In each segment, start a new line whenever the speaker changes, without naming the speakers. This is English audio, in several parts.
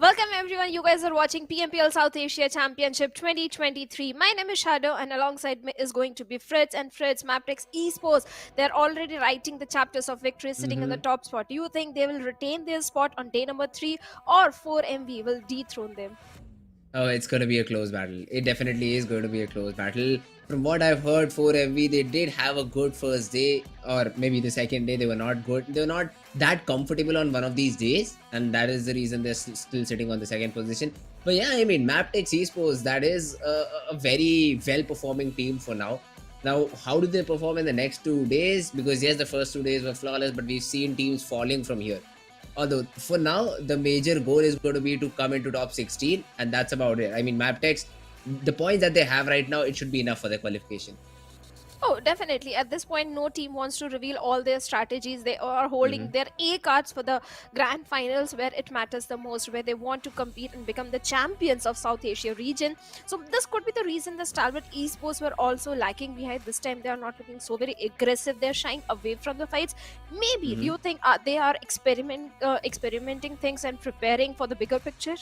Welcome everyone, you guys are watching PMPL South Asia Championship 2023. My name is Shadow and alongside me is going to be Fritz and Fritz, MABETEX Esports. They're already writing the chapters of victory sitting in the top spot. Do you think they will retain their spot on day number 3 or 4MV will dethrone them?
Oh, it's going to be a close battle. It definitely is going to be a close battle. From what I've heard, 4MV, they did have a good first day, or maybe the second day, they were not good. They were not that comfortable on one of these days, and that is the reason they're still sitting on the second position. But yeah, I mean, MABETEX Esports, that is a very well-performing team for now. Now, how do they perform in the next 2 days? Because yes, the first 2 days were flawless, but we've seen teams falling from here. Although for now, the major goal is going to be to come into top 16, and that's about it. I mean, MABETEX, the points that they have right now, it should be enough for the qualification.
Oh, definitely. At this point, no team wants to reveal all their strategies. They are holding their A cards for the grand finals where it matters the most, where they want to compete and become the champions of South Asia region. So this could be the reason the Stalwart Esports were also lacking behind. This time they are not looking so very aggressive. They're shying away from the fights. Maybe, do you think they are experimenting things and preparing for the bigger picture?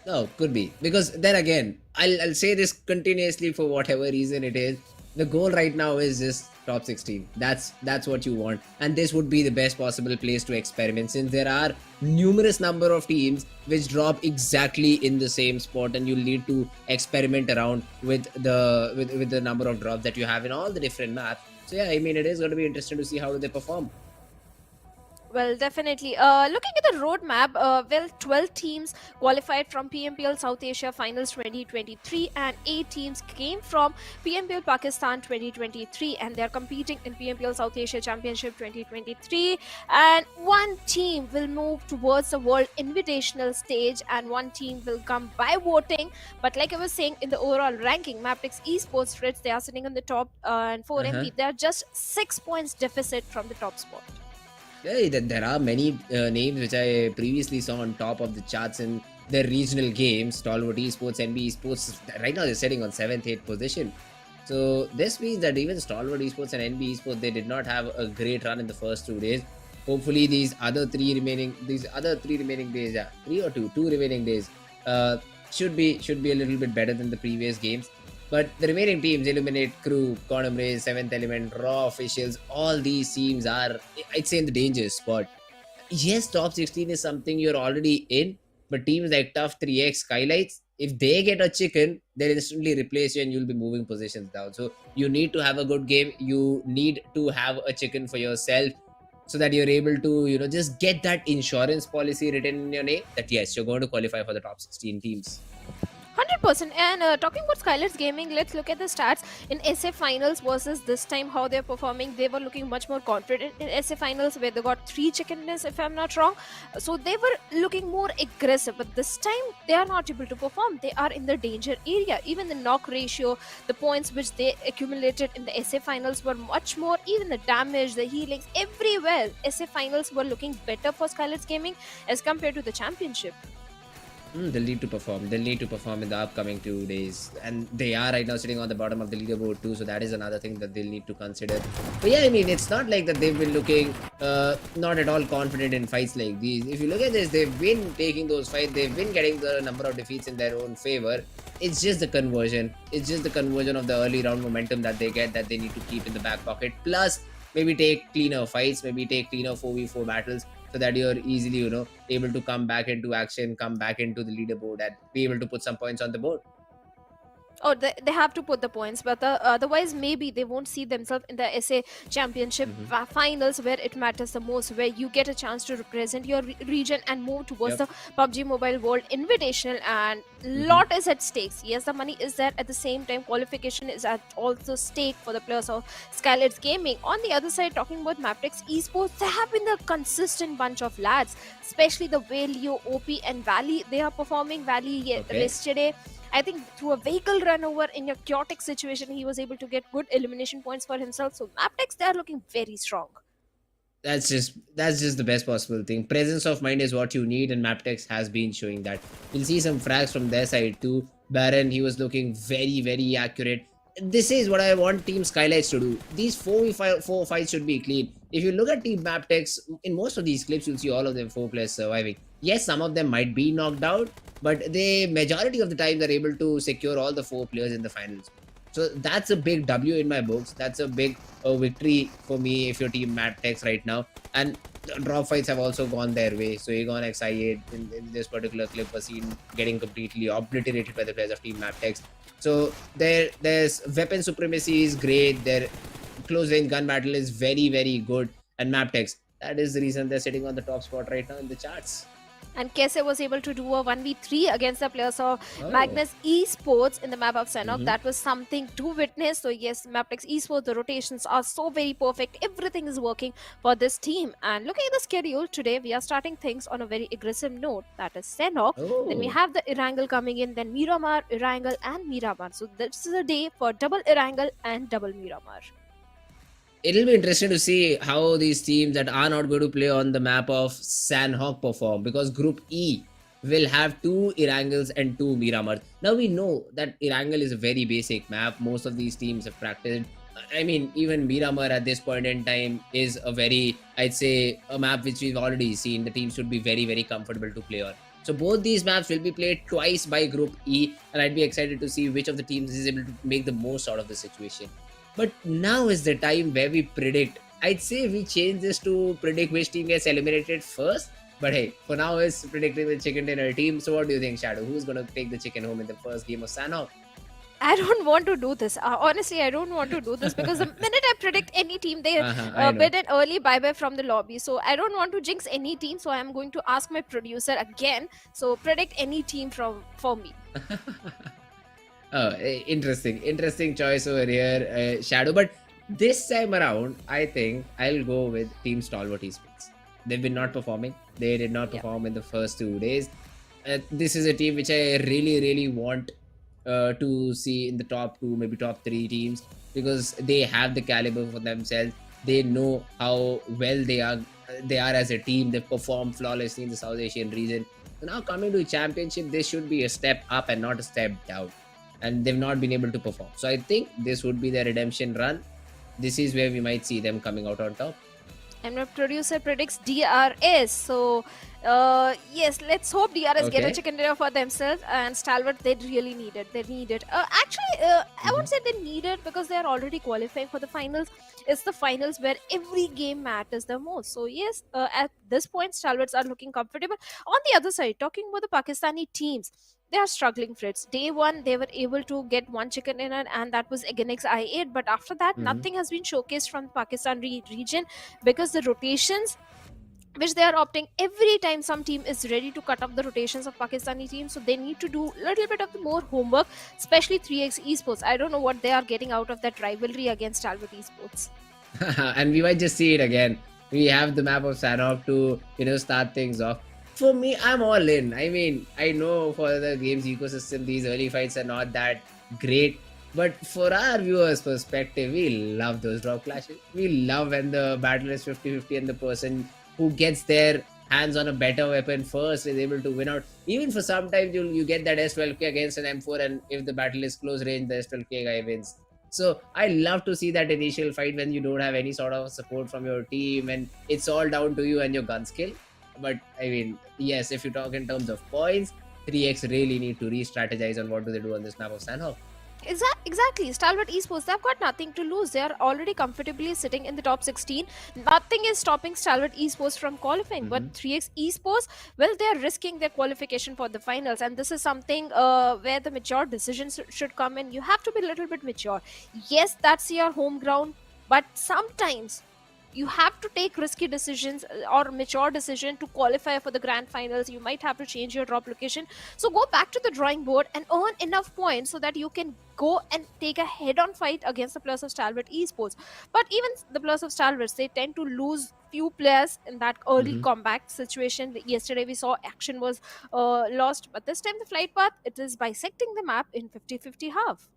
No, could be. Because then again, I'll say this continuously for whatever reason it is. The goal right now is just top 16. That's what you want. And this would be the best possible place to experiment, since there are numerous number of teams which drop exactly in the same spot, and you'll need to experiment around with the number of drops that you have in all the different maps. So yeah, I mean, it is going to be interesting to see how do they perform.
Well, definitely. Looking at the roadmap, 12 teams qualified from PMPL South Asia Finals 2023 and 8 teams came from PMPL Pakistan 2023 and they're competing in PMPL South Asia Championship 2023. And one team will move towards the World Invitational stage and one team will come by voting. But like I was saying, in the overall ranking, MABETEX Esports, Fritz, they are sitting on the top and 4MV, they are just 6 points deficit from the top spot.
Yeah, there are many names which I previously saw on top of the charts in their regional games. Stalwart Esports, NB Esports, right now they're sitting on 7th, 8th position. So this means that even Stalwart Esports and NB Esports, they did not have a great run in the first 2 days. Hopefully these other three remaining days, yeah, 3 or 2 remaining days, should be a little bit better than the previous games. But the remaining teams, Illuminate, Crew, Quantum Race, 7th Element, Raw Officials, all these teams are, I'd say, in the danger spot. Yes, top 16 is something you're already in, but teams like Tough 3X, SKYLIGHTZ, if they get a chicken, they'll instantly replace you and you'll be moving positions down. So you need to have a good game. You need to have a chicken for yourself so that you're able to, just get that insurance policy written in your name that yes, you're going to qualify for the top 16 teams.
100%. And talking about SKYLIGHTZ Gaming, let's look at the stats in SA Finals versus this time how they're performing. They were looking much more confident in SA Finals where they got 3 chickenness, if I'm not wrong. So they were looking more aggressive, but this time they are not able to perform. They are in the danger area. Even the knock ratio, the points which they accumulated in the SA Finals were much more. Even the damage, the healings, everywhere SA Finals were looking better for SKYLIGHTZ Gaming as compared to the championship.
They'll need to perform. They'll need to perform in the upcoming 2 days. And they are right now sitting on the bottom of the leaderboard too. So that is another thing that they'll need to consider. But yeah, I mean, it's not like that they've been looking not at all confident in fights like these. If you look at this, they've been taking those fights. They've been getting the number of defeats in their own favor. It's just the conversion. It's just the conversion of the early round momentum that they get that they need to keep in the back pocket. Plus, maybe take cleaner fights. Maybe take cleaner 4v4 battles, so that you're easily, able to come back into action, come back into the leaderboard and be able to put some points on the board.
Oh, they have to put the points, but otherwise maybe they won't see themselves in the SA Championship finals where it matters the most, where you get a chance to represent your region and move towards the PUBG Mobile World Invitational, and lot is at stakes. Yes, the money is there. At the same time, qualification is at also stake for the players of SKYLIGHTZ Gaming. On the other side, talking about MABETEX Esports, they have been a consistent bunch of lads, especially the way Leo, OP and Valley. They are performing. Valley yesterday, I think through a vehicle run over in a chaotic situation, he was able to get good elimination points for himself. So MABETEX, they are looking very strong.
That's just the best possible thing. Presence of mind is what you need, and MABETEX has been showing that. You'll see some frags from their side too. Baron, he was looking very, very accurate. this is what I want Team SKYLIGHTZ to do. These 4 fights should be clean. If you look at Team MABETEX, in most of these clips, you'll see all of them 4 players surviving. Yes, some of them might be knocked out, but the majority of the time they're able to secure all the 4 players in the finals. So that's a big W in my books. That's a big victory for me if you're Team MABETEX right now. And drop fights have also gone their way. So Aegon XI8 in this particular clip was seen getting completely obliterated by the players of Team MABETEX. So there's weapon supremacy is great. Their close range gun battle is very, very good. And MABETEX, that is the reason they're sitting on the top spot right now in the charts.
And Kese was able to do a 1v3 against the players of Magnus Esports in the map of Sanhok. That was something to witness. So yes, MABETEX Esports, the rotations are so very perfect. Everything is working for this team. And looking at the schedule today, we are starting things on a very aggressive note. That is Sanhok. Then we have the Erangel coming in, then Miramar, Erangel and Miramar. So this is a day for double Erangel and double Miramar.
It'll be interesting to see how these teams that are not going to play on the map of Sanhok perform, because Group E will have 2 Erangels and 2 Miramars. Now we know that Erangel is a very basic map. Most of these teams have practiced. I mean, even Miramar at this point in time is a very, I'd say, a map which we've already seen. The team should be very, very comfortable to play on. So both these maps will be played twice by Group E, and I'd be excited to see which of the teams is able to make the most out of the situation. But now is the time where we predict. I'd say we change this to predict which team gets eliminated first. But hey, for now it's predicting the chicken dinner team. So what do you think, Shadow? Who's going to take the chicken home in the first game of Sanhok?
I don't want to do this. Honestly, I don't want to do this because the minute I predict any team, they bid an early bye-bye from the lobby. So I don't want to jinx any team. So I'm going to ask my producer again. So predict any team for me.
Oh, interesting choice over here, Shadow. But this time around, I think I'll go with Team Stalwart Esports. They've been not performing. They did not perform in the first 2 days. This is a team which I really want to see in the top 2, maybe top 3 teams, because they have the caliber for themselves. They know how well they are as a team. They've performed flawlessly in the South Asian region. So now coming to a championship, this should be a step up and not a step down. And they've not been able to perform. So I think this would be their redemption run. This is where we might see them coming out on top.
And my producer predicts DRS. So yes, let's hope DRS get a chicken dinner for themselves. And Stalwart, they really need it. They need it. I won't say they need it because they are already qualifying for the finals. It's the finals where every game matters the most. So yes, at this point, Stalwarts are looking comfortable. On the other side, talking about the Pakistani teams, they are struggling, Fritz. Day 1, they were able to get 1 chicken dinner, and that was against I8. But after that, nothing has been showcased from the Pakistan region because the rotations which they are opting every time some team is ready to cut off the rotations of Pakistani teams, so they need to do a little bit of the more homework, especially 3x Esports. I don't know what they are getting out of that rivalry against Stalwart Esports.
And we might just see it again. We have the map of Sanhok to start things off. For me, I'm all in. I mean, I know for the game's ecosystem, these early fights are not that great. But for our viewers' perspective, we love those drop clashes. We love when the battle is 50-50 and the person who gets their hands on a better weapon first is able to win out. Even for sometimes you get that S12K against an M4, and if the battle is close range, the S12K guy wins. So I love to see that initial fight when you don't have any sort of support from your team and it's all down to you and your gun skill. But I mean, yes, if you talk in terms of points, 3x really need to re-strategize on what do they do on this map of Sanhok.
Exactly. Stalwart Esports, they've got nothing to lose. They are already comfortably sitting in the top 16. Nothing is stopping Stalwart Esports from qualifying. But 3x Esports, well, they are risking their qualification for the finals. And this is something where the mature decisions should come in. You have to be a little bit mature. Yes, that's your home ground. But sometimes you have to take risky decisions or mature decision to qualify for the grand finals. You might have to change your drop location. So go back to the drawing board and earn enough points so that you can go and take a head-on fight against the players of Stalwart Esports. But even the players of Stalwart, they tend to lose few players in that early combat situation. Yesterday we saw action was lost, but this time the flight path, it is bisecting the map in 50-50 half.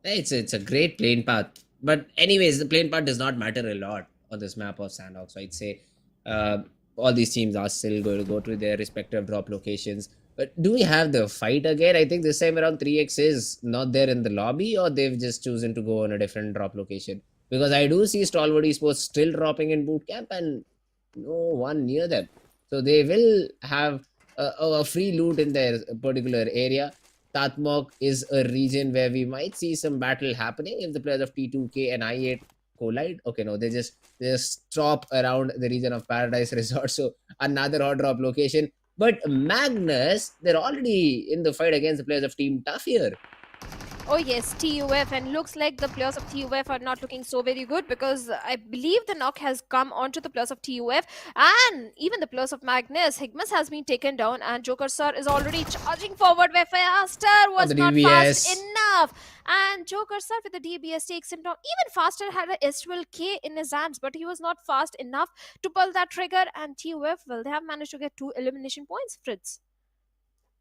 It's a great plane path. But anyways, the plane part does not matter a lot on this map of Sanhok. So I'd say all these teams are still going to go to their respective drop locations. But do we have the fight again? I think this time around 3x is not there in the lobby, or they've just chosen to go on a different drop location. Because I do see Stalwart Esports still dropping in boot camp and no one near them. So they will have a free loot in their particular area. Tatmok is a region where we might see some battle happening if the players of T2K and I8 collide. Okay, no, they just stop around the region of Paradise Resort. So another hot drop location. But Magnus, they're already in the fight against the players of Team Tough here.
Oh yes, TUF, and looks like the players of TUF are not looking so very good, because I believe the knock has come onto the players of TUF, and even the players of Magnus. Higmas has been taken down, and Joker Sir is already charging forward where faster
Oh,
was
the
not fast
DBS.
enough. And Joker Sir with the DBS takes him down. Even faster had a S12K in his hands, but he was not fast enough to pull that trigger. And TUF, well, they have managed to get 2 elimination points, Fritz.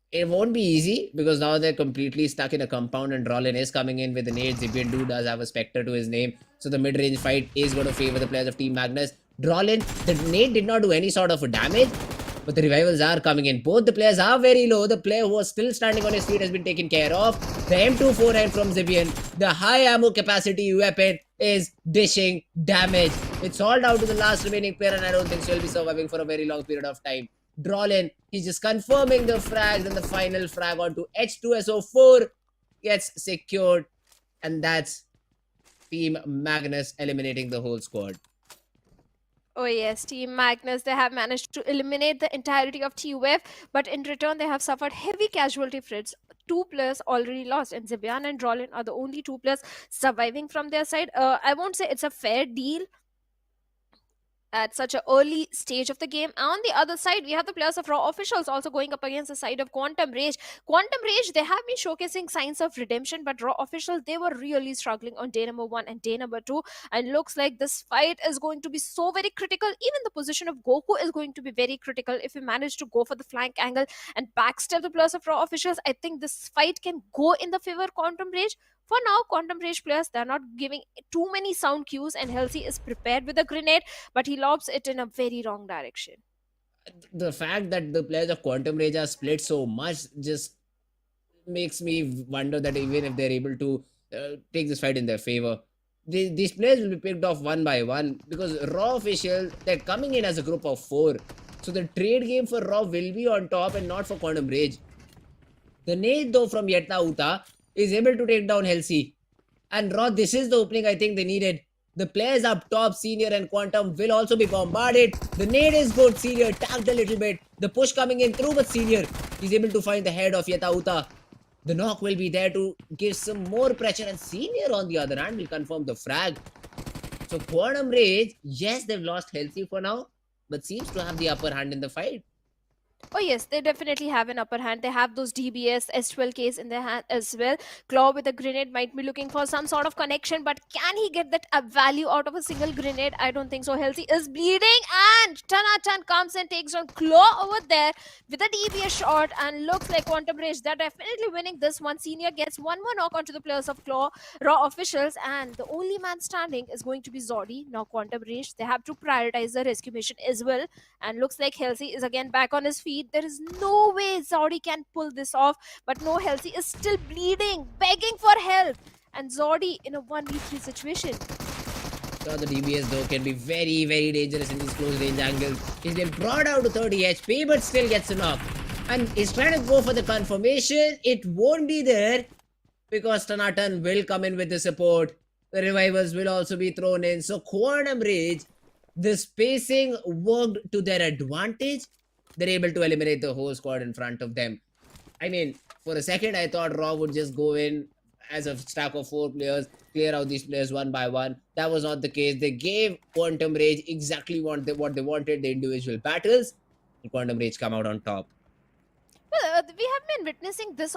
It won't be easy because now they're completely stuck in a compound and Rollin is coming in with the nade. Zibian does have a Spectre to his name. So the mid-range fight is going to favor the players of Team Magnus. Rollin, the nade did not do any sort of damage, but the revivals are coming in. Both the players are very low. The player who was still standing on his feet has been taken care of. The M249 from Zibian, the high ammo capacity weapon is dishing damage. It's all down to the last remaining player, and I don't think she'll be surviving for a very long period of time. Drolin, he's just confirming the frags, and the final frag onto H2SO4 gets secured, and that's Team Magnus eliminating the whole squad.
Oh yes, Team Magnus, they have managed to eliminate the entirety of TUF, but in return they have suffered heavy casualty, Fritz. 2 players already lost, and Zibian and Drolin are the only 2 players surviving from their side. I won't say it's a fair deal at such an early stage of the game. On the other side, we have the players of Raw Officials also going up against the side of Quantum Rage. Quantum Rage, they have been showcasing signs of redemption, but Raw Officials, they were really struggling on day number 1 and day number 2. And looks like this fight is going to be so very critical. Even the position of Goku is going to be very critical. If we manage to go for the flank angle and backstab the players of Raw Officials, I think this fight can go in the favor of Quantum Rage. For now, Quantum Rage players, they're not giving too many sound cues, and Halsey is prepared with a grenade, but he lobs it in a very wrong direction.
The fact that the players of Quantum Rage are split so much just makes me wonder that even if they're able to take this fight in their favor, these players will be picked off one by one because Raw Officials, they're coming in as a group of 4. So the trade game for Raw will be on top and not for Quantum Rage. The nade though from Yetta Uta is able to take down Halsey. And Raw, this is the opening I think they needed. The players up top, Senior and Quantum, will also be bombarded. The nade is good. Senior tagged a little bit. The push coming in through, but Senior is able to find the head of Yetta Uta. The knock will be there to give some more pressure, and Senior on the other hand will confirm the frag. So Quantum Rage, yes, they've lost Halsey for now, but seems to have the upper hand in the fight.
Oh yes, they definitely have an upper hand. They have those DBS S12Ks in their hand as well. Claw with a grenade might be looking for some sort of connection, but can he get that value out of a single grenade? I don't think so. Halsey is bleeding, and Tanatan comes and takes on Claw over there with a DBS shot, and looks like Quantum Rage, they're definitely winning this one. Senior gets one more knock onto the players of Claw, Raw Officials, and the only man standing is going to be Zodi. Now Quantum Rage, they have to prioritize the rescue mission as well, and looks like Halsey is again back on his feet. There is no way Zodi can pull this off, but no, Halsey is still bleeding, begging for help, and Zodi in a 1v3 situation.
So the DBS though can be very, very dangerous in these close range angles. He's been brought out to 30 HP, but still gets a knock. And he's trying to go for the confirmation. It won't be there because Tanatan will come in with the support. The revivals will also be thrown in. So Quantum Rage, the spacing worked to their advantage. They're able to eliminate the whole squad in front of them. I mean, for a second, I thought Raw would just go in as a stack of 4 players, clear out these players one by one. That was not the case. They gave Quantum Rage exactly what they wanted, the individual battles, and Quantum Rage come out on top.
Well, we have been witnessing this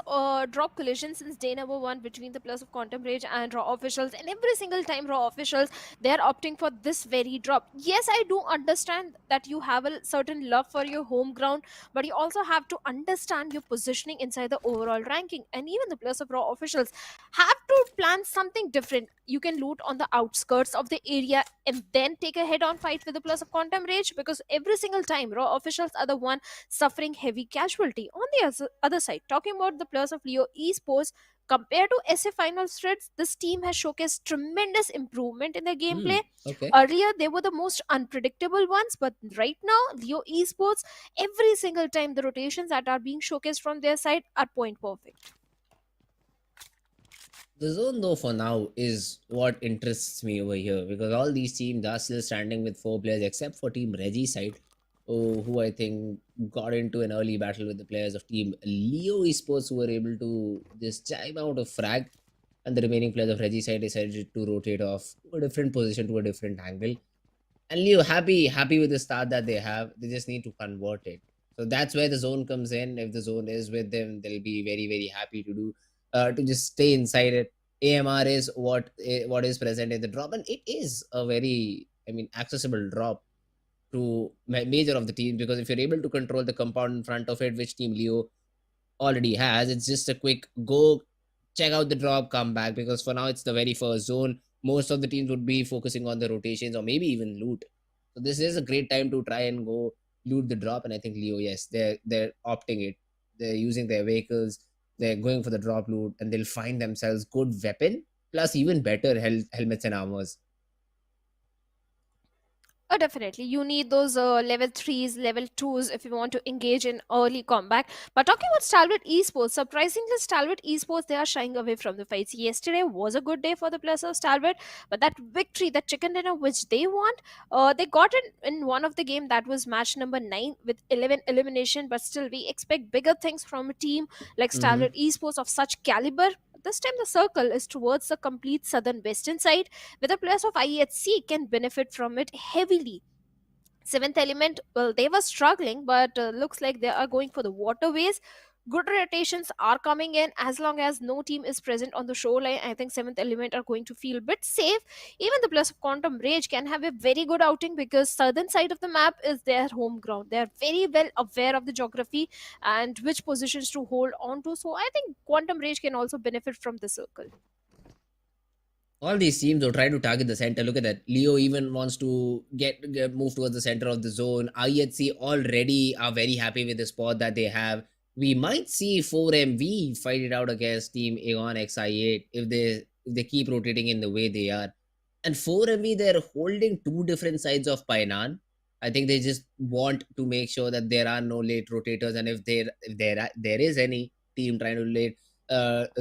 drop collision since day number 1 between the players of Quantum Rage and Raw Officials, and every single time Raw Officials, they are opting for this very drop. Yes, I do understand that you have a certain love for your home ground, but you also have to understand your positioning inside the overall ranking, and even the players of Raw Officials have to plan something different. You can loot on the outskirts of the area and then take a head-on fight with the players of Quantum Rage, because every single time Raw Officials are the one suffering heavy casualty. On the other side. Talking about the players of Leo Esports, compared to SA final threats, this team has showcased tremendous improvement in their
Hmm.
gameplay.
Okay.
Earlier, they were the most unpredictable ones, but right now, Leo Esports, every single time the rotations that are being showcased from their side are point perfect.
The zone, though, for now is what interests me over here because all these teams are still standing with 4 players except for Team Reggie side, who I think got into an early battle with the players of Team Leo Esports who were able to just chime out a frag, and the remaining players of Reggie side decided to rotate off to a different position to a different angle. And Leo happy with the start that they have. They just need to convert it. So that's where the zone comes in. If the zone is with them, they'll be very happy to do to just stay inside it. AMR is what is present in the drop, and it is a very accessible drop to major of the teams because if you're able to control the compound in front of it, which Team Leo already has. It's just a quick go, check out the drop, come back because for now it's the very first zone. Most of the teams would be focusing on the rotations or maybe even loot. So this is a great time to try and go loot the drop. And I think Leo, yes, they're opting it. They're using their vehicles. They're going for the drop loot, and they'll find themselves good weapon plus even better helmets and armors.
Oh, definitely. You need those level 3s, level 2s if you want to engage in early combat. But talking about Stalwart Esports, surprisingly, Stalwart Esports, they are shying away from the fights. Yesterday was a good day for the players of Stalwart, but that victory, that chicken dinner which they want, they got it in one of the game that was match number 9 with 11 elimination. But still, we expect bigger things from a team like
Hmm.
Stalwart Esports of such caliber. This time, the circle is towards the complete southern western side where the players of IHC can benefit from it heavily. Seventh element, well, they were struggling, but looks like they are going for the waterways. Good rotations are coming in as long as no team is present on the shoreline. I think seventh element are going to feel a bit safe. Even the players of Quantum Rage can have a very good outing because southern side of the map is their home ground. They are very well aware of the geography and which positions to hold on to. So I think Quantum Rage can also benefit from the circle.
All these teams will try to target the center. Look at that. Leo even wants to get move towards the center of the zone. IHC already are very happy with the spot that they have. We might see 4MV fight it out against Team Aegon XI8 if they keep rotating in the way they are. And 4MV, they're holding two different sides of Painan. I think they just want to make sure that there are no late rotators, and if there is any team trying to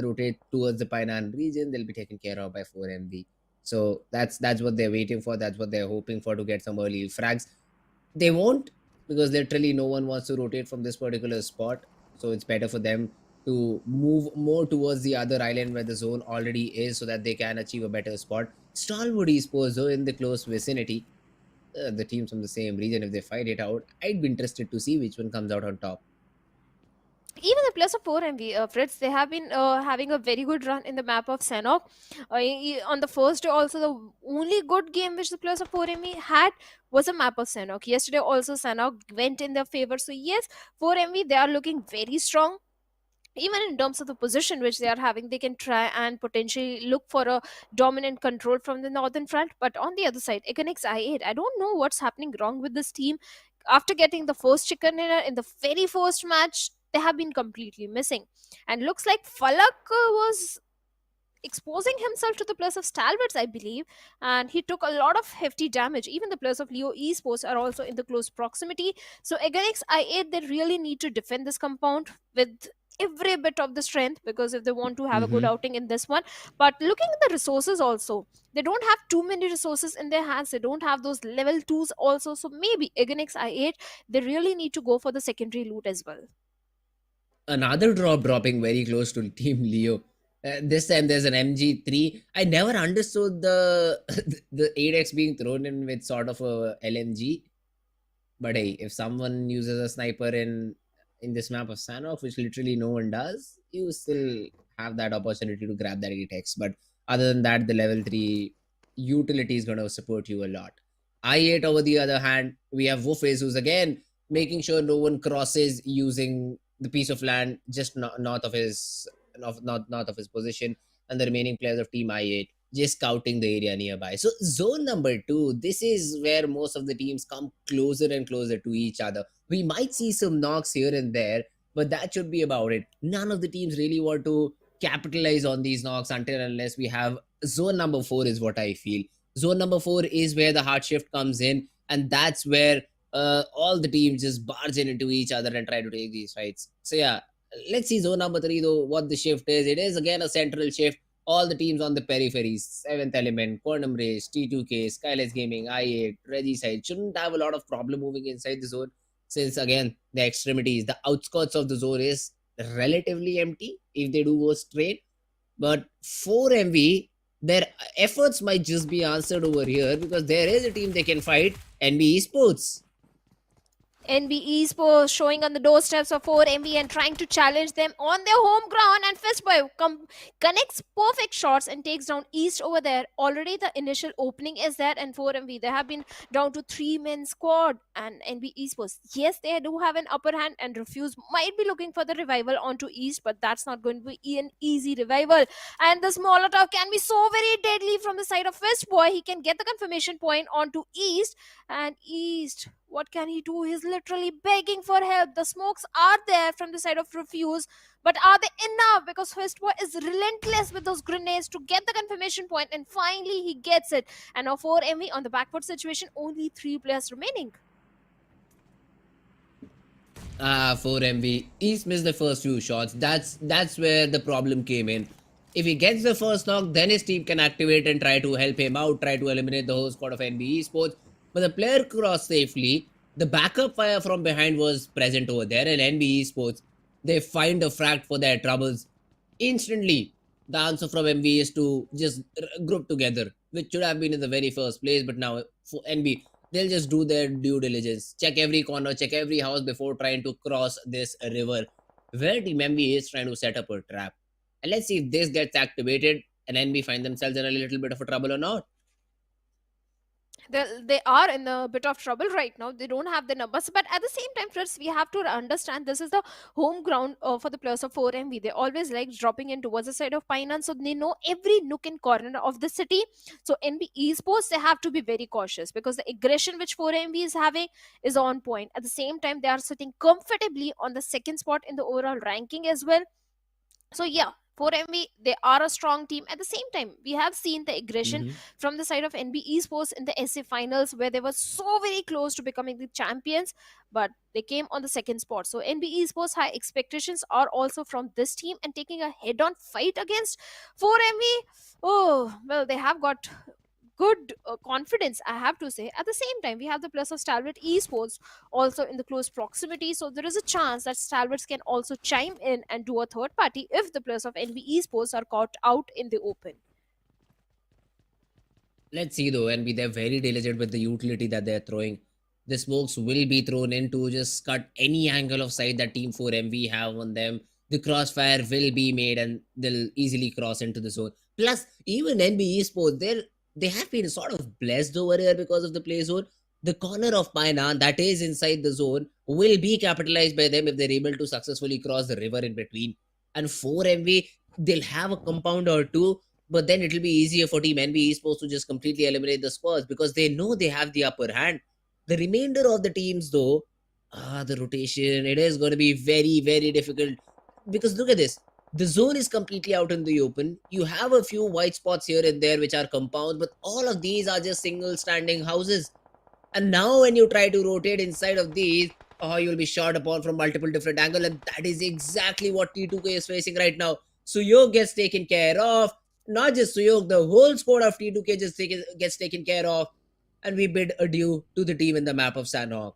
rotate towards the Painan region, they'll be taken care of by 4MV. So that's what they're waiting for. That's what they're hoping for to get some early frags. They won't because literally no one wants to rotate from this particular spot. So it's better for them to move more towards the other island where the zone already is so that they can achieve a better spot. Stalwart Esports, though, in the close vicinity, the teams from the same region, if they fight it out, I'd be interested to see which one comes out on top.
Even the players of 4MV, Fritz, they have been having a very good run in the map of Sanhok. On the first day, also, the only good game which the players of 4MV had was a map of Sanhok. Yesterday, also, Sanhok went in their favor. So, yes, 4MV, they are looking very strong. Even in terms of the position which they are having, they can try and potentially look for a dominant control from the northern front. But on the other side, Econex I8, I don't know what's happening wrong with this team. After getting the first chicken dinner in the very first match, they have been completely missing. And looks like Falak was exposing himself to the players of Stalwarts, I believe, and he took a lot of hefty damage. Even the players of Leo Esports are also in the close proximity. So Eganix I8, they really need to defend this compound with every bit of the strength because if they want to have a good
Mm-hmm.
outing in this one. But looking at the resources also, they don't have too many resources in their hands. They don't have those level 2s also. So maybe Eganix I8, they really need to go for the secondary loot as well.
Another drop dropping very close to Team Leo. This time there's an MG3. I never understood the the 8x being thrown in with sort of a LMG. But hey, if someone uses a sniper in this map of Sanhok, which literally no one does, you still have that opportunity to grab that 8x. But other than that, the level 3 utility is going to support you a lot. I8, over the other hand, we have Woofes, who's again making sure no one crosses using the piece of land just north of his north of his position, and the remaining players of Team I8 just scouting the area nearby. So zone number 2, this is where most of the teams come closer and closer to each other. We might see some knocks here and there, but that should be about it. None of the teams really want to capitalize on these knocks until unless we have zone number 4 is what I feel. Zone number 4 is where the hard shift comes in, and that's where all the teams just barge in into each other and try to take these fights. So yeah, let's see zone number 3 though, what the shift is. It is again a central shift. All the teams on the peripheries, Seventh Element, Quantum Race, T2K, SKYLIGHTZ Gaming, I8, Regicide shouldn't have a lot of problem moving inside the zone, since again the extremities, the outskirts of the zone is relatively empty if they do go straight. But for MV, their efforts might just be answered over here because there is a team they can fight, NB Esports.
NB Esports showing on the doorsteps of 4MV and trying to challenge them on their home ground, and Fistboy connects perfect shots and takes down East over there. Already the initial opening is there, and 4MV, they have been down to 3-man squad, and NB Esports, yes, they do have an upper hand, and Refuse might be looking for the revival onto East, but that's not going to be an easy revival. And this Molotov can be so very deadly from the side of Fistboy. He can get the confirmation point onto East, and East, what can he do? He's literally begging for help. The smokes are there from the side of Refuse, but are they enough? Because Fistboy is relentless with those grenades to get the confirmation point, and finally he gets it. And now 4MV on the backward situation, only 3 players remaining.
4MV. East missed the first few shots. That's where the problem came in. If he gets the first knock, then his team can activate and try to help him out, try to eliminate the whole squad of NB Esports. But the player crossed safely. The backup fire from behind was present over there, and NB Esports, they find a frag for their troubles. Instantly, the answer from MV is to just group together, which should have been in the very first place. But now for NB, they'll just do their due diligence, check every corner, check every house before trying to cross this river where Team MB is trying to set up a trap. And let's see if this gets activated and NB find themselves in a little bit of a trouble or not.
They are in a bit of trouble right now. They don't have the numbers, but at the same time, friends, we have to understand this is the home ground for the players of 4MV. They always like dropping in towards the side of Painan, so they know every nook and corner of the city. So NB Esports, they have to be very cautious because the aggression which 4MV is having is on point. At the same time, they are sitting comfortably on the second spot in the overall ranking as well. So yeah, 4MV, they are a strong team. At the same time, we have seen the aggression from the side of NB Esports in the SA finals, where they were so very close to becoming the champions, but they came on the second spot. So NB Esports, high expectations are also from this team, and taking a head-on fight against 4MV. Oh well, they have got good confidence, I have to say. At the same time, we have the plus of Stalwart Esports also in the close proximity, so there is a chance that Stalwarts can also chime in and do a third party if the players of NB Esports are caught out in the open.
Let's see though, NB, they're very diligent with the utility that they're throwing. The smokes will be thrown in to just cut any angle of sight that Team 4MV have on them. The crossfire will be made and they'll easily cross into the zone. Plus, even NB Esports, they have been sort of blessed over here because of the play zone. The corner of Painan that is inside the zone will be capitalized by them if they're able to successfully cross the river in between. And 4MV, they'll have a compound or two, but then it'll be easier for Team NB Esports to just completely eliminate the squads because they know they have the upper hand. The remainder of the teams, though, the rotation, it is going to be very, very difficult because look at this. The zone is completely out in the open. You have a few white spots here and there which are compounds, but all of these are just single standing houses. And now when you try to rotate inside of these, you'll be shot upon from multiple different angles, and that is exactly what T2K is facing right now. Suyog gets taken care of. Not just Suyog, the whole squad of T2K just gets taken care of. And we bid adieu to the team in the map of Sanhok.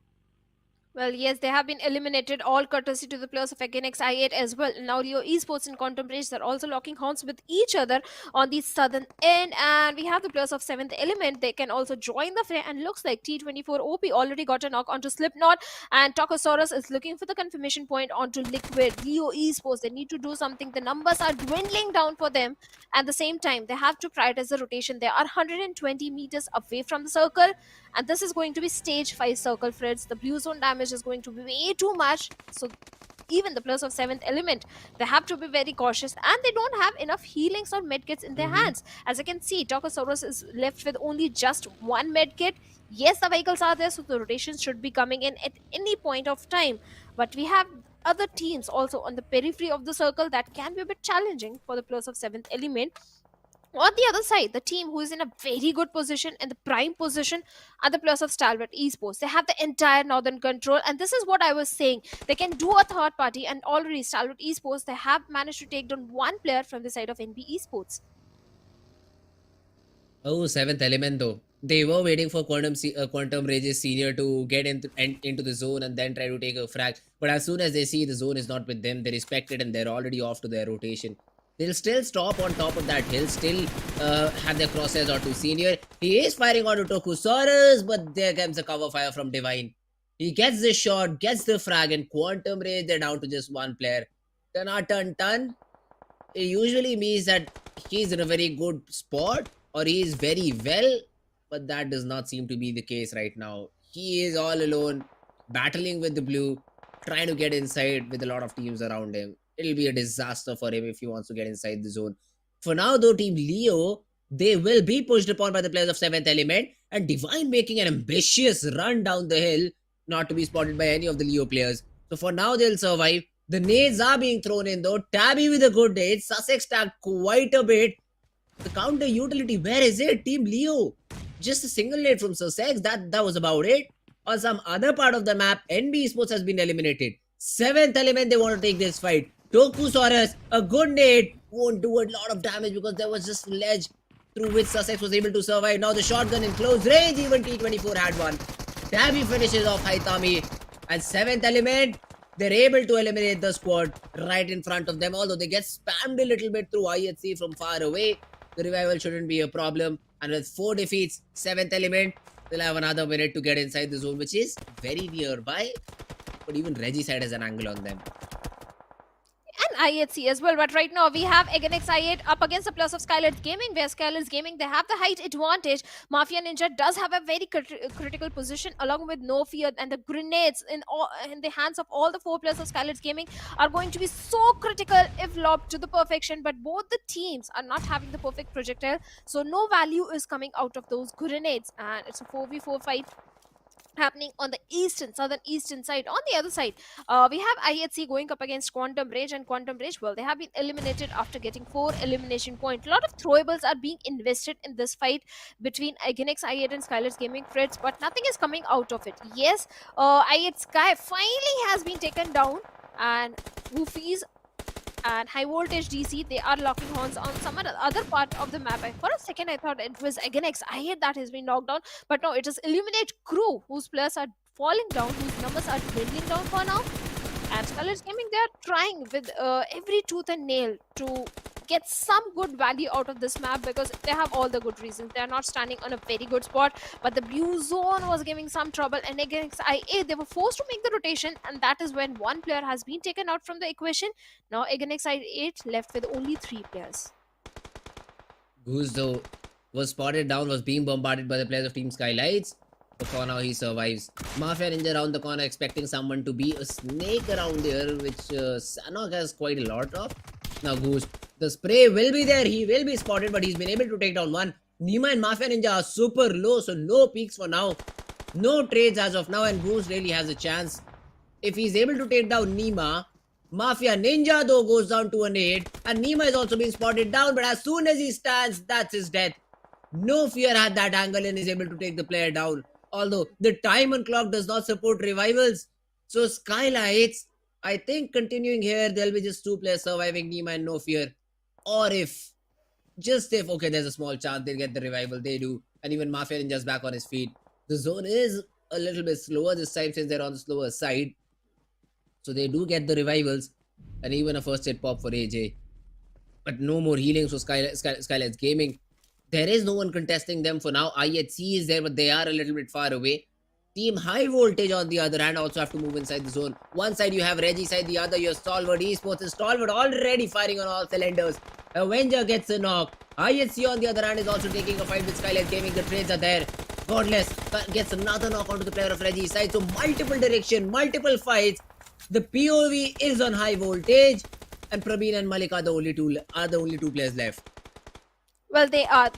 Well, yes, they have been eliminated, all courtesy to the players of Againx I8 as well. Now, Leo Esports and Contemplates are also locking horns with each other on the southern end. And we have the players of 7th Element. They can also join the fray. And looks like T24 OP already got a knock onto Slipknot. And Tokosaurus is looking for the confirmation point onto Liquid. Leo Esports, they need to do something. The numbers are dwindling down for them. At the same time, they have to prioritize the rotation. They are 120 meters away from the circle. And this is going to be stage 5 circle, friends. The blue zone damage is going to be way too much. So even the players of 7th Element, they have to be very cautious, and they don't have enough healings or medkits in their hands. As you can see, Tokosaurus is left with only just one medkit. Yes, the vehicles are there, so the rotation should be coming in at any point of time. But we have other teams also on the periphery of the circle that can be a bit challenging for the players of 7th element. On the other side, the team who is in a very good position, in the prime position, are the players of Stalwart Esports. They have the entire northern control, and this is what I was saying. They can do a third party, and already Stalwart Esports, they have managed to take down one player from the side of NB Esports.
Oh, seventh element though. They were waiting for Quantum Rage's senior to get into the zone and then try to take a frag. But as soon as they see the zone is not with them, they respect it and they're already off to their rotation. They'll still stop on top of that hill, still have their crosshairs onto senior. He is firing onto Tokusaurus, but there comes a cover fire from Divine. He gets the shot, gets the frag, and Quantum Rage, they're down to just one player. Tan. It usually means that he's in a very good spot or he is very well, but that does not seem to be the case right now. He is all alone, battling with the blue, trying to get inside with a lot of teams around him. It'll be a disaster for him if he wants to get inside the zone. For now, though, Team Leo, they will be pushed upon by the players of 7th element, and Divine making an ambitious run down the hill, not to be spotted by any of the Leo players. So for now, they'll survive. The nades are being thrown in though. Tabby with a good nade. Sussex tagged quite a bit. The counter utility, where is it? Team Leo. Just a single nade from Sussex. That was about it. On some other part of the map, NB Esports has been eliminated. 7th element, they want to take this fight. Tokusaurus, a good nade. Won't do a lot of damage because there was just ledge through which Sussex was able to survive. Now the shotgun in close range. Even T24 had one. Tabby finishes off Haitami. And 7th element, they're able to eliminate the squad right in front of them. Although they get spammed a little bit through IHC from far away, the revival shouldn't be a problem. And with 4 defeats, 7th element, they'll have another minute to get inside the zone, which is very nearby. But even Regicide has an angle on them.
And IHC as well, but right now we have Againx I8 up against the plus of SKYLIGHTZ Gaming, where SKYLIGHTZ Gaming, they have the height advantage. Mafia Ninja does have a very critical position along with No Fear, and the grenades in the hands of all the 4 players of SKYLIGHTZ Gaming are going to be so critical if lobbed to the perfection, but both the teams are not having the perfect projectile, so no value is coming out of those grenades, and it's a 4v4 fight happening on the southern eastern side. On the other side, we have IHC going up against Quantum Rage, and Quantum Rage, well, they have been eliminated after getting 4 elimination points. A lot of throwables are being invested in this fight between Againx I8 and SKYLIGHTZ Gaming Freds, but nothing is coming out of it. Yes, I8 Sky finally has been taken down, and Woofies and Highvoltage DC, they are locking horns on some other part of the map. For a second, I thought it was Againx I8 that has been knocked down, but no, it is Illuminate Crew whose players are falling down, whose numbers are dwindling down for now. And SKYLIGHTZ Gaming, they are trying with every tooth and nail to get some good value out of this map, because they have all the good reasons. They are not standing on a very good spot, but the blue zone was giving some trouble, and against IA, they were forced to make the rotation, and that is when one player has been taken out from the equation. Now against IA left with only 3 players.
Goose though was spotted down, was being bombarded by the players of Team SKYLIGHTZ. But for now, he survives. Mafia Ninja around the corner, expecting someone to be a snake around here, which Sanhok has quite a lot of. Now Goose, the spray will be there. He will be spotted, but he's been able to take down one. Nima and Mafia Ninja are super low, so no peaks for now. No trades as of now, and Goose really has a chance. If he's able to take down Nima, Mafia Ninja though goes down to a nade, and Nima is also being spotted down, but as soon as he stands, that's his death. No Fear had that angle and is able to take the player down. Although the time and clock does not support revivals. So SKYLIGHTZ, I think continuing here, there'll be just 2 players surviving, Nima and No Fear. Or if, okay, there's a small chance they'll get the revival, they do. And even Mafia Ninja's back on his feet. The zone is a little bit slower this time since they're on the slower side. So they do get the revivals. And even a first hit pop for AJ. But no more healings for SKYLIGHTZ Gaming. There is no one contesting them for now. IHC is there, but they are a little bit far away. Team Highvoltage, on the other hand, also have to move inside the zone. One side you have Regicide, the other you have Stalwart Esports. And Stalwart already firing on all cylinders. Avenger gets a knock. IHC, on the other hand, is also taking a fight with SKYLIGHTZ Gaming. The trades are there. Godless gets another knock onto the player of Regicide. So multiple direction, multiple fights. The POV is on Highvoltage. And Prabeen and Malik are the only two players left.
Well, they are,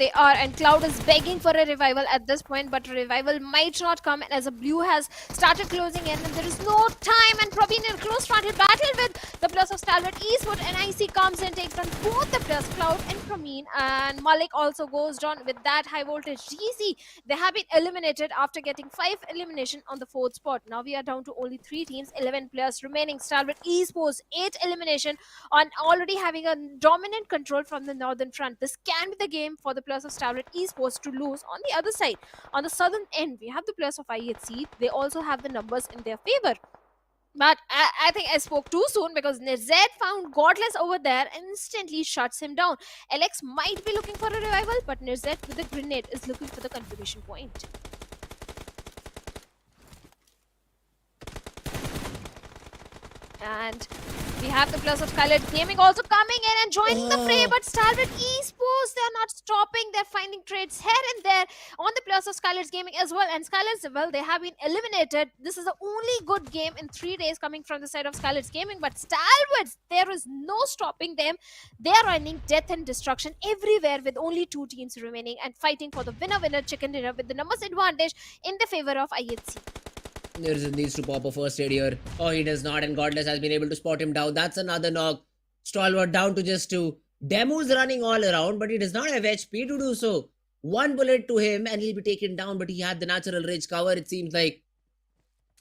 and Cloud is begging for a revival at this point, but revival might not come as a blue has started closing in, and there is no time. And probably in a close frontal battle with the players of Stalwart Esports, and IC comes and takes on both the players, Cloud and Prameen, and Malik also goes down with that Highvoltage DC. They have been eliminated after getting 5 elimination on the 4th spot. Now we are down to only 3 teams, 11 players remaining. Stalwart Esports 8 elimination on already having a dominant control from the northern front. This can be the game for the players of Stalwart Esports to lose. On the other side, on the southern end, we have the players of IHC. They also have the numbers in their favor. But I think I spoke too soon, because Nirzad found Godless over there and instantly shuts him down. Alex might be looking for a revival, but Nirzad with a grenade is looking for the confirmation point. And we have the players of SKYLIGHTZ Gaming also coming in and joining the fray, but Stalwart Esports, they're not stopping. They're finding trades here and there on the players of SKYLIGHTZ Gaming as well. And SKYLIGHTZ, well, they have been eliminated. This is the only good game in 3 days coming from the side of SKYLIGHTZ Gaming, but Stalwart, there is no stopping them. They are running death and destruction everywhere with only 2 teams remaining and fighting for the winner chicken dinner with the numbers advantage in the favor of IHC.
Nirzad needs to pop a first aid here. Oh, he does not, and Godless has been able to spot him down. That's another knock. Stalwart down to just 2. Demu's running all around, but he does not have HP to do so. 1 bullet to him, and he'll be taken down, but he had the natural ridge cover, it seems like.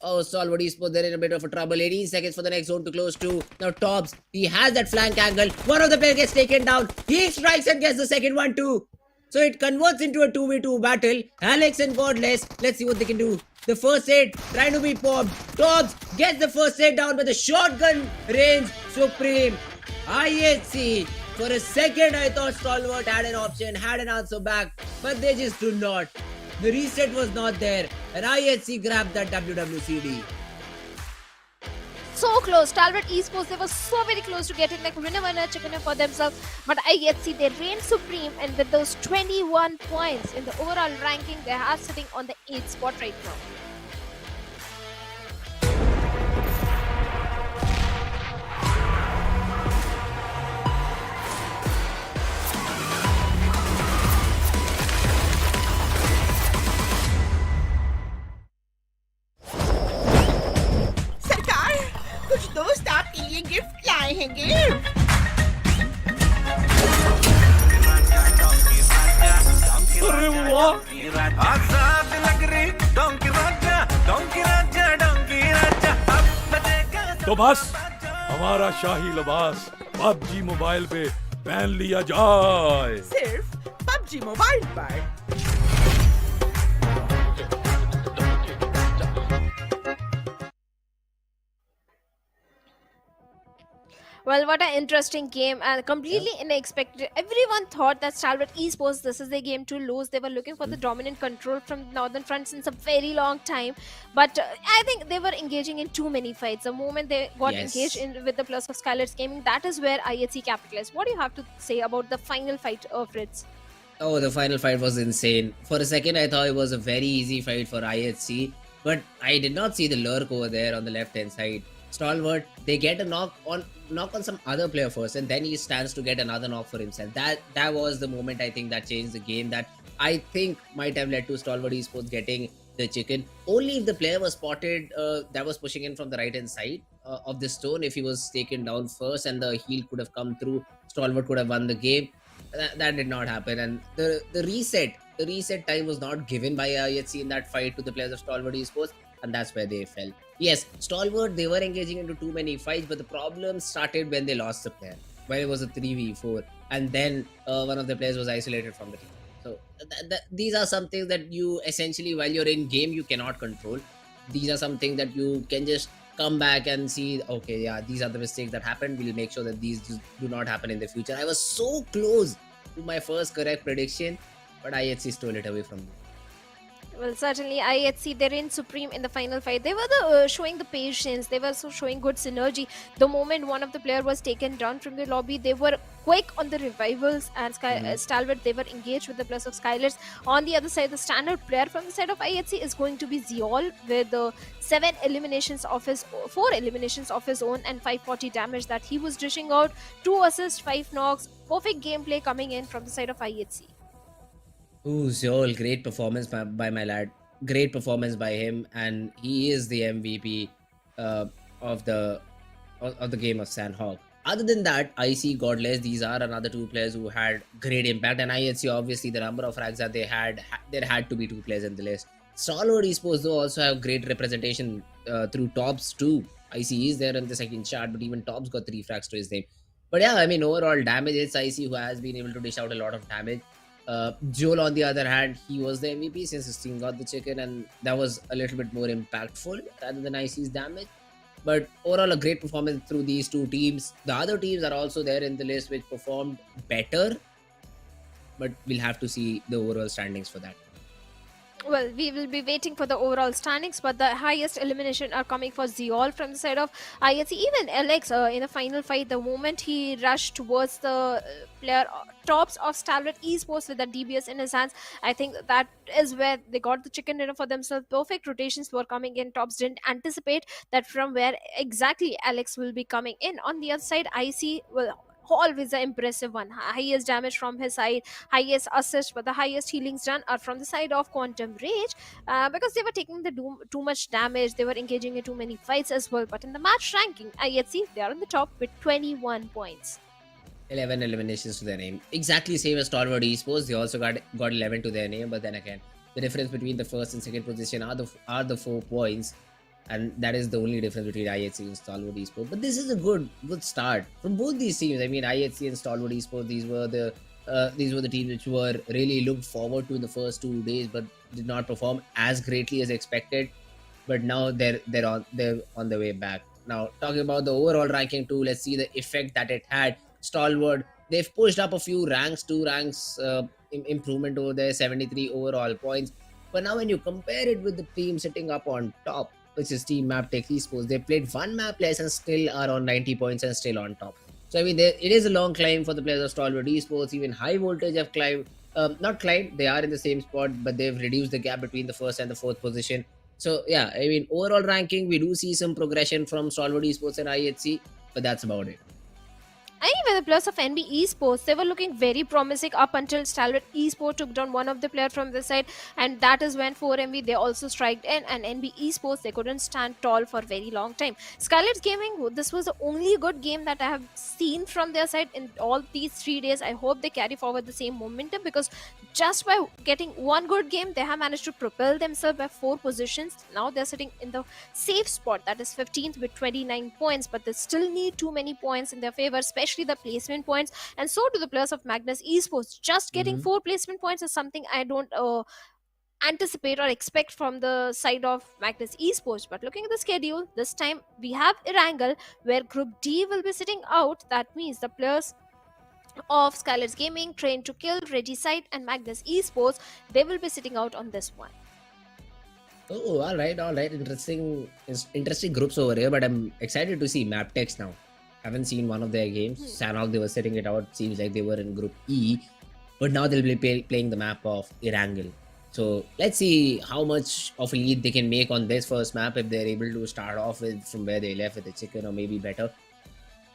Oh, Stalwart Esports, they're in a bit of a trouble. 18 seconds for the next zone to close to. Now, Tops, he has that flank angle. One of the players gets taken down. He strikes and gets the second one too. So it converts into a 2v2 battle. Alex and Godless, let's see what they can do. The first aid trying to be popped. Tops gets the first aid down with the shotgun range supreme. IHC. For a second, I thought Stalwart had an option, had an answer back, but they just do not. The reset was not there, and IHC grabbed that WWCD.
So close. Stalwart Esports, they were so very close to getting like winner chicken for themselves, but IHC, they reigned supreme, and with those 21 points in the overall ranking, they are sitting on the 8th spot right now.
कुछ दोस्त आपके लिए gift लाए हैंगे।
अरे वाह! आजाद लग रही डोंकी राजा, डोंकी राजा, डोंकी राजा। तो बस हमारा शाही लिबास पबजी मोबाइल पे पहन लिया जाए।
सिर्फ पबजी मोबाइल पर।
Well, what an interesting game, and completely unexpected. Everyone thought that Stalwart Esports, this is their game to lose. They were looking for the dominant control from Northern Front since a very long time. But I think they were engaging in too many fights. The moment they got engaged in with the plus of SKYLIGHTZ Gaming, that is where IHC capitalized. What do you have to say about the final fight of Fritz?
Oh, the final fight was insane. For a second, I thought it was a very easy fight for IHC, but I did not see the lurk over there on the left-hand side. Stalwart, they get a knock on some other player first, and then he stands to get another knock for himself. That was the moment, I think, that changed the game, that I think might have led to Stalwart Esports getting the chicken. Only if the player was spotted that was pushing in from the right hand side of the stone, if he was taken down first and the heal could have come through, Stalwart could have won the game. That did not happen, and the reset time was not given by IHC in that fight to the players of Stalwart Esports, and that's where they fell. Yes, Stalwart, they were engaging into too many fights, but the problem started when they lost the player, when it was a 3v4, and then one of the players was isolated from the team. So these are some things that you essentially, while you're in game, you cannot control. These are some things that you can just come back and see, okay, yeah, these are the mistakes that happened. We'll make sure that these do not happen in the future. I was so close to my first correct prediction, but IHC stole it away from me.
Well, certainly, IHC, they reigned supreme in the final fight. They were showing the patience. They were also showing good synergy. The moment one of the player was taken down from the lobby, they were quick on the revivals, and Stalwart, they were engaged with the plus of SKYLIGHTZ. On the other side, the standard player from the side of IHC is going to be Zeol with 4 eliminations of his own and 540 damage that he was dishing out. 2 assists, 5 knocks. Perfect gameplay coming in from the side of IHC.
Ooh, Zeol, great performance by my lad. Great performance by him, and he is the MVP of the game of Sanhok. Other than that, IC, Godless, these are another 2 players who had great impact, and IHC, obviously the number of frags that they had, there had to be 2 players in the list. Stalwart Esports though also have great representation through Tops too. IC is there in the second chart, but even Tops got 3 frags to his name. But yeah, I mean, overall damage, it's IC who has been able to dish out a lot of damage. Joel, on the other hand, he was the MVP since his team got the chicken, and that was a little bit more impactful rather than IC's damage. But overall, a great performance through these 2 teams. The other teams are also there in the list which performed better, but we'll have to see the overall standings for that.
Well, we will be waiting for the overall standings, but the highest elimination are coming for Zeol from the side of IHC. Even Alex in the final fight, the moment he rushed towards the player Tops of Stalwart Esports with the DBS in his hands, I think that is where they got the chicken dinner for themselves. Perfect rotations were coming in. Tops didn't anticipate that from where exactly Alex will be coming in. On the other side, IC will always an impressive one. Highest damage from his side, highest assist, but the highest healings done are from the side of Quantum Rage because they were taking the too much damage. They were engaging in too many fights as well. But in the match ranking, IHC, they are on the top with 21 points.
11 eliminations to their name. Exactly same as Stalwart Esports. They also got 11 to their name, but then again, the difference between the first and second position are the 4 points. And that is the only difference between IHC and Stalwart Esports. But this is a good start from both these teams. I mean, IHC and Stalwart Esports, these were the teams which were really looked forward to in the first 2 days, but did not perform as greatly as expected. But now they're on the way back. Now talking about the overall ranking too, let's see the effect that it had. Stalwart, they've pushed up a few ranks, 2 ranks improvement over there, 73 overall points. But now when you compare it with the team sitting up on top, which is Team MABETEX Esports, they played 1 map less and still are on 90 points and still on top. So I mean, it is a long climb for the players of Stalwart Esports. Even Highvoltage have climbed, not climbed, they are in the same spot, but they've reduced the gap between the first and the 4th position. So yeah, I mean, overall ranking, we do see some progression from Stalwart Esports and IHC, but that's about it.
And even the plus of NB Esports, they were looking very promising up until Stalwart Esports took down one of the players from the side, and that is when 4MV they also striked in, and NB Esports, they couldn't stand tall for a very long time. SKYLIGHTZ Gaming, this was the only good game that I have seen from their side in all these 3 days. I hope they carry forward the same momentum, because just by getting one good game, they have managed to propel themselves by 4 positions. Now they're sitting in the safe spot, that is 15th with 29 points, but they still need too many points in their favor, especially the placement points, and so do the players of Magnus Esports. Just getting 4 placement points is something I don't anticipate or expect from the side of Magnus Esports. But looking at the schedule, this time we have Erangel, where Group D will be sitting out. That means the players of SKYLIGHTZ Gaming, Train to Kill, Regicide, and Magnus Esports, they will be sitting out on this one.
Oh, all right. Interesting groups over here, but I'm excited to see MABETEX now. Haven't seen one of their games. Sanhok, they were setting it out. Seems like they were in Group E, but now they'll be playing the map of Erangel. So let's see how much of a lead they can make on this first map if they're able to start off with from where they left with the chicken, or maybe better.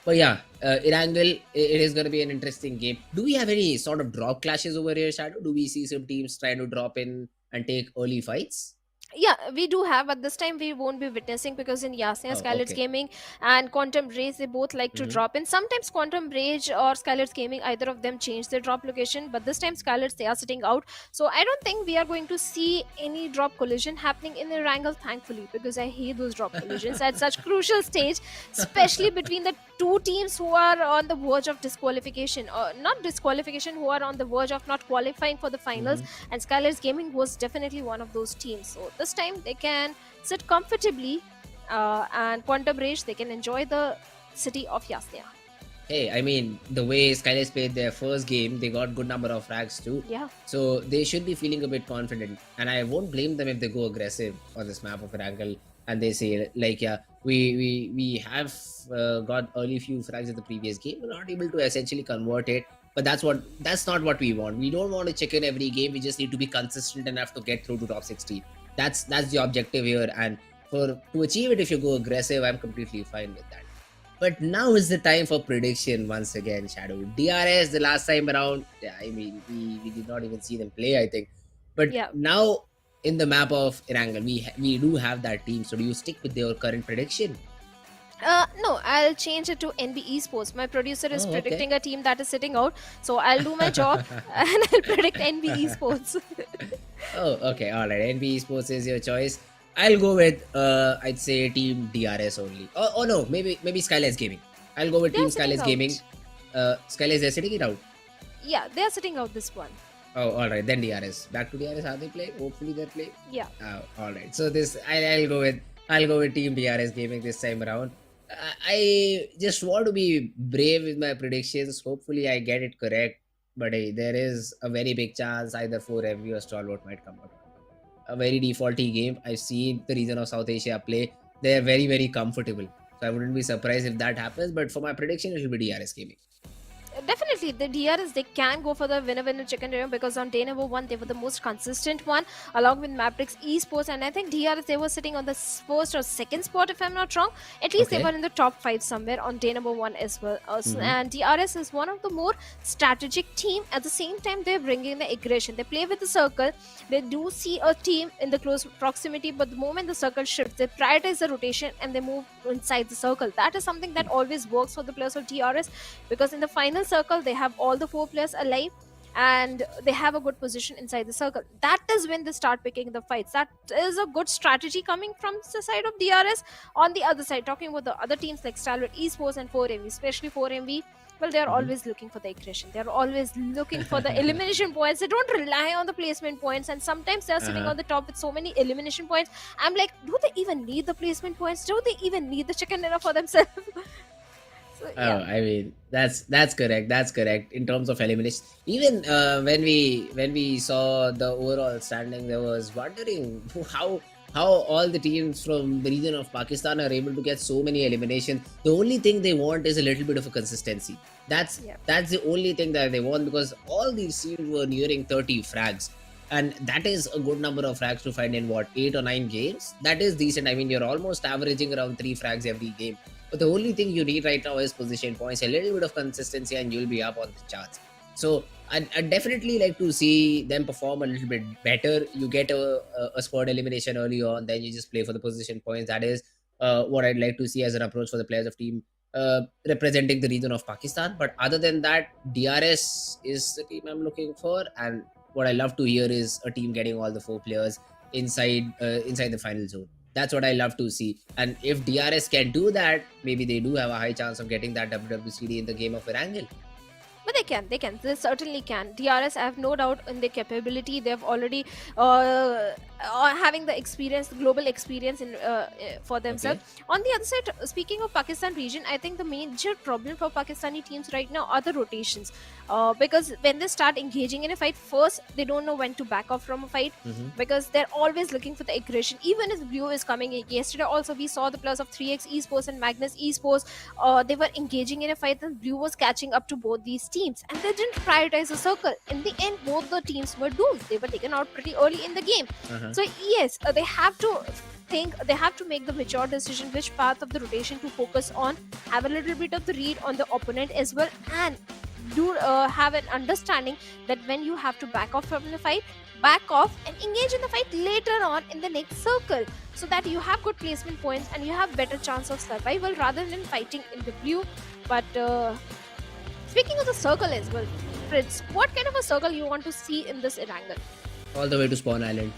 But yeah, Erangel, it is going to be an interesting game. Do we have any sort of drop clashes over here, Shadow? Do we see some teams trying to drop in and take early fights?
Yeah, we do have, but this time we won't be witnessing, because in Yasnia, SKYLIGHTZ Gaming and Quantum Rage, they both like to drop in. Sometimes Quantum Rage or SKYLIGHTZ Gaming, either of them change their drop location, but this time SKYLIGHTZ, they are sitting out. So I don't think we are going to see any drop collision happening in Erangel, thankfully, because I hate those drop collisions at such crucial stage, especially between the 2 teams who are on the verge of disqualification, or not disqualification, who are on the verge of not qualifying for the finals, and SKYLIGHTZ Gaming was definitely one of those teams. So this time they can sit comfortably, and Quantum Rage, they can enjoy the city of Yasnia.
Hey, I mean, the way SKYLIGHTZ played their first game, they got good number of frags too.
Yeah.
So they should be feeling a bit confident. And I won't blame them if they go aggressive on this map of Erangel and they say, like, yeah, we have got early few frags in the previous game. We're not able to essentially convert it. But that's not what we want. We don't want to check in every game. We just need to be consistent enough to get through to top 16. That's the objective here. And to achieve it, if you go aggressive, I'm completely fine with that. But now is the time for prediction once again, Shadow. DRS the last time around, yeah, I mean, we did not even see them play, I think. But
Yeah.
now in the map of Erangel, we do have that team. So do you stick with your current prediction?
No, I'll change it to NB Esports. My producer is
Oh, okay.
predicting a team that is sitting out, so I'll do my job and I'll predict NB Esports.
Oh, okay, all right. NB Esports is your choice. I'll go with I'd say team DRS only. Oh no, maybe SKYLIGHTZ Gaming. I'll go with
They're
team
sitting
SKYLIGHTZ Gaming. SKYLIGHTZ, they're sitting it out.
Yeah, they're sitting out this one.
Oh, all right. Then DRS. Back to DRS. Are they playing? Hopefully they're playing.
Yeah.
Oh, all right. So this I'll go with team DRS Gaming this time around. I just want to be brave with my predictions. Hopefully I get it correct. But hey, there is a very big chance either 4MV or Stalwart might come out. A very defaulty game. I've seen the region of South Asia play. They're very, very comfortable. So I wouldn't be surprised if that happens. But for my prediction, it will be DRS Gaming.
Definitely, the DRS, they can go for the winner chicken dinner because on day number 1 they were the most consistent one along with MABETEX Esports, and I think DRS, they were sitting on the first or second spot if I'm not wrong. At least they
Okay.
were in the top 5 somewhere on day number 1 as well.
Mhm.
And DRS is one of the more strategic team. At the same time, they're bringing the aggression. They play with the circle. They do see a team in the close proximity, but the moment the circle shifts, they prioritize the rotation and they move inside the circle. That is something that always works for the players of DRS, because in the final circle they have all the 4 players alive and they have a good position inside the circle. That is when they start picking the fights. That is a good strategy coming from the side of DRS. On the other side, talking about the other teams like Stalwart Esports and 4MV, especially 4MV, well, they're always looking for the aggression. They're always looking for the elimination points. They don't rely on the placement points, and sometimes they're sitting on the top with so many elimination points. I'm like, do they even need the placement points? Do they even need the chicken dinner for themselves? So,
Oh,
yeah.
I mean that's correct. That's correct in terms of elimination. Even when we saw the overall standing, I was wondering how all the teams from the region of Pakistan are able to get so many eliminations. The only thing they want is a little bit of a consistency. That's
Yeah.
that's the only thing that they want, because all these teams were nearing 30 frags. And that is a good number of frags to find in what, 8 or 9 games. That is decent. I mean, you're almost averaging around 3 frags every game. But the only thing you need right now is position points, a little bit of consistency, and you'll be up on the charts. So I'd definitely like to see them perform a little bit better. You get a squad elimination early on, then you just play for the position points. That is what I'd like to see as an approach for the players of team representing the region of Pakistan. But other than that, DRS is the team I'm looking for. And what I love to hear is a team getting all the 4 players inside the final zone. That's what I love to see. And if DRS can do that, maybe they do have a high chance of getting that WWCD in the game of Erangel.
But they certainly can. DRS, I have no doubt in their capability. They've already having the experience, the global experience for themselves. On the other side, speaking of Pakistan region, I think the major problem for Pakistani teams right now are the rotations. Because when they start engaging in a fight, first they don't know when to back off from a fight, because they're always looking for the aggression. Even if Blue is coming in, yesterday also we saw the players of 3x Esports and Magnus Esports. They were engaging in a fight and Blue was catching up to both these teams, and they didn't prioritize the circle. In the end, both the teams were doomed. They were taken out pretty early in the game. So yes, they have to make the mature decision which path of the rotation to focus on, have a little bit of the read on the opponent as well, and do have an understanding that when you have to back off from the fight, back off and engage in the fight later on in the next circle, so that you have good placement points and you have better chance of survival rather than fighting in the blue. But speaking of the circle as well, Fritz, what kind of a circle you want to see in this Erangel?
All the way to Spawn Island.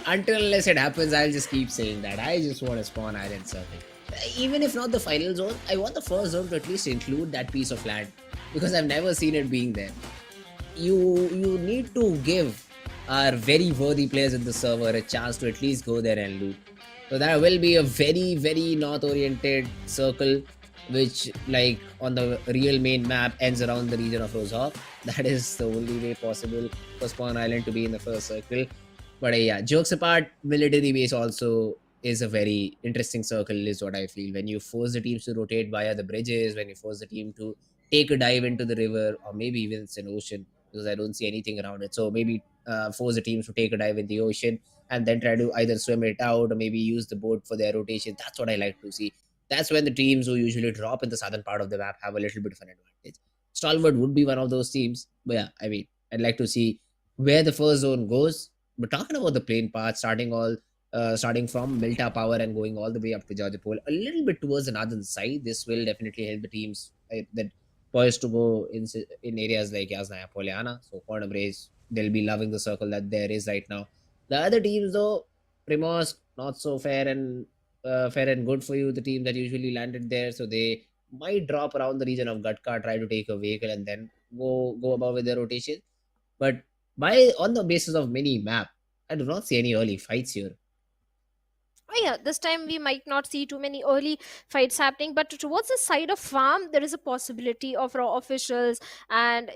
until unless it happens, I'll just keep saying that. I just want a Spawn Island circle. Even if not the final zone, I want the first zone to at least include that piece of land, because I've never seen it being there. You need to give our very worthy players in the server a chance to at least go there and loot. So that will be a very, very north-oriented circle. which like on the real main map ends around the region of Rozhov. That is the only way possible for Spawn Island to be in the first circle. But yeah, jokes apart, military base also is a very interesting circle, is what I feel. When you force the teams to rotate via the bridges, when you force the team to take a dive into the river, or maybe even it's an ocean, because I don't see anything around it. So maybe force the teams to take a dive in the ocean and then try to either swim it out or maybe use the boat for their rotation. That's what I like to see. That's when the teams who usually drop in the southern part of the map have a little bit of an advantage. Stalwart would be one of those teams. But yeah, I mean, I'd like to see where the first zone goes. But talking about the plane path, starting from Milta Power and going all the way up to Georgopol, a little bit towards the northern side, this will definitely help the teams that poised to go in areas like Yasnaya Poliana. So Corner Brace, they'll be loving the circle that there is right now. The other teams though, Primos, not so fair and good for you, the team that usually landed there. So they might drop around the region of Gatka, try to take a vehicle and then go above with their rotation. But by on the basis of mini map, I do not see any early fights here.
Oh yeah, this time we might not see too many early fights happening, but towards the side of farm, there is a possibility of raw officials and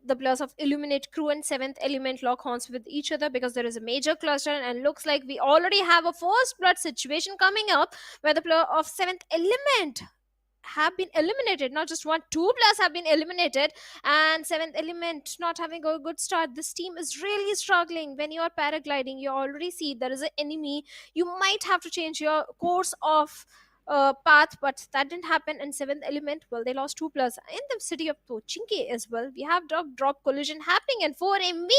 the players of Illuminate Crew and Seventh Element lock horns with each other, because there is a major cluster and looks like we already have a first blood situation coming up where the player of Seventh Element have been eliminated. Not just one, two players have been eliminated, and Seventh Element not having a good start. This team is really struggling. When you are paragliding, you already see there is an enemy. You might have to change your course of path, but that didn't happen. And Seventh Element, well, they lost two players in the city of Pochinki as well. We have drop collision happening, and for MV,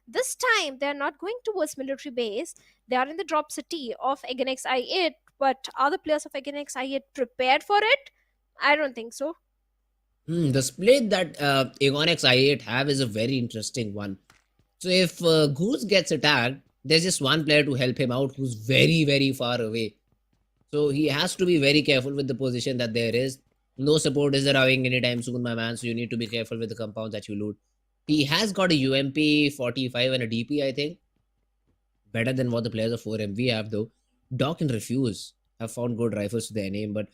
this time they're not going towards military base. They are in the drop city of Aganex I8. But are the players of Aganex I8 prepared for it? I don't think so.
The split that Agonix I8 have is a very interesting one. So if Goose gets attacked, there's just one player to help him out who's very, very far away. So he has to be very careful with the position that there is. No support is arriving anytime soon, my man. So you need to be careful with the compounds that you loot. He has got a UMP 45 and a DP, I think. Better than what the players of 4MV have, though. Doc and Refuse have found good rifles to their name, but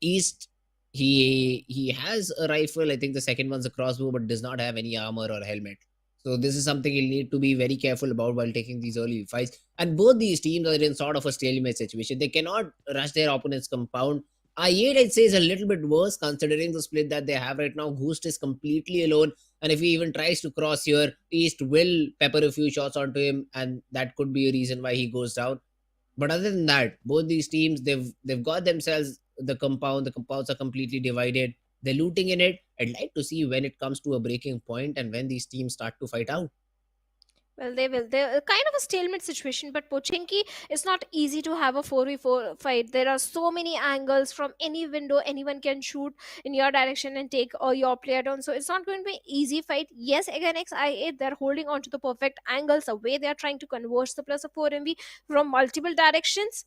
East, he has a rifle. I think the second one's a crossbow, but does not have any armor or helmet. So this is something you'll need to be very careful about while taking these early fights. And both these teams are in sort of a stalemate situation. They cannot rush their opponent's compound. I8, I'd say, is a little bit worse considering the split that they have right now. Goost is completely alone. And if he even tries to cross here, East will pepper a few shots onto him. And that could be a reason why he goes down. But other than that, both these teams, they've got themselves the compound. The compounds are completely divided. They're looting in it. I'd like to see when it comes to a breaking point and when these teams start to fight out.
Well, they will. They're kind of a stalemate situation, but Pochinki is not easy to have a 4v4 fight. There are so many angles from any window. Anyone can shoot in your direction and take your player down. So it's not going to be an easy fight. Yes, again, XI8, they're holding on to the perfect angles. The way they're trying to converge the plus of 4MV from multiple directions.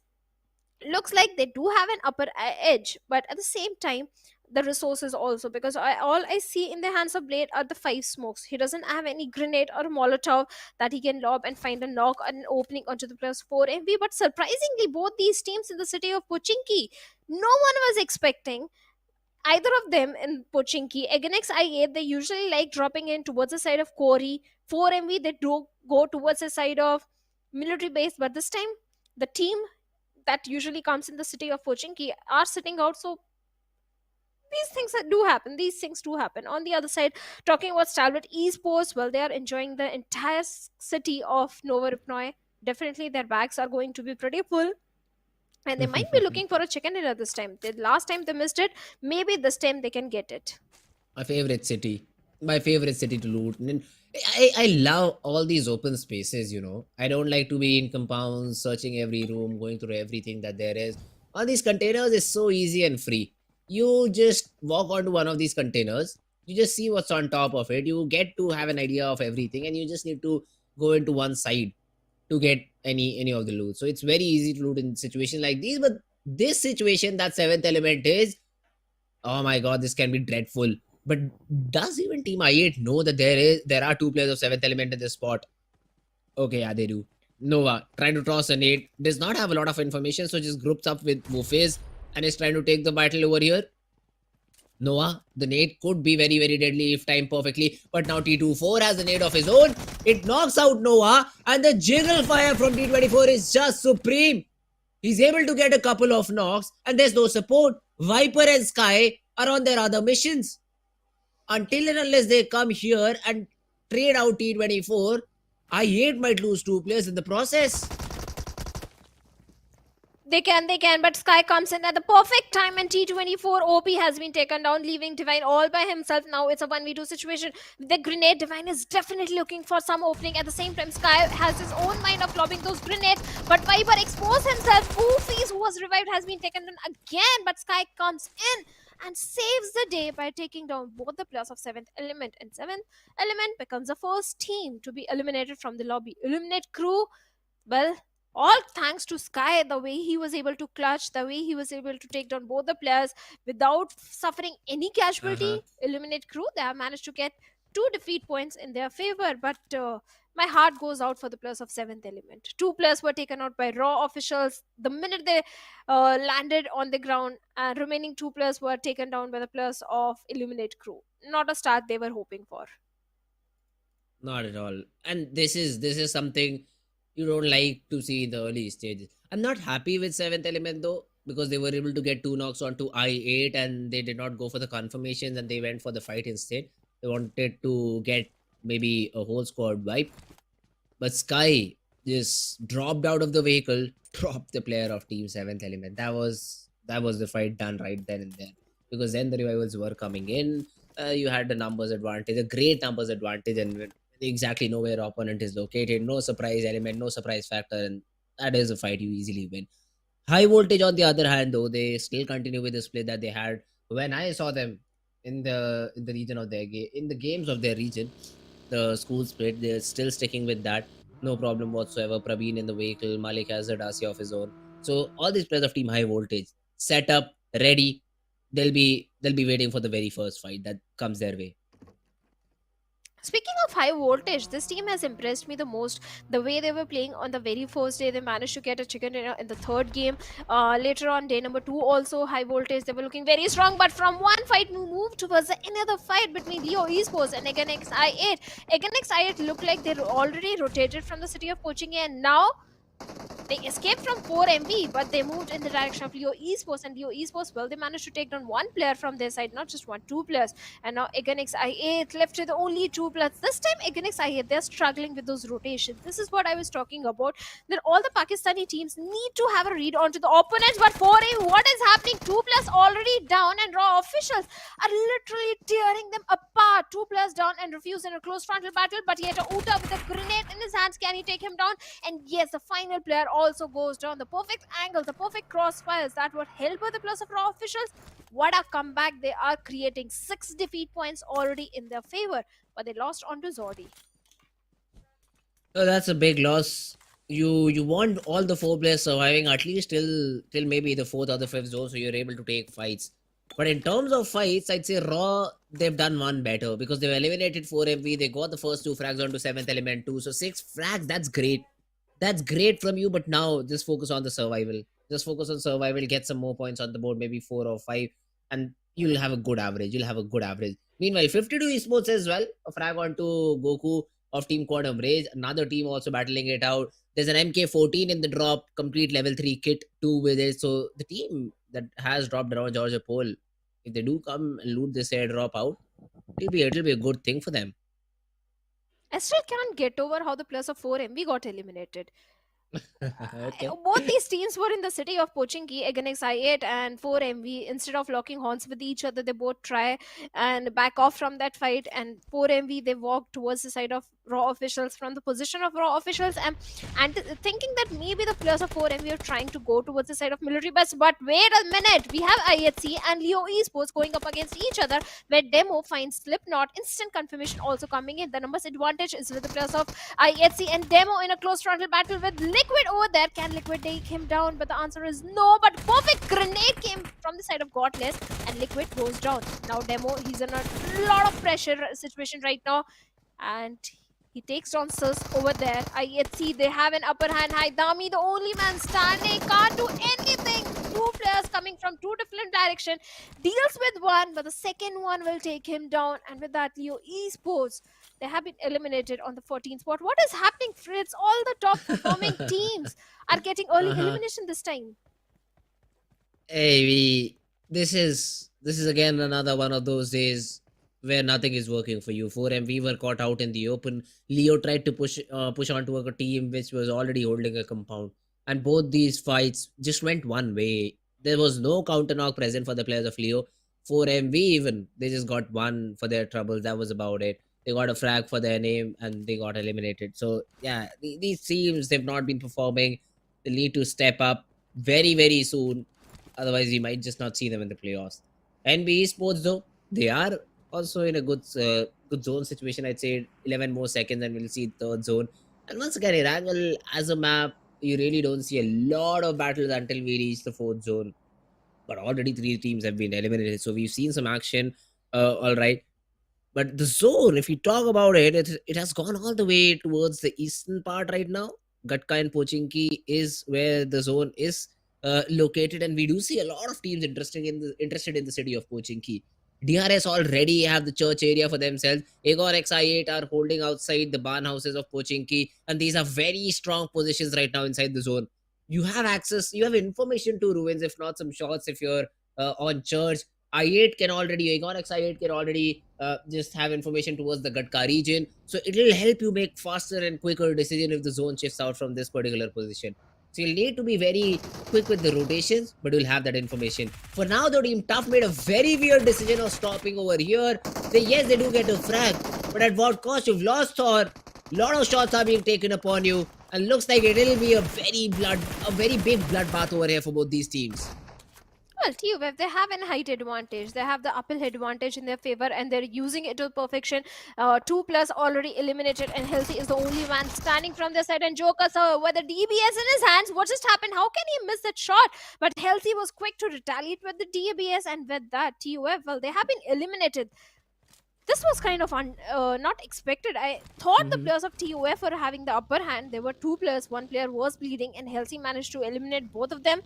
Looks like they do have an upper edge, but at the same time, the resources also, because all I see in the hands of Blade are the 5 smokes. He doesn't have any grenade or molotov that he can lob and find a knock and an opening onto the plus 4MV. But surprisingly, both these teams in the city of Pochinki, no one was expecting either of them in Pochinki. Against I8, they usually like dropping in towards the side of Kori. 4MV, they do go towards the side of military base, but this time the team that usually comes in the city of Pochinki are sitting out. So these things do happen. These things do happen. On the other side, talking about Stalwart Esports, well, they are enjoying the entire city of Novoripnoi. Definitely, their bags are going to be pretty full. And they might be looking for a chicken dinner this time. The last time they missed it, maybe this time they can get it.
My favorite city to loot. And I love all these open spaces, you know. I don't like to be in compounds, searching every room, going through everything that there is. All these containers is so easy and free. You just walk onto one of these containers, you just see what's on top of it, you get to have an idea of everything, and you just need to go into one side to get any of the loot. So it's very easy to loot in situations like these. But this situation that Seventh Element is, oh my god, this can be dreadful. But does even Team I8 know that there are 2 players of 7th Element in this spot? Okay, yeah, they do. Nova trying to toss a nade, does not have a lot of information, so just groups up with Wufes and is trying to take the battle over here. Noah, the nade could be very, very deadly if timed perfectly. But now T24 has a nade of his own. It knocks out Noah. And the jiggle fire from T24 is just supreme. He's able to get a couple of knocks. And there's no support. Viper and Sky are on their other missions. Until and unless they come here and trade out T24, I8 might lose 2 players in the process.
They can, but Sky comes in at the perfect time and T24 OP has been taken down, leaving Divine all by himself. Now it's a 1v2 situation. The grenade, Divine is definitely looking for some opening. At the same time, Sky has his own mind of lobbing those grenades, but Viper exposed himself. Goofies, who was revived, has been taken down again, but Sky comes in and saves the day by taking down both the players of 7th Element. And 7th Element becomes the first team to be eliminated from the lobby. Eliminate Crew, well, all thanks to Sky, the way he was able to clutch, the way he was able to take down both the players without suffering any casualty. Eliminate Crew, they have managed to get 2 defeat points in their favor, but my heart goes out for the players of 7th Element. 2 players were taken out by Raw officials the minute they landed on the ground, and remaining 2 players were taken down by the players of Eliminate Crew. Not a start they were hoping for.
Not at all. And this is something you don't like to see in the early stages. I'm not happy with 7th Element though, because they were able to get 2 knocks onto I8 and they did not go for the confirmations and they went for the fight instead. They wanted to get maybe a whole squad wipe. But Sky just dropped out of the vehicle, dropped the player of Team 7th Element. That was the fight done right then and there. Because then the revivals were coming in. You had the numbers advantage, a great numbers advantage, and exactly know where opponent is located. No surprise element, no surprise factor, and that is a fight you easily win. Highvoltage, on the other hand, though, they still continue with the split that they had when I saw them in the region of their game, in the games of their region, the school split. They're still sticking with that, no problem whatsoever. Praveen in the vehicle, Malik has a Dacia of his own. So all these players of Team Highvoltage set up, ready. They'll be waiting for the very first fight that comes their way.
Speaking of Highvoltage, this team has impressed me the most. The way they were playing on the very first day, they managed to get a chicken dinner in the 3rd game. Later on, day number 2, also Highvoltage, they were looking very strong. But from one fight, we moved towards another fight between Leo Esports and Aganex I8. Aganex I8 looked like they already rotated from the city of Pochinki, and now they escaped from 4MB, but they moved in the direction of Leo Esports, and Leo Esports, well, they managed to take down 1 player from their side, not just 1, 2 players. And now Aganex I8 left with only 2 players. This time Aganex I8, they're struggling with those rotations. This is what I was talking about, that all the Pakistani teams need to have a read onto the opponents. But 4A, what is happening? 2 players already down, and Raw officials are literally tearing them apart. 2 players down and refused in a close frontal battle, but yet Uta with a grenade in his hands, can he take him down? And yes, the final player also goes down. The perfect angle, the perfect crossfires that were held by the players of Raw officials. What a comeback they are creating. 6 defeat points already in their favor, but they lost onto Zordi.
So that's a big loss. You want all the 4 players surviving at least till maybe the 4th or the 5th zone, so you're able to take fights. But in terms of fights, I'd say Raw, they've done one better because they've eliminated 4MV. They got the first 2 frags onto 7th Element too. So 6 frags, that's great. That's great from you, but now just focus on the survival. Just focus on survival, get some more points on the board, maybe 4 or 5, and you'll have a good average. Meanwhile, 52 Esports as well, a frag onto Goku of Team Quantum Rage. Another team also battling it out. There's an MK14 in the drop, complete level 3 kit 2 with it. So the team that has dropped around Georgia Pole, if they do come and loot this airdrop out, it'll be a good thing for them.
I still can't get over how the players of 4MB got eliminated.
Okay.
Both these teams were in the city of Pochinki, Aganex I8 and 4MV. Instead of locking horns with each other, they both try and back off from that fight. And 4MV, they walk towards the side of Raw officials, from the position of Raw officials, and thinking that maybe the players of 4MV are trying to go towards the side of military bus. But wait a minute, we have IHC and Leo Esports going up against each other, where Demo finds Slipknot. Instant confirmation also coming in. The numbers advantage is with the players of IHC, and Demo in a close frontal battle with Liquid over there. Can Liquid take him down? But the answer is no. But perfect grenade came from the side of Godless, and Liquid goes down. Now Demo, he's in a lot of pressure situation right now, and he takes down Sus over there. IHC, they have an upper hand. Haidami, the only man standing, can't do anything. two players coming from two different directions. Deals with one, but the second one will take him down. And with that, Leo Esports, they have been eliminated on the 14th spot. What is happening, Fritz? All the top performing teams are getting early elimination this time.
Hey, this is again another one of those days where nothing is working for you. 4MV were caught out in the open. Leo tried to push onto a team which was already holding a compound, and both these fights just went one way. There was no counter knock present for the players of Leo. 4MV even, they just got one for their troubles. That was about it. They got a frag for their name and they got eliminated. So yeah, these teams, they've not been performing. They need to step up very, very soon. Otherwise, you might just not see them in the playoffs. NB Esports, though, they are also in a good zone situation. I'd say 11 more seconds and we'll see third zone. And once again, Erangel as a map, you really don't see a lot of battles until we reach the fourth zone. But already 3 teams have been eliminated. So we've seen some action. All right. But the zone, if you talk about it, it has gone all the way towards the eastern part right now. Gatka and Pochinki is where the zone is located, and we do see a lot of teams interested in the city of Pochinki. DRS already have the church area for themselves. Igor XI8 are holding outside the barn houses of Pochinki, and these are very strong positions right now inside the zone. You have access, you have information to ruins, if not some shots, if you're on church. I8 can already, Igor XI8 can already just have information towards the Gatka region. So it will help you make faster and quicker decision if the zone shifts out from this particular position. So you'll need to be very quick with the rotations, but you'll have that information. For now, the Team Tough made a very weird decision of stopping over here. Yes, they do get a frag, but at what cost? You've lost Thor. A lot of shots are being taken upon you, and looks like it'll be a very big bloodbath over here for both these teams.
Well, TUF, they have an height advantage. They have the uphill advantage in their favor, and they're using it to perfection. 2 plus already eliminated, and Healthy is the only man standing from their side. And Joker, sir, with the DBS in his hands, what just happened? How can he miss that shot? But Healthy was quick to retaliate with the DBS, and with that, TUF, well, they have been eliminated. This was kind of not expected. I thought the players of TUF were having the upper hand. There were 2 players. One player was bleeding, and Healthy managed to eliminate both of them.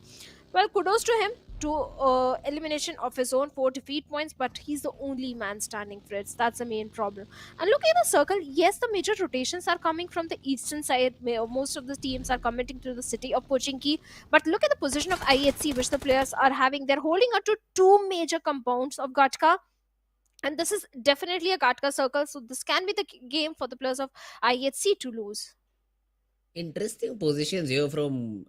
Well, kudos to him. To elimination of his own 4 defeat points, but he's the only man standing, Fritz. That's the main problem. And look at the circle. Yes, the major rotations are coming from the eastern side. Most of the teams are committing to the city of Pochinki. But look at the position of IHC, which the players are having. They're holding on to 2 major compounds of Gatka. And this is definitely a Gatka circle. So this can be the game for the players of IHC to lose.
Interesting positions here from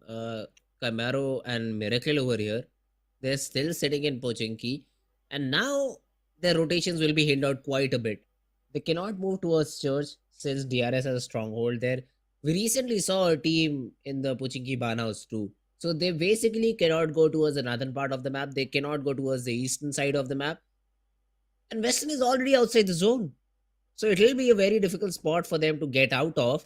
Camaro and Miracle over here. They're still sitting in Pochinki, and now their rotations will be hindered quite a bit. They cannot move towards Church since DRS has a stronghold there. We recently saw a team in the Pochinki Barn House too. So they basically cannot go towards the northern part of the map. They cannot go towards the eastern side of the map. And Western is already outside the zone. So it will be a very difficult spot for them to get out of.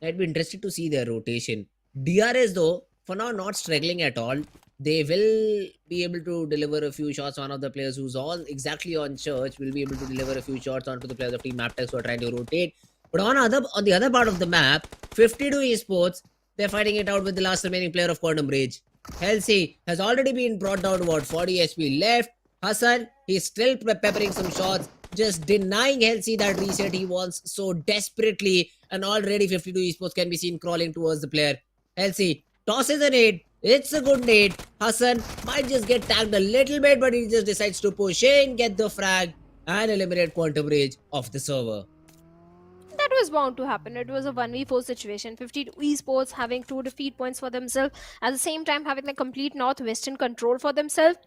I'd be interested to see their rotation. DRS though, for now not struggling at all. They will be able to deliver a few shots. One of the players who's all exactly on Church will be able to deliver a few shots onto the players of Team MABETEX who are trying to rotate. But on the other part of the map, 52 Esports, they're fighting it out with the last remaining player of Quantum Rage. Halsey has already been brought down to about 40 HP left. Hassan, he's still peppering some shots, just denying Halsey that reset he wants so desperately. And already 52 Esports can be seen crawling towards the player. Halsey tosses a nade. It's a good nade. Hassan might just get tagged a little bit, but he just decides to push in, get the frag, and eliminate Quantum Rage off the server.
That was bound to happen. It was a 1v4 situation. 52 Esports having 2 defeat points for themselves, at the same time having the complete northwestern control for themselves.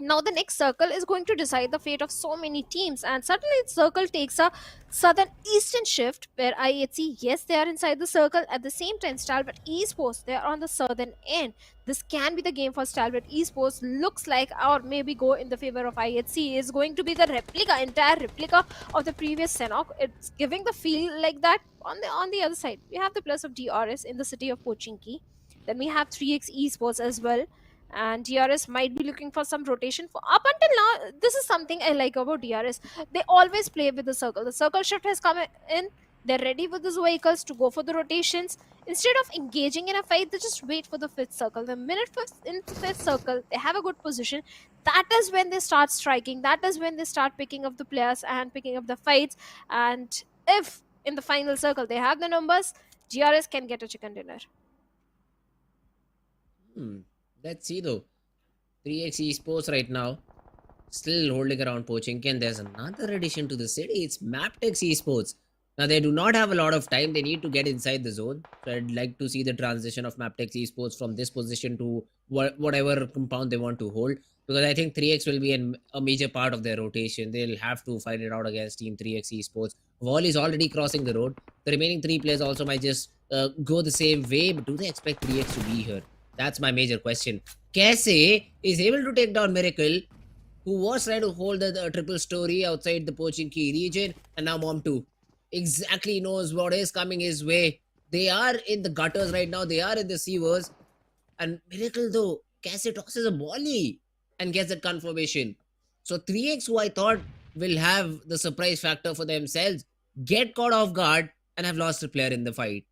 Now the next circle is going to decide the fate of so many teams, and suddenly the circle takes a southern eastern shift where IHC, yes, they are inside the circle. At the same time, Stalwart Esports, they are on the southern end. This can be the game for Stalwart Esports. Looks like, or maybe go in the favor of IHC, is going to be the entire replica of the previous Sanhok. It's giving the feel like that. On the other side, we have the plus of DRS in the city of Pochinki. Then we have 3x Esports as well. And DRS might be looking for some rotation. For up until now, this is something I like about DRS. They always play with the circle. The circle shift has come in. They're ready with those vehicles to go for the rotations. Instead of engaging in a fight, they just wait for the fifth circle. The minute in the fifth circle, they have a good position. That is when they start striking. That is when they start picking up the players and picking up the fights. And if in the final circle they have the numbers, GRS can get a chicken dinner.
Let's see though. 3x Esports right now still holding around Pochinki, and there's another addition to the city. It's MABETEX Esports. Now they do not have a lot of time. They need to get inside the zone. So I'd like to see the transition of MABETEX Esports from this position to whatever compound they want to hold. Because I think 3x will be a major part of their rotation. They'll have to fight it out against Team 3x Esports. Wall is already crossing the road. The remaining 3 players also might just go the same way. But do they expect 3x to be here? That's my major question. Kese is able to take down Miracle, who was trying to hold the triple story outside the Pochinki region, and now Mom 2 exactly knows what is coming his way. They are in the gutters right now. They are in the sewers. And Miracle though, Kese tosses a volley and gets that confirmation. So 3x, who I thought will have the surprise factor for themselves, get caught off guard and have lost a player in the fight.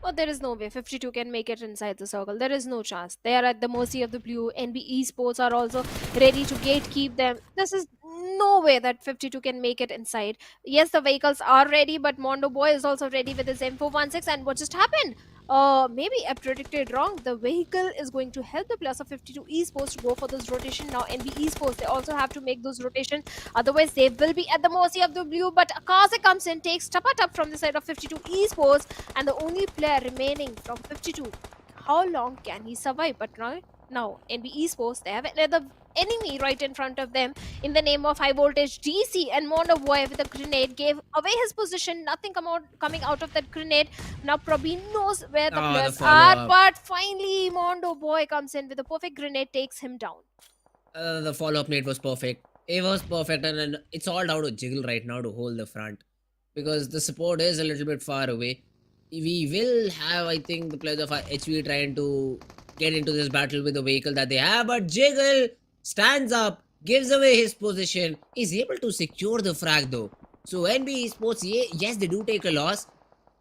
Oh, there is no way 52 can make it inside the circle. There is no chance. They are at the mercy of the blue. NB Esports are also ready to gatekeep them. This is no way that 52 can make it inside. Yes, the vehicles are ready, but Mondo Boy is also ready with his M416. And what just happened? Maybe I predicted wrong. The vehicle is going to help the players of 52 Esports to go for this rotation. Now NB Esports, they also have to make those rotations. Otherwise, they will be at the mercy of the blue. But Akaze comes in, takes Tapatab from the side of 52 Esports. And the only player remaining from 52. How long can he survive? But now NB Esports, they have another enemy right in front of them in the name of Highvoltage DC, and Mondo Boy with a grenade gave away his position. Nothing coming out of that grenade. Now Prabin knows where the players are, but finally Mondo Boy comes in with a perfect grenade, takes him down.
The follow-up nade was perfect. It was perfect, and it's all down to Jiggle right now to hold the front, because the support is a little bit far away. We will have, I think, the players of HV trying to get into this battle with the vehicle that they have, but Jiggle stands up, gives away his position, is able to secure the frag though. So NB Esports, yes, they do take a loss,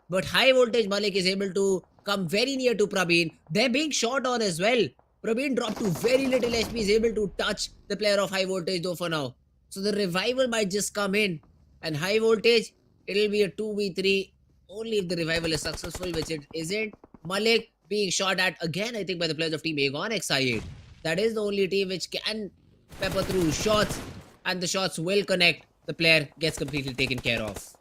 but Highvoltage Malik is able to come very near to Prabin. They're being shot on as well. Prabin dropped to very little HP, is able to touch the player of Highvoltage though for now. So the revival might just come in, and Highvoltage, it'll be a 2v3 only if the revival is successful, which it isn't. Malik being shot at again, I think, by the players of Team Aegon XI8. That is the only team which can pepper through shots, and the shots will connect. The player gets completely taken care of.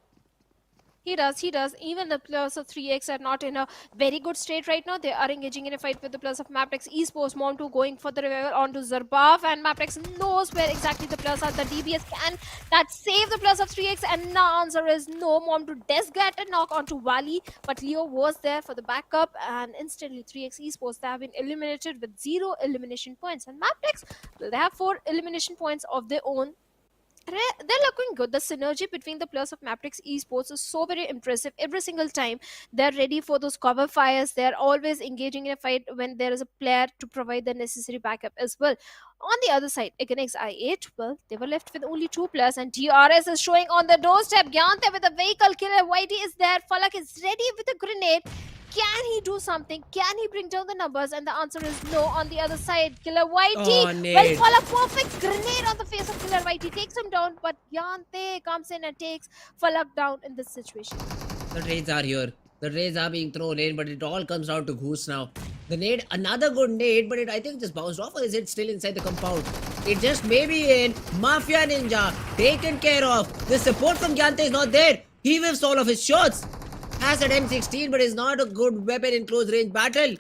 He does. Even the players of 3x are not in a very good state right now. They are engaging in a fight with the players of MABETEX Esports. Mom2 going for the revival onto Zarbaf, and MABETEX knows where exactly the players are. The DBS can that save the players of 3x, and the answer is no. Mom2 does get a knock onto Wally, but Leo was there for the backup, and instantly 3x Esports, they have been eliminated with 0 elimination points. And MABETEX, well, they have 4 elimination points of their own. They're looking good. The synergy between the players of MABETEX Esports is so very impressive. Every single time they're ready for those cover fires. They're always engaging in a fight when there is a player to provide the necessary backup as well. On the other side, against I8, well, they were left with only 2 players, and DRS is showing on the doorstep. Gyante with a vehicle killer. Whitey is there. Falak is ready with a grenade. Can he do something? Can he bring down the numbers? And the answer is no. On the other side, Killer Whitey. Well, Falak, perfect grenade on the face of Killer Whitey. Takes him down, but Yante comes in and takes Falak down in this situation.
The trades are here. The trades are being thrown in, but it all comes down to Goose now. The nade, another good nade, but it, I think, just bounced off, or is it still inside the compound? It just may be in. Mafia Ninja taken care of. The support from Gyante is not there. He whiffs all of his shots. Has an M16, but is not a good weapon in close range battle.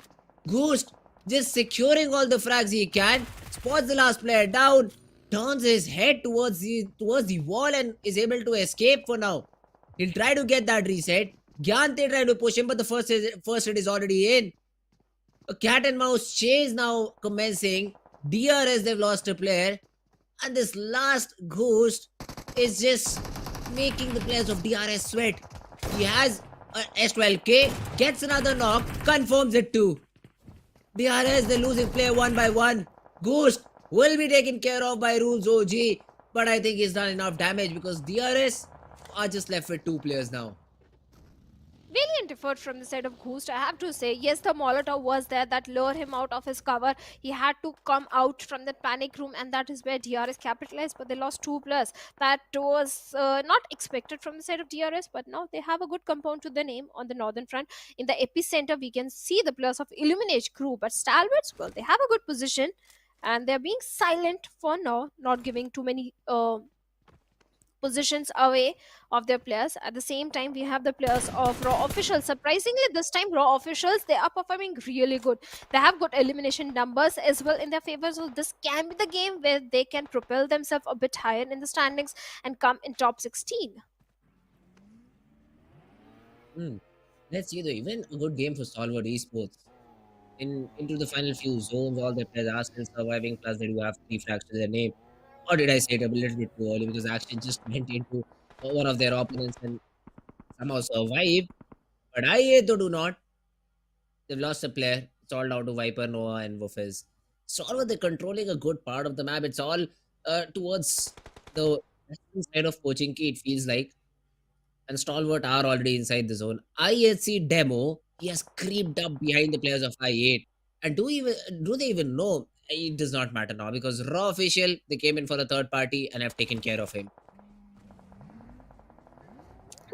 Goose just securing all the frags he can. Spots the last player down. Turns his head towards the wall and is able to escape for now. He'll try to get that reset. Gyante trying to push him, but the first hit is already in. A cat and mouse chase now commencing. DRS, they've lost a player. And this last Ghost is just making the players of DRS sweat. He has a S12K, gets another knock, confirms it too. DRS, they're losing player 1 by 1. Ghost will be taken care of by Rules OG, but I think he's done enough damage because DRS are just left with 2 players now.
Valiant effort from the side of Ghost, I have to say. Yes, the Molotov was there that lured him out of his cover. He had to come out from the panic room, and that is where DRS capitalized, but they lost 2 plus. That was not expected from the side of DRS, but now they have a good compound to the name on the northern front. In the epicenter, we can see the players of Illuminate crew, but Stalwarts, well, they have a good position, and they're being silent for now, not giving too many positions away of their players. At the same time, we have the players of Raw Officials. Surprisingly, this time Raw Officials, they are performing really good. They have got elimination numbers as well in their favor, so this can be the game where they can propel themselves a bit higher in the standings and come in top 16.
Let's see though, even a good game for Stalwart Esports. Into the final few zones, all the players are still surviving, plus they do have 3 frags to their name. Or did I say it a little bit too early because Action just went into one of their opponents and somehow survived. But I do not. They've lost a player. It's all down to Viper, Noah, and Wolfes. Stalwart, they're controlling a good part of the map. It's all towards the western side of Pochinki, it feels like. And Stalwart are already inside the zone. IHC Demo, he has creeped up behind the players of I8. And do they even know? It does not matter now because Raw Official, they came in for a third party and have taken care of him.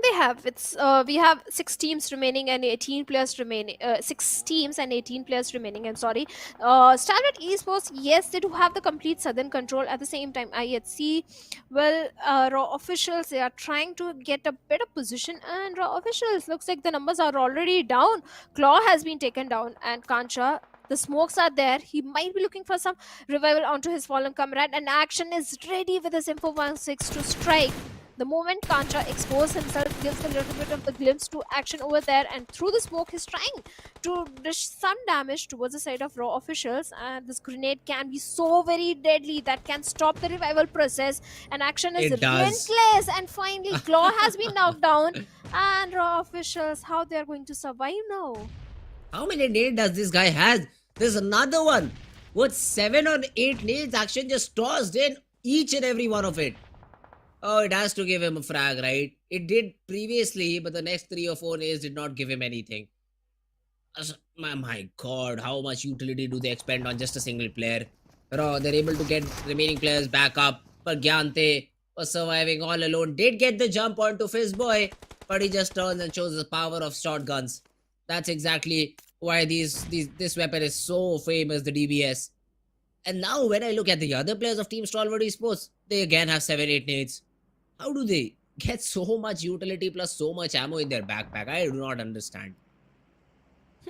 They have. It's we have 6 teams remaining and 18 players remaining. 6 teams and 18 players remaining. I'm sorry. Stalwart Esports, yes, they do have the complete southern control. At the same time, IHC, well, Raw Officials, they are trying to get a better position, and Raw Officials looks like the numbers are already down. Claw has been taken down, and Kancha. The smokes are there. He might be looking for some revival onto his fallen comrade, and Action is ready with his Info 16 to strike. The moment Kancha exposes himself, gives a little bit of the glimpse to Action over there, and through the smoke, he's trying to dish some damage towards the side of Raw Officials. And this grenade can be so very deadly that can stop the revival process. And Action is
It does.
relentless. And finally, Claw has been knocked down. And Raw Officials, how they are going to survive now?
How many nades does this guy has? There's another one. What, 7 or 8 nades? Action just tossed in each and every one of it. Oh, it has to give him a frag, right? It did previously, but the next 3 or 4 nades did not give him anything. My god, how much utility do they expend on just a single player? Raw, they're able to get remaining players back up. But Gyante was surviving all alone. Did get the jump onto Fizzboy, but he just turns and shows the power of shotguns. That's exactly why this weapon is so famous, the DBS. And now when I look at the other players of Team Stalwart Esports, they again have 7-8 nades. How do they get so much utility plus so much ammo in their backpack? I do not understand.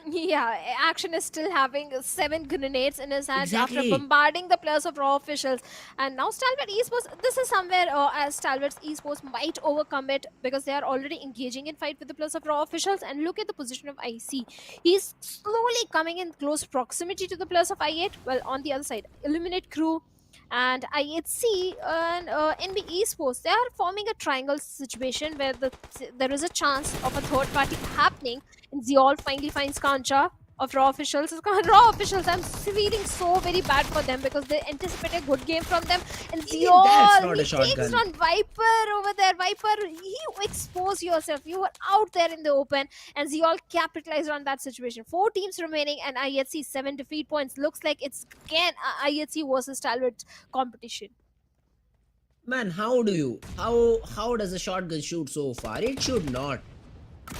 Yeah, Action is still having 7 grenades in his hands after
Exactly.
bombarding the players of Raw Officials. And now Stalwart Esports, this is somewhere as Stalwart Esports might overcome it because they are already engaging in fight with the players of Raw Officials. And look at the position of IC. He's slowly coming in close proximity to the players of I8. Well, on the other side, Illuminate Crew and IHC and NB Esports, they are forming a triangle situation where there is a chance of a third party happening. And Zeol finally finds Kancha of Raw Officials. Raw Officials, I'm feeling so very bad for them because they anticipate a good game from them. And
Even that's
Zeol,
not a
he
shotgun.
takes on Viper over there. Viper, you expose yourself. You were out there in the open, and Zeol capitalized on that situation. 4 teams remaining, and IHC 7 defeat points. Looks like it's again IHC versus Stalwart competition.
Man, how does a shotgun shoot so far? It should not.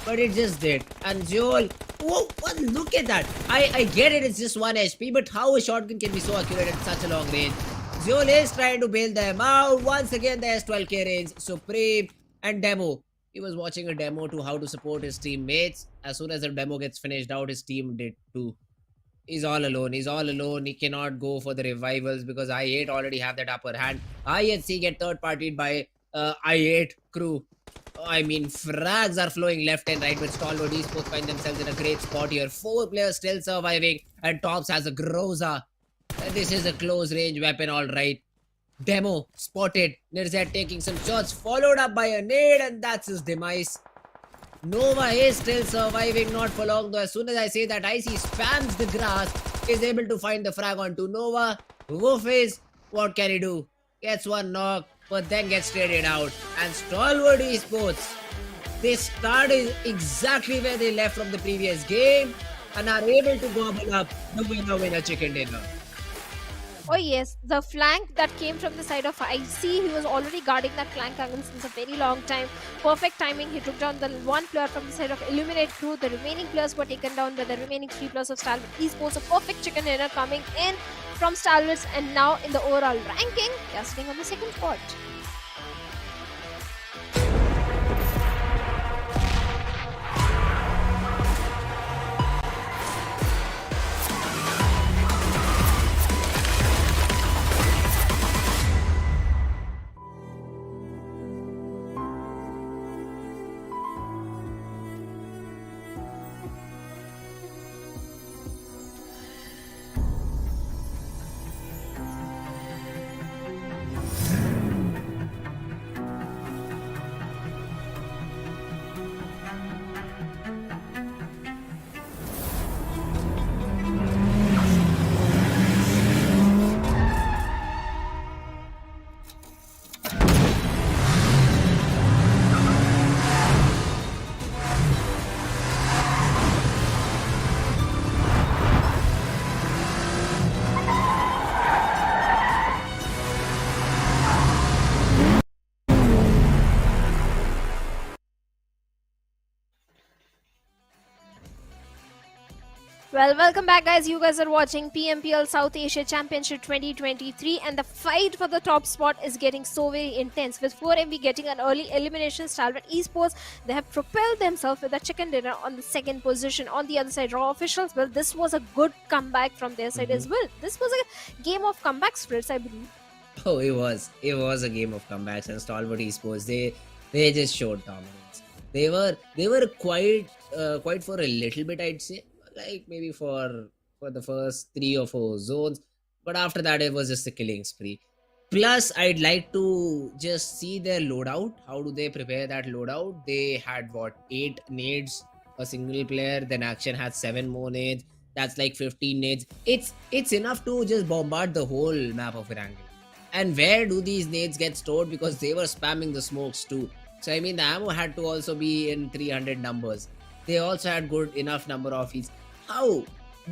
But it just did. And Zeol, whoa, what, look at that. I get it, it's just 1 HP, but how a shotgun can be so accurate at such a long range? Zeol is trying to bail them out. Once again, there's 12k range. Supreme and Demo. He was watching a demo to how to support his teammates. As soon as the demo gets finished out, his team did too. He's all alone. He cannot go for the revivals because I8 already have that upper hand. IHC get third partied by I8 crew. I mean, frags are flowing left and right, but Stalwart Esports find themselves in a great spot here. 4 players still surviving, and Tops has a Groza. This is a close range weapon, alright. Demo spotted. Nirzet taking some shots, followed up by a nade, and that's his demise. Nova is still surviving, not for long though. As soon as I say that, Icy spams the grass, is able to find the frag onto Nova. Wolfes, what can he do? Gets one knock, but then gets traded out. And Stalwart Esports, They started exactly where they left from the previous game and are able to gobble up the winner chicken dinner.
Oh yes, the flank that came from the side of IC, he was already guarding that flank angle since a very long time. Perfect timing, he took down the one player from the side of Illuminate Crew. The remaining players were taken down by the remaining 3 players of Stalwart Esports. A perfect chicken dinner coming in from Stalwarts, and now in the overall ranking, they are sitting on the second spot. Well, welcome back, guys. You guys are watching PMPL South Asia Championship 2023, and the fight for the top spot is getting so very intense. With 4MV getting an early elimination, Stalwart Esports, they have propelled themselves with a chicken dinner on the second position. On the other side, Raw Officials, well, this was a good comeback from their side as well. This was a game of comeback spirits, I believe.
Oh, it was a game of comebacks, and Stalwart Esports, they just showed dominance. They were quite for a little bit, I'd say, like maybe for the first 3 or 4 zones, but after that it was just a killing spree. Plus, I'd like to just see their loadout. How do they prepare that loadout? They had 8 nades a single player, then Action had 7 more nades. That's like 15 nades. It's enough to just bombard the whole map of Erangel. And where do these nades get stored? Because they were spamming the smokes too. So I mean, the ammo had to also be in 300 numbers. They also had good enough number of hits. How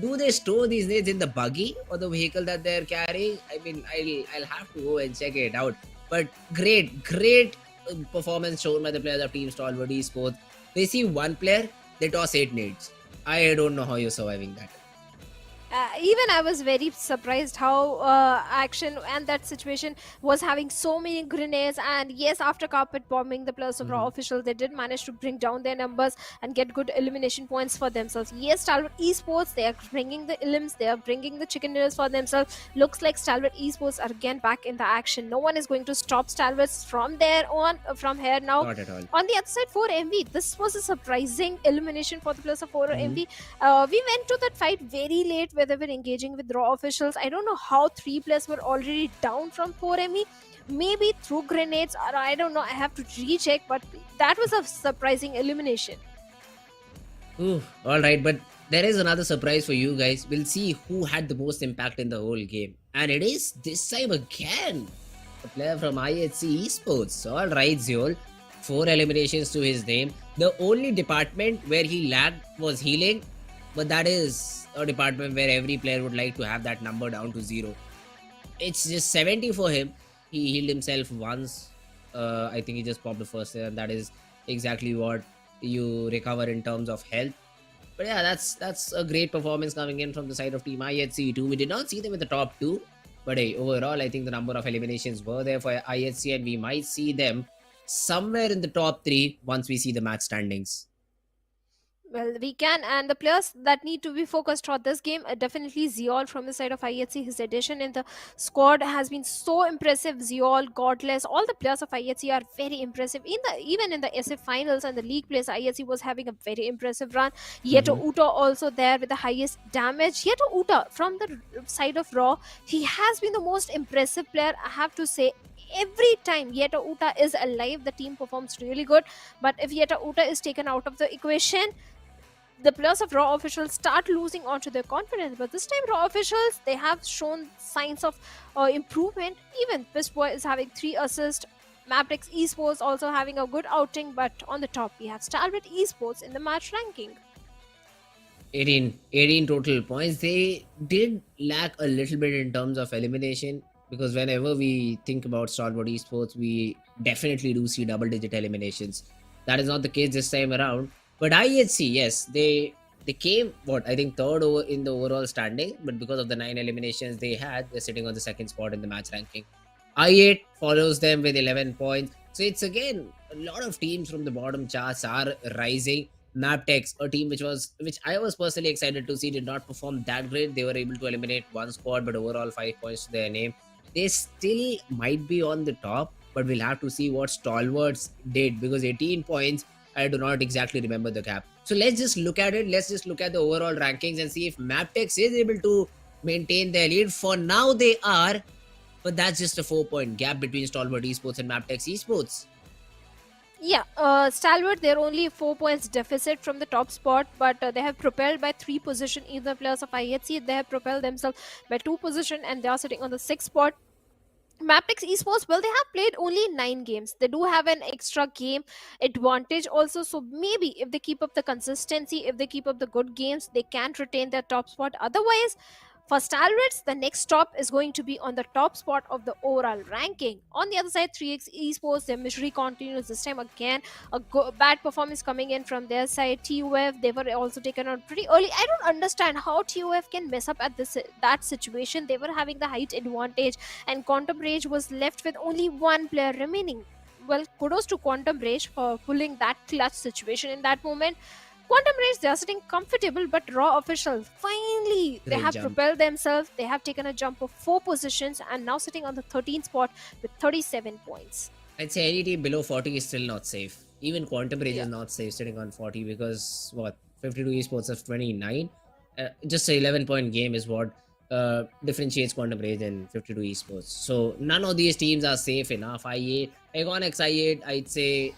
do they store these nades, in the buggy or the vehicle that they're carrying? I mean, I'll have to go and check it out. But great performance shown by the players of Team Stalwart Esports. They see one player, they toss 8 nades. I don't know how you're surviving that.
Even I was very surprised how Action and that situation was having so many grenades. And yes, after carpet bombing the players of Raw Officials, they did manage to bring down their numbers and get good elimination points for themselves. Yes, Stalwart Esports, they are bringing the elims, they are bringing the chicken dinners for themselves. Looks like Stalwart Esports are again back in the action. No one is going to stop Stalwarts from there on, from here now.
Not at all.
On the other side, 4MV, this was a surprising elimination for the players of 4MV. We went to that fight very late, where they were engaging with Raw Officials. I don't know how 3 players were already down from 4ME. Maybe through grenades, or I don't know. I have to recheck, but that was a surprising elimination.
Alright, but there is another surprise for you guys. We'll see who had the most impact in the whole game. And it is this time again a player from IHC Esports. Alright, Ziol. 4 eliminations to his name. The only department where he lagged was healing, but that is a department where every player would like to have that number down to 0. It's just 70 for him. He healed himself once. I think he just popped the first layer, and that is exactly what you recover in terms of health. But yeah, that's a great performance coming in from the side of Team IHC too. We did not see them in the top 2, but hey, overall I think the number of eliminations were there for IHC, and we might see them somewhere in the top 3 once we see the match standings.
Well, we can, and the players that need to be focused for this game, definitely Ziol from the side of IHC. His addition in the squad has been so impressive. Ziol, Godless, all the players of IHC are very impressive. Even in the SF finals and the league plays, IHC was having a very impressive run. Yeto Uta also there with the highest damage. Yeto Uta from the side of Raw, he has been the most impressive player, I have to say. Every time Yeto Uta is alive, the team performs really good. But if Yeto Uta is taken out of the equation, the players of Raw Officials start losing onto their confidence. But this time, Raw Officials, they have shown signs of improvement. Even Fistboy is having 3 assists. MABETEX Esports also having a good outing, but on the top we have Stalwart Esports in the match ranking.
18 total points. They did lack a little bit in terms of elimination, because whenever we think about Stalwart Esports, we definitely do see double-digit eliminations. That is not the case this time around. But IHC, yes, they came, what, I think third over in the overall standing, but because of the 9 eliminations they had, they're sitting on the second spot in the match ranking. I8 follows them with 11 points. So it's again a lot of teams from the bottom charts are rising. MABETEX, a team which I was personally excited to see, did not perform that great. They were able to eliminate one squad, but overall 5 points to their name. They still might be on the top, but we'll have to see what Stalwarts did, because 18 points, I do not exactly remember the cap. So let's just look at it. Let's just look at the overall rankings and see if MABETEX is able to maintain their lead. For now, they are, but that's just a 4-point gap between Stalwart Esports and MABETEX Esports.
Yeah, Stalwart, they're only 4 points deficit from the top spot, but they have propelled by 3 position. Even the players of IHC, they have propelled themselves by 2 position, and they are sitting on the 6th spot. MABETEX Esports, well, they have played only 9 games. They do have an extra game advantage also. So maybe if they keep up the consistency, if they keep up the good games, they can retain their top spot. Otherwise, for Stalwarts, the next stop is going to be on the top spot of the overall ranking. On the other side, 3x Esports, their misery continues this time again. Bad performance coming in from their side. TUF, they were also taken out pretty early. I don't understand how TUF can mess up at that situation. They were having the height advantage, and Quantum Rage was left with only 1 player remaining. Well, kudos to Quantum Rage for pulling that clutch situation in that moment. Quantum Rage, they are sitting comfortable, but Raw officials, finally, they have propelled themselves. They have taken a jump of 4 positions and now sitting on the 13th spot with 37 points.
I'd say any team below 40 is still not safe. Even Quantum Rage is not safe sitting on 40, because what, 52 Esports of 29? Just an 11-point game is what differentiates Quantum Rage and 52 Esports. So none of these teams are safe enough. I8, Agonix I8, I'd say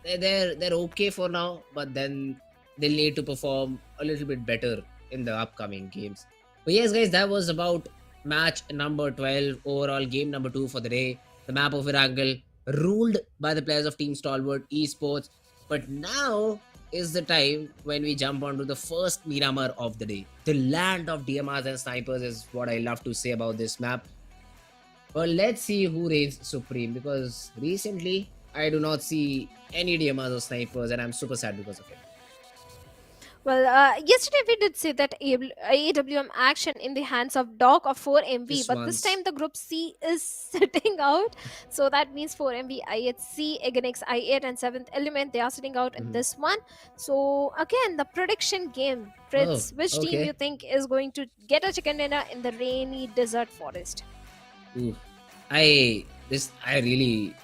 they're okay for now, but then they'll need to perform a little bit better in the upcoming games. But yes, guys, that was about match number 12, overall game number 2 for the day. The map of Erangel, ruled by the players of Team Stalwart Esports. But now is the time when we jump onto the first Miramar of the day. The land of DMRs and snipers is what I love to say about this map. Well, let's see who reigns supreme, because recently I do not see any DMRs or snipers, and I'm super sad because of it.
Well, yesterday we did see that AWM action in the hands of Doc of 4MV, but this time the Group C is sitting out. So that means 4MV, IHC, Agonix, I8 and 7th Element, they are sitting out in this one. So again, the prediction game. Fritz, which team you think is going to get a chicken dinner in the rainy desert forest?
Ooh, I really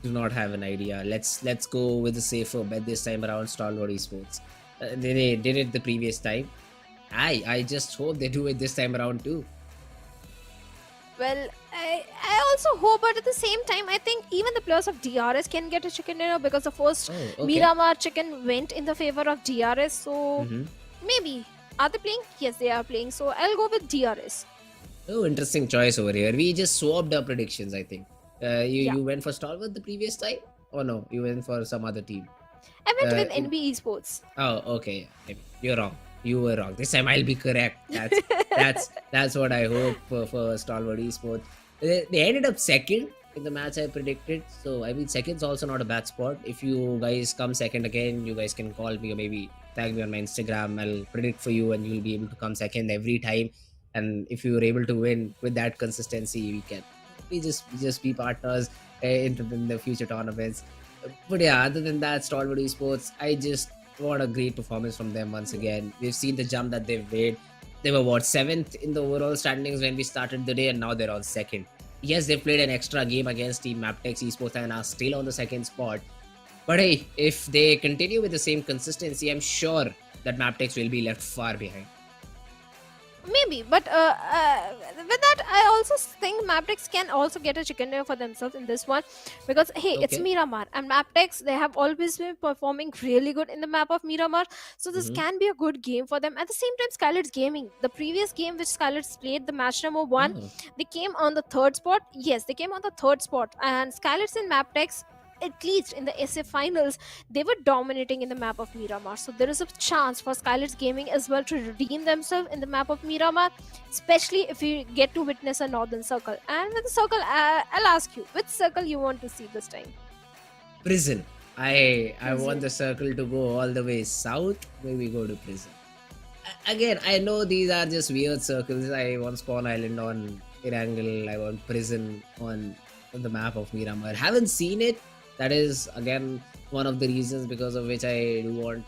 do not have an idea. Let's go with the safer bet this time around, Stalwart Esports. They did it the previous time. I just hope they do it this time around too.
Well, I also hope, but at the same time, I think even the players of DRS can get a chicken dinner, because the first Miramar chicken went in the favor of DRS. So maybe. Are they playing? Yes, they are playing. So I'll go with DRS.
Oh, interesting choice over here. We just swapped our predictions, I think. You went for Stalwart the previous time? Or no, you went for some other team?
I went with NB Esports.
Oh, okay. You're wrong. You were wrong. This time I'll be correct. That's what I hope for Stalwart Esports. They ended up second in the match I predicted. So I mean, second's also not a bad spot. If you guys come second again, you guys can call me or maybe tag me on my Instagram. I'll predict for you, and you'll be able to come second every time. And if you're able to win with that consistency, we just be partners in the future tournaments. But yeah, other than that, Stalwart Esports, what a great performance from them once again. We've seen the jump that they've made. They were 7th in the overall standings when we started the day, and now they're on 2nd. Yes, they've played an extra game against Team MABETEX Esports and are still on the 2nd spot. But hey, if they continue with the same consistency, I'm sure that MABETEX will be left far behind.
Maybe, but with that, I also think MABETEX can also get a chicken dinner for themselves in this one, because hey, it's
Okay.
Miramar and MABETEX. They have always been performing really good in the map of Miramar, so this
Mm-hmm.
can be a good game for them. At the same time, SKYLIGHTZ Gaming, the previous game which SKYLIGHTZ played, the match number one,
Oh.
they came on the third spot. Yes, they came on the third spot, and SKYLIGHTZ and MABETEX, at least in the SA finals, they were dominating in the map of Miramar. So there is a chance for SKYLIGHTZ Gaming as well to redeem themselves in the map of Miramar, especially if you get to witness a northern circle. And with the circle, I'll ask you, which circle you want to see this time?
Prison. I
Prison.
want the circle to go all the way south. Maybe go to prison. Again, I know these are just weird circles. I want Spawn Island on Erangel. I want prison on the map of Miramar. Haven't seen it. That is again one of the reasons because of which I do want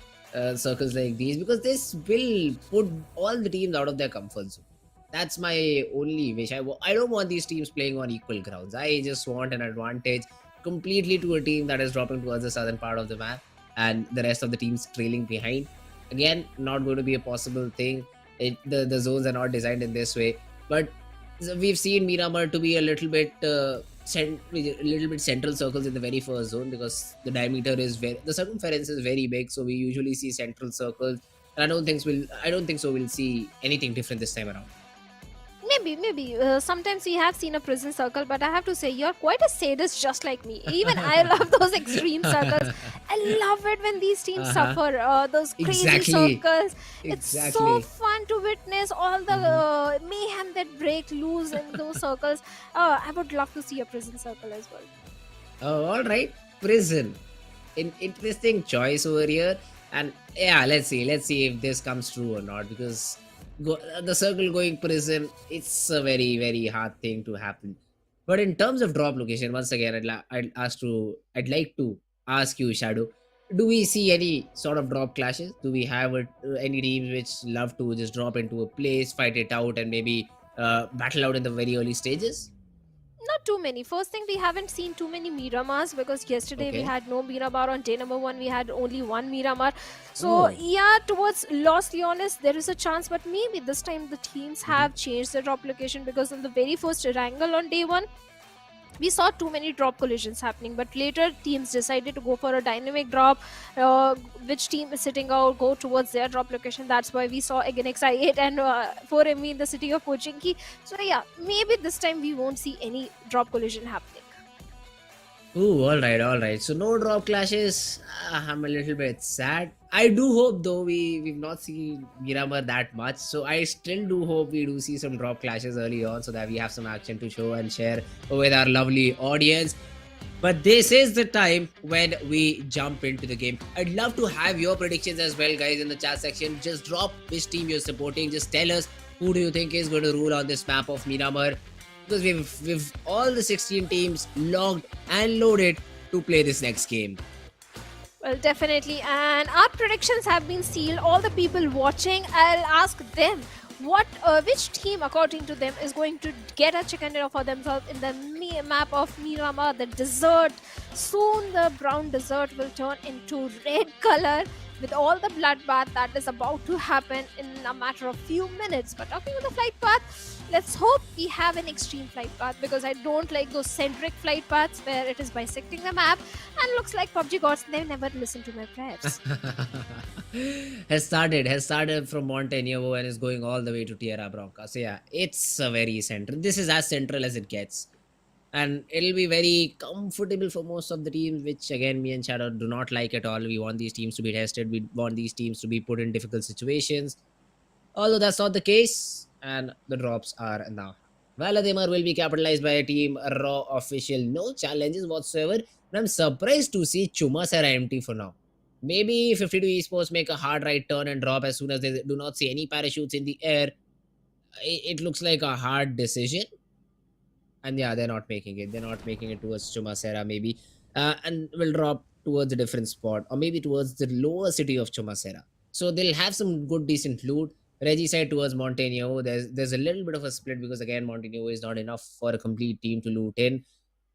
circles like these, because this will put all the teams out of their comfort zone. That's my only wish. I don't want these teams playing on equal grounds. I just want an advantage completely to a team that is dropping towards the southern part of the map and the rest of the teams trailing behind. Again, not going to be a possible thing. The zones are not designed in this way, but we've seen Miramar to be a little bit central circles in the very first zone, because the diameter is the circumference is very big, so we usually see central circles. And I don't think so we'll see anything different this time around.
Maybe. Sometimes we have seen a prison circle, but I have to say, you're quite a sadist just like me. Even I love those extreme circles. I love it when these teams suffer those crazy
Exactly.
circles. It's so
Exactly.
fun to witness all the mayhem that break loose in those circles. I would love to see a prison circle as well.
Oh, all right, prison. Interesting choice over here, and yeah, let's see if this comes true or not. Because the circle going prison, it's a very hard thing to happen. But in terms of drop location, once again, I'd like to ask you, Shadow. Do we see any sort of drop clashes? Do we have any teams which love to just drop into a place, fight it out, and maybe battle out in the very early stages?
Not too many. First thing, we haven't seen too many Miramars, because yesterday we
Okay.
had no Miramar. On day number one, we had only one Miramar. So,
Oh.
yeah, towards Los Leones, there is a chance, but maybe this time the teams
Mhm.
have changed their drop location, because on the very first Erangel on day one, we saw too many drop collisions happening, but later teams decided to go for a dynamic drop. Which team is sitting out, go towards their drop location. That's why we saw again XI8 and 4MV in the city of Pochinki. So yeah, maybe this time we won't see any drop collision happening.
Ooh, all right. So no drop clashes. I'm a little bit sad. I do hope though we've not seen Miramar that much. So I still do hope we do see some drop clashes early on, so that we have some action to show and share with our lovely audience. But this is the time when we jump into the game. I'd love to have your predictions as well, guys, in the chat section. Just drop which team you're supporting. Just tell us who do you think is going to rule on this map of Miramar, because we've all the 16 teams logged and loaded to play this next game.
Well, definitely. And our predictions have been sealed. All the people watching, I'll ask them which team, according to them, is going to get a chicken dinner for themselves in the map of Miramar, the desert. Soon the brown desert will turn into red color with all the bloodbath that is about to happen in a matter of few minutes. But talking about the flight path, let's hope we have an extreme flight path, because I don't like those centric flight paths where it is bisecting the map and looks like PUBG gods, they never listen to my prayers.
has started from Montenegro and is going all the way to Tierra Bronca. So yeah, it's a very central. This is as central as it gets, and it'll be very comfortable for most of the teams, which again me and Shadow do not like at all. We want these teams to be tested. We want these teams to be put in difficult situations. Although that's not the case, and the drops are now. Valadimir will be capitalized by a team raw official, no challenges whatsoever. And I'm surprised to see Chumasera empty for now. Maybe 52 Esports make a hard right turn and drop as soon as they do not see any parachutes in the air. It looks like a hard decision. And yeah, they're not making it. They're not making it towards Chumasera, maybe. And will drop towards a different spot, or maybe towards the lower city of Chumasera. So they'll have some good, decent loot. Regicide towards Montenegro. There's a little bit of a split, because again, Montenegro is not enough for a complete team to loot in.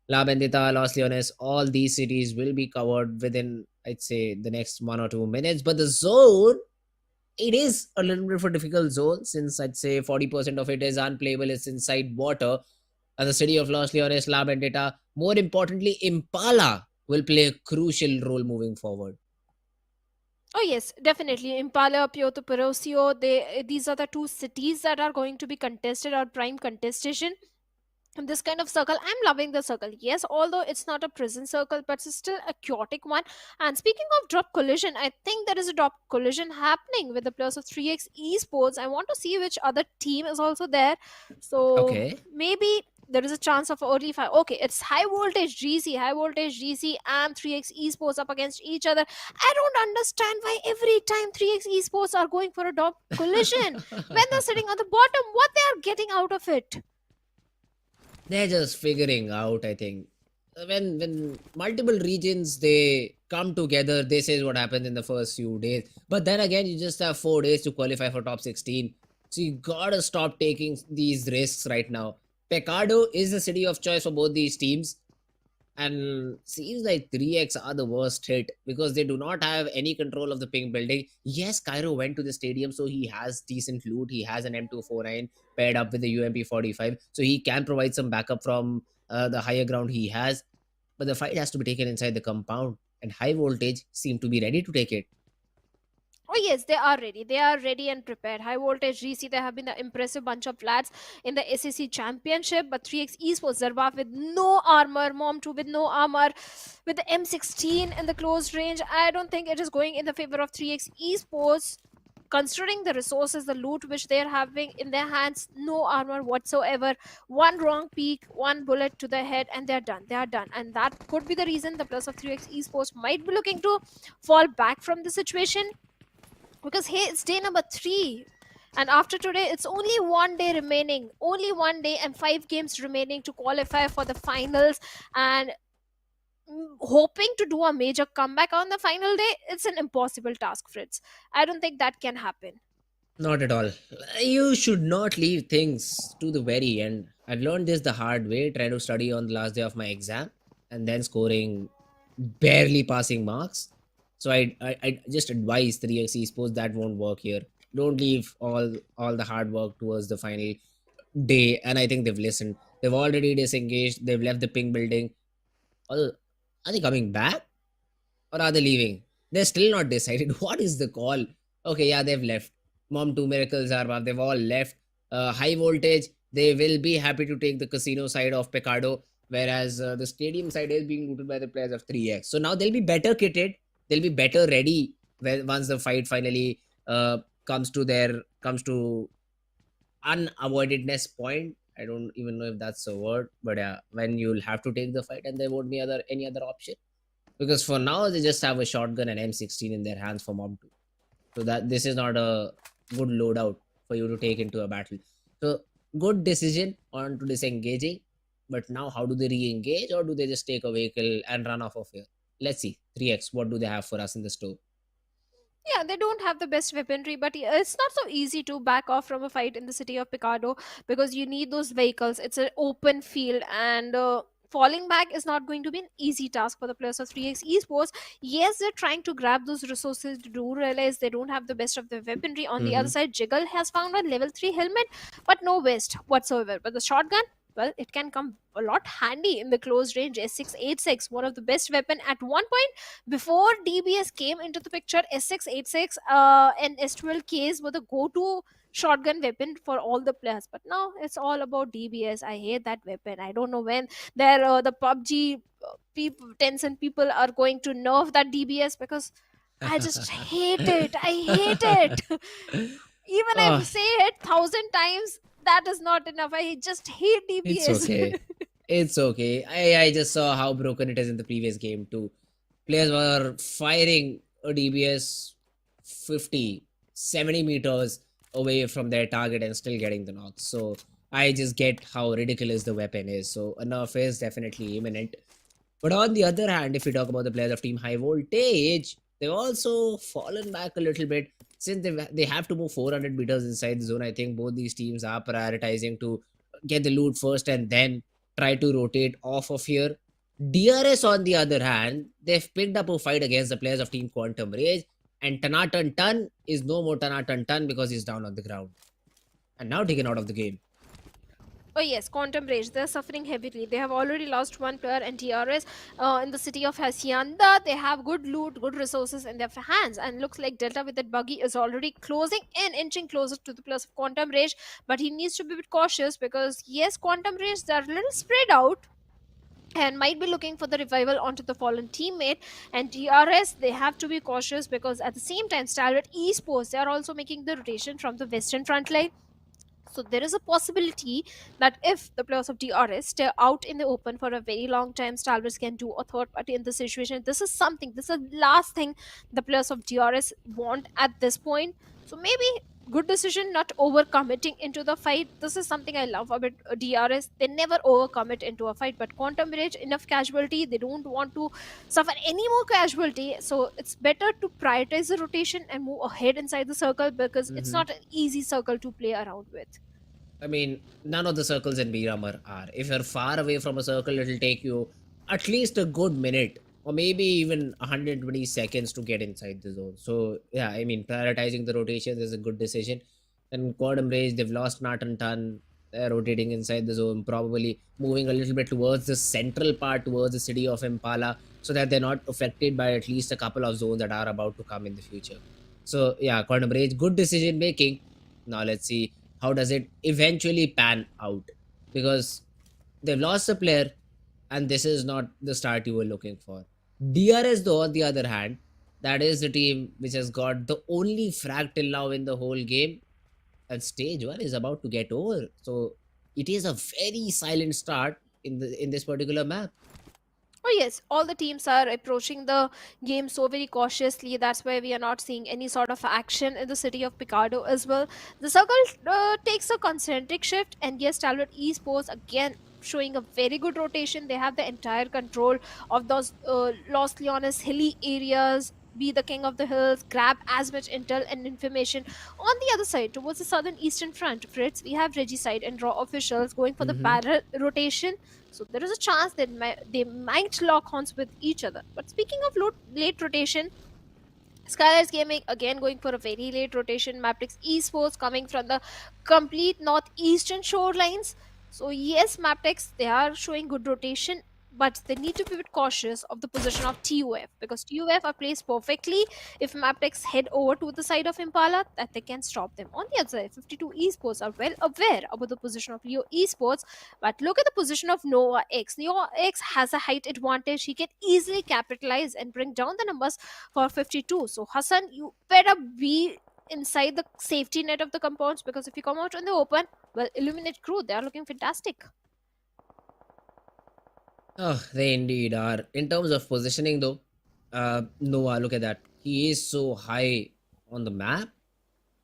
La Bendita, Los Leones, all these cities will be covered within, I'd say, the next 1 or 2 minutes. But the zone it is a little bit of a difficult zone since I'd say 40% of it is unplayable, it's inside water. And the city of Los Leones, La Vendetta, more importantly, Impala will play a crucial role moving forward.
Oh yes, definitely. Impala, Kyoto, Perosio, these are the two cities that are going to be contested or prime contestation in this kind of circle. I'm loving the circle, yes, although it's not a prison circle, but it's still a chaotic one. And speaking of drop collision, I think there is a drop collision happening with the players of 3x Esports. I want to see which other team is also there, so
Okay.
maybe there is a chance of early fight. Okay, it's high voltage GC and 3x Esports up against each other. I don't understand why every time 3x Esports are going for a drop collision when they're sitting on the bottom, what they are getting out of it.
They're just figuring out, I think. When multiple regions they come together, this is what happens in the first few days. But then again, you just have 4 days to qualify for top 16. So you gotta stop taking these risks right now. Pecado is the city of choice for both these teams. And seems like 3x are the worst hit because they do not have any control of the pink building. Yes, Cairo went to the stadium, so he has decent loot. He has an M249 paired up with the UMP45, so he can provide some backup from the higher ground he has. But the fight has to be taken inside the compound, and high voltage seem to be ready to take it.
Oh yes, they are ready. They are ready and prepared. High voltage GC, they have been the impressive bunch of lads in the SAC championship. But 3x Esports, Zarbaf with no armor, Mom 2 with no armor, with the M16 in the close range. I don't think it is going in the favor of 3x Esports. Considering the resources, the loot which they are having in their hands, no armor whatsoever. One wrong peek, one bullet to the head, and they're done. They are done. And that could be the reason the plus of 3x Esports might be looking to fall back from the situation. Because hey, it's day number 3, and after today it's only 1 day remaining, only 1 day and 5 games remaining to qualify for the finals. And hoping to do a major comeback on the final day, it's an impossible task, Fritz. I don't think that can happen.
Not at all. You should not leave things to the very end. I learned this the hard way, trying to study on the last day of my exam and then scoring barely passing marks. So I just advise 3x Esports that won't work here. Don't leave all the hard work towards the final day. And I think they've listened. They've already disengaged. They've left the pink building. Are they coming back or are they leaving? They're still not decided. What is the call? Okay, yeah, they've left. Mom 2 Miracles are they've all left. High voltage, they will be happy to take the casino side of Pecado, whereas the stadium side is being looted by the players of 3x. So now they'll be better kitted, they'll be better ready when once the fight finally comes to unavoidedness point. I don't even know if that's a word, but yeah, when you'll have to take the fight and there won't be any other option. Because for now they just have a shotgun and M16 in their hands for Mob 2. So that this is not a good loadout for you to take into a battle. So good decision on to disengaging. But now how do they re-engage, or do they just take a vehicle and run off of here? Let's see. 3x, what do they have for us in the store?
Yeah, they don't have the best weaponry, but it's not so easy to back off from a fight in the city of Picado because you need those vehicles. It's an open field, and falling back is not going to be an easy task for the players of 3x Esports. Yes, they're trying to grab those resources. Do realize they don't have the best of the weaponry. On the other side, Jiggle has found a level 3 helmet, but no vest whatsoever. But the shotgun, well, it can come a lot handy in the close range. S686, one of the best weapon at one point before DBS came into the picture. S686 and S12Ks were the go-to shotgun weapon for all the players, but now it's all about DBS. I hate that weapon. I don't know when the PUBG people, Tencent people are going to nerf that DBS, because I just hate it. I hate it. Even I
Oh,
say it 1,000 times, that is not enough. I just hate DBS.
it's okay. It's okay. I just saw how broken it is in the previous game too. Players were firing a DBS 50, 70 meters away from their target and still getting the knocks. So I just get how ridiculous the weapon is. So a nerf is definitely imminent. But on the other hand, if we talk about the players of Team High Voltage, they've also fallen back a little bit since they have to move 400 meters inside the zone. I think both these teams are prioritizing to get the loot first and then try to rotate off of here. DRS, on the other hand, they've picked up a fight against the players of Team Quantum Rage, And Tanatan Tan is no more Tanatan Tan because he's down on the ground and now taken out of the game.
Oh yes, Quantum Rage, they're suffering heavily. They have already lost one player and DRS in the city of Hacienda. They have good loot, good resources in their hands, and looks like Delta with that buggy is already closing in, inching closer to the place of Quantum Rage. But he needs to be a bit cautious because yes, Quantum Rage, they're a little spread out and might be looking for the revival onto the fallen teammate. And DRS, they have to be cautious because at the same time, Stalwart Esports, they are also making the rotation from the western front line. So there is a possibility that if the players of DRS stay out in the open for a very long time, Stalwarts can do a third party in this situation. This is the last thing the players of DRS want at this point. So maybe good decision not overcommitting into the fight. This is something I love about DRS. They never overcommit into a fight, but Quantum Rage, enough casualty. They don't want to suffer any more casualty. So it's better to prioritize the rotation and move ahead inside the circle because it's not an easy circle to play around with.
I mean, none of the circles in Miramar are. If you're far away from a circle, it'll take you at least a good minute or maybe even 120 seconds to get inside the zone. So, yeah, I mean, prioritizing the rotations is a good decision. And Quantum Rage, they've lost Natan Tan. They're rotating inside the zone, probably moving a little bit towards the central part, towards the city of Impala, so that they're not affected by at least a couple of zones that are about to come in the future. So, yeah, Quantum Rage, good decision making. Now, let's see how does it eventually pan out, because they've lost a player and this is not the start you were looking for. DRS though, on the other hand, that is the team which has got the only frag till now in the whole game, and stage 1 is about to get over. So it is a very silent start in this particular map.
Oh yes, all the teams are approaching the game so very cautiously. That's why we are not seeing any sort of action in the city of Picardo as well. The circle takes a concentric shift, and yes, Stalwart Esports again showing a very good rotation. They have the entire control of those Los Leones hilly areas. Be the king of the hills, grab as much intel and information. On the other side, towards the southern eastern front, Fritz, we have Regicide and Raw officials going for the barrel rotation. So there is a chance that they might lock horns with each other. But speaking of late rotation, SKYLIGHTZ Gaming again going for a very late rotation. MABETEX Esports coming from the complete northeastern shorelines. So yes, MABETEX, they are showing good rotation, but they need to be a bit cautious of the position of TUF because TUF are placed perfectly. If MABETEX head over to the side of Impala, that they can stop them. On the other side, 52 Esports are well aware about the position of Leo Esports, but look at the position of Nova X. Nova X has a height advantage. He can easily capitalize and bring down the numbers for 52. So Hassan, you better be inside the safety net of the compounds, because if you come out in the open, well, Illuminate crew, they are looking fantastic.
Oh, they indeed are. In terms of positioning, though, Noah, look at that. He is so high on the map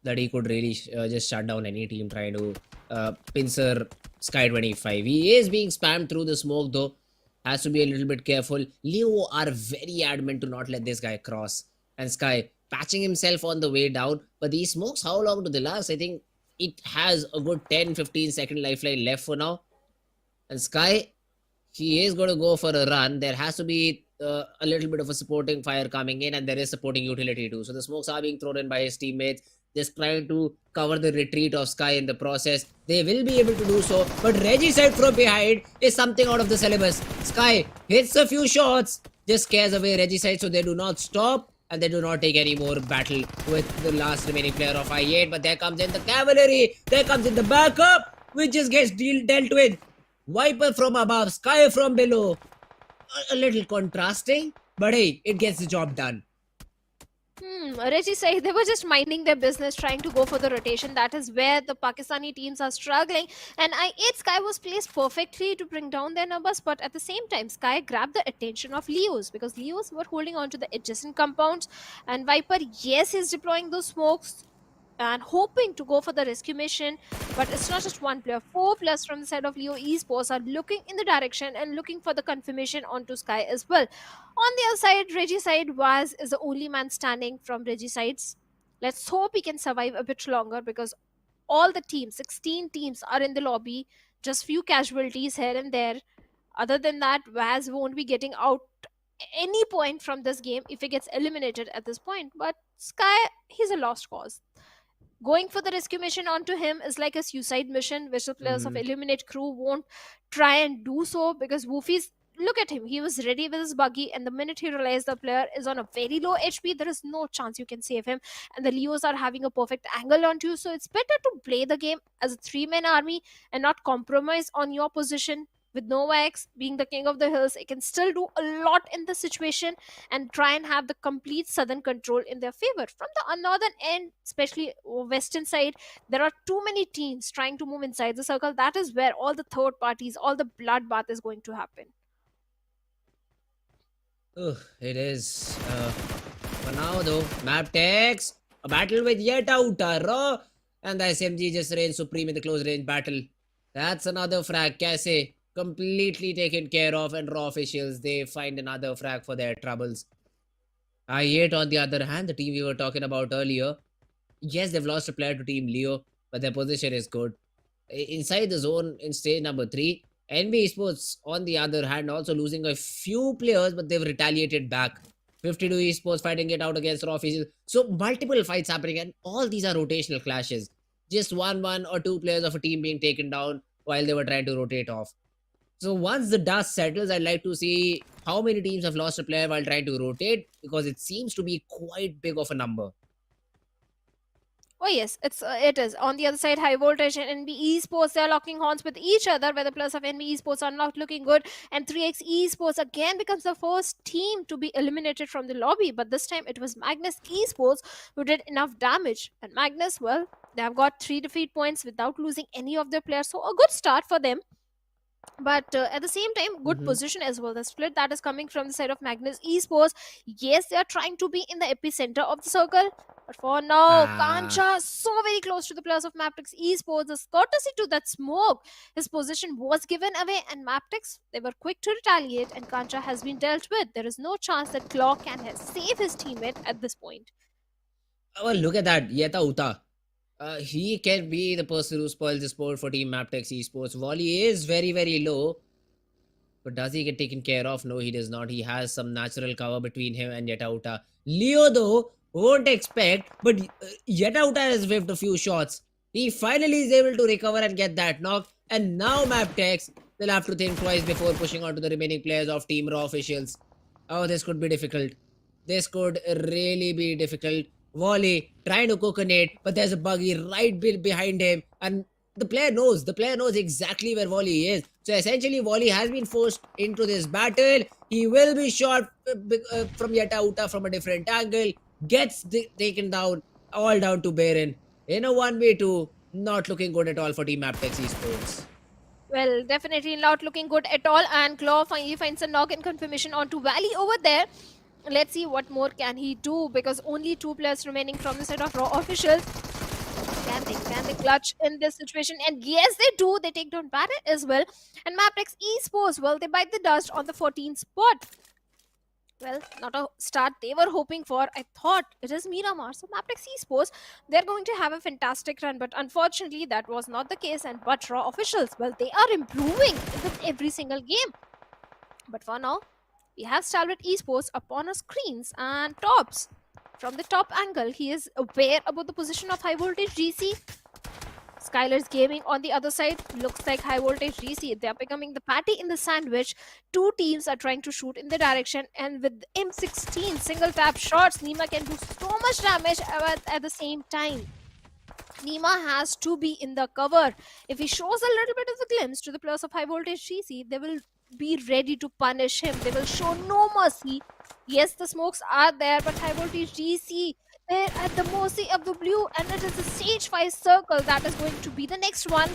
that he could really just shut down any team trying to pincer Sky 25. He is being spammed through the smoke, though. Has to be a little bit careful. Leo are very adamant to not let this guy cross. And Sky patching himself on the way down. But these smokes, how long do they last? I think it has a good 10-15 second lifeline left for now. And Sky, he is going to go for a run. There has to be a little bit of a supporting fire coming in, and there is supporting utility too. So the smokes are being thrown in by his teammates, just trying to cover the retreat of Sky in the process. They will be able to do so, but Regicide from behind is something out of the syllabus. Sky hits a few shots, just scares away Regicide, so they do not stop and they do not take any more battle with the last remaining player of I8. But there comes in the cavalry, there comes in the backup, which just gets dealt with. Viper from above, Sky from below. A little contrasting, but hey, it gets the job done.
Regicide, they were just minding their business, trying to go for the rotation. That is where the Pakistani teams are struggling. And I8 Sky was placed perfectly to bring down their numbers, but at the same time, Sky grabbed the attention of Leos because Leos were holding on to the adjacent compounds. And Viper, yes, is deploying those smokes and hoping to go for the rescue mission, but it's not just one player. 4 players from the side of Leo Esports are looking in the direction and looking for the confirmation onto Sky as well. On the other side, Regicide is the only man standing from Regicides. Let's hope he can survive a bit longer because all the teams, 16 teams, are in the lobby. Just few casualties here and there. Other than that, Vaz won't be getting out any point from this game if he gets eliminated at this point. But Sky, he's a lost cause. Going for the rescue mission onto him is like a suicide mission, which the players of
Mhm.
Eliminate Crew won't try and do so, because Woofy's, look at him, he was ready with his buggy, and the minute he realized the player is on a very low HP, there is no chance you can save him. And the Leos are having a perfect angle onto you, so it's better to play the game as a 3-man army and not compromise on your position. With Nova X being the king of the hills, it can still do a lot in the situation and try and have the complete southern control in their favor. From the northern end, especially western side, there are too many teams trying to move inside the circle. That is where all the third parties, all the bloodbath is going to happen.
It is. For now, though, MABETEX, a battle with yet outer raw, and the SMG just reigns supreme in the close range battle. That's another frag. Kaise completely taken care of, and raw officials, they find another frag for their troubles. I8, on the other hand, the team we were talking about earlier, yes, they've lost a player to Team Leo, but their position is good. Inside the zone in stage number 3, NB Esports, on the other hand, also losing a few players, but they've retaliated back. 52 Esports fighting it out against raw officials. So multiple fights happening, and all these are rotational clashes. Just one or two players of a team being taken down while they were trying to rotate off. So once the dust settles, I'd like to see how many teams have lost a player while trying to rotate, because it seems to be quite big of a number.
Oh yes, it is. On the other side, Highvoltage and NB Esports, they are locking horns with each other, where the players of NB Esports are not looking good, and 3x Esports again becomes the first team to be eliminated from the lobby. But this time it was Magnus Esports who did enough damage. And Magnus, well, they have got 3 defeat points without losing any of their players, so a good start for them. But at the same time, good position as well. The split that is coming from the side of Magnus Esports, yes, they are trying to be in the epicenter of the circle, but for now, Kancha so very close to the players of MABETEX Esports. As courtesy to that smoke, his position was given away, and MABETEX, they were quick to retaliate, and Kancha has been dealt with. There is no chance that Claw can save his teammate at this point.
Oh, look at that, Yeta Uta. He can be the person who spoils the sport for Team MABETEX Esports. Volley is very, very low. But does he get taken care of? No, he does not. He has some natural cover between him and Yetauta. Leo, though, won't expect. But Yetauta has whiffed a few shots. He finally is able to recover and get that knock. And now MABETEX, they'll have to think twice before pushing on to the remaining players of Team Raw officials. Oh, this could be difficult. This could really be difficult. Volley trying to cook a nade, but there's a buggy right behind him, and the player knows exactly where Volley is. So essentially, Volley has been forced into this battle. He will be shot from Yetauta from a different angle, gets taken down, all down to Baron in a 1v2. Not looking good at all for Team MABETEX Esports.
Well, definitely not looking good at all, and Claw finally finds a knock-in confirmation onto Valley over there. Let's see what more can he do, because only 2 players remaining from the side of Raw officials. Can they clutch in this situation? And yes, they do. They take down Baron as well. And MABETEX Esports, well, they bite the dust on the 14th spot. Well, not a start they were hoping for. I thought it is Miramar. So MABETEX Esports, they're going to have a fantastic run. But unfortunately, that was not the case. And but Raw officials, well, they are improving with every single game. But for now, we have Stalwart Esports upon our screens and tops. From the top angle, he is aware about the position of Highvoltage DC. SKYLIGHTZ Gaming on the other side, looks like Highvoltage DC. They are becoming the patty in the sandwich. 2 teams are trying to shoot in the direction, and with M16 single tap shots, Nima can do so much damage at the same time. Nima has to be in the cover. If he shows a little bit of the glimpse to the players of Highvoltage DC, they will be ready to punish him. They will show no mercy. Yes, the smokes are there, but Highvoltage DC, they're at the mercy of the blue, and it is the stage 5 circle that is going to be the next one.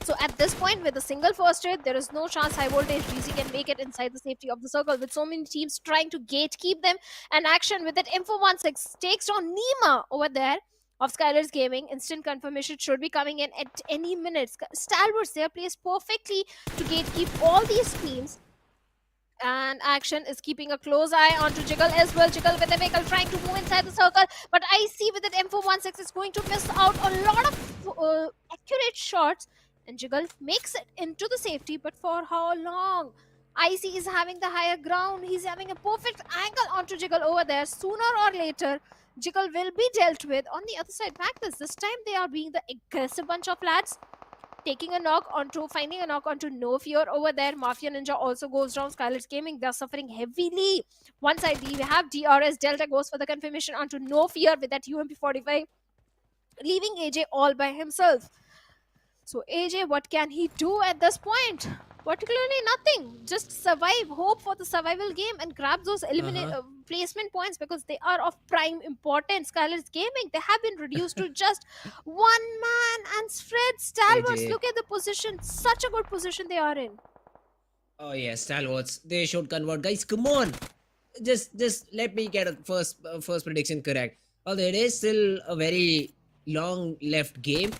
So at this point, with a single first hit, there is no chance Highvoltage DC can make it inside the safety of the circle, with so many teams trying to gatekeep them. And Action with that M416 takes on Nima over there of SKYLIGHTZ Gaming. Instant confirmation should be coming in at any minute. Stalwarts, they are placed perfectly to gatekeep all these teams. And Action is keeping a close eye onto Jiggle as well. Jiggle with the vehicle trying to move inside the circle. But I see with that M416 is going to miss out a lot of accurate shots. And Jiggle makes it into the safety. But for how long? IC is having the higher ground. He's having a perfect angle onto Jiggle over there. Sooner or later, Jiggle will be dealt with. On the other side, Magnus, this time they are being the aggressive bunch of lads. Taking a knock onto, finding a knock onto No Fear over there. Mafia Ninja also goes down. SKYLIGHTZ Gaming, they're suffering heavily. One side, we have DRS. Delta goes for the confirmation onto No Fear with that UMP 45, leaving AJ all by himself. So AJ, what can he do at this point? Particularly nothing. Just survive, hope for the survival game, and grab those placement points because they are of prime importance. SKYLIGHTZ Gaming, they have been reduced to just one man, and Fred Stalwarts,
AJ.
look at the position. Such a good position they are in.
Oh yes, Stalwarts. They should convert, guys. Come on, just let me get a first prediction correct. Although it is still a very long left game,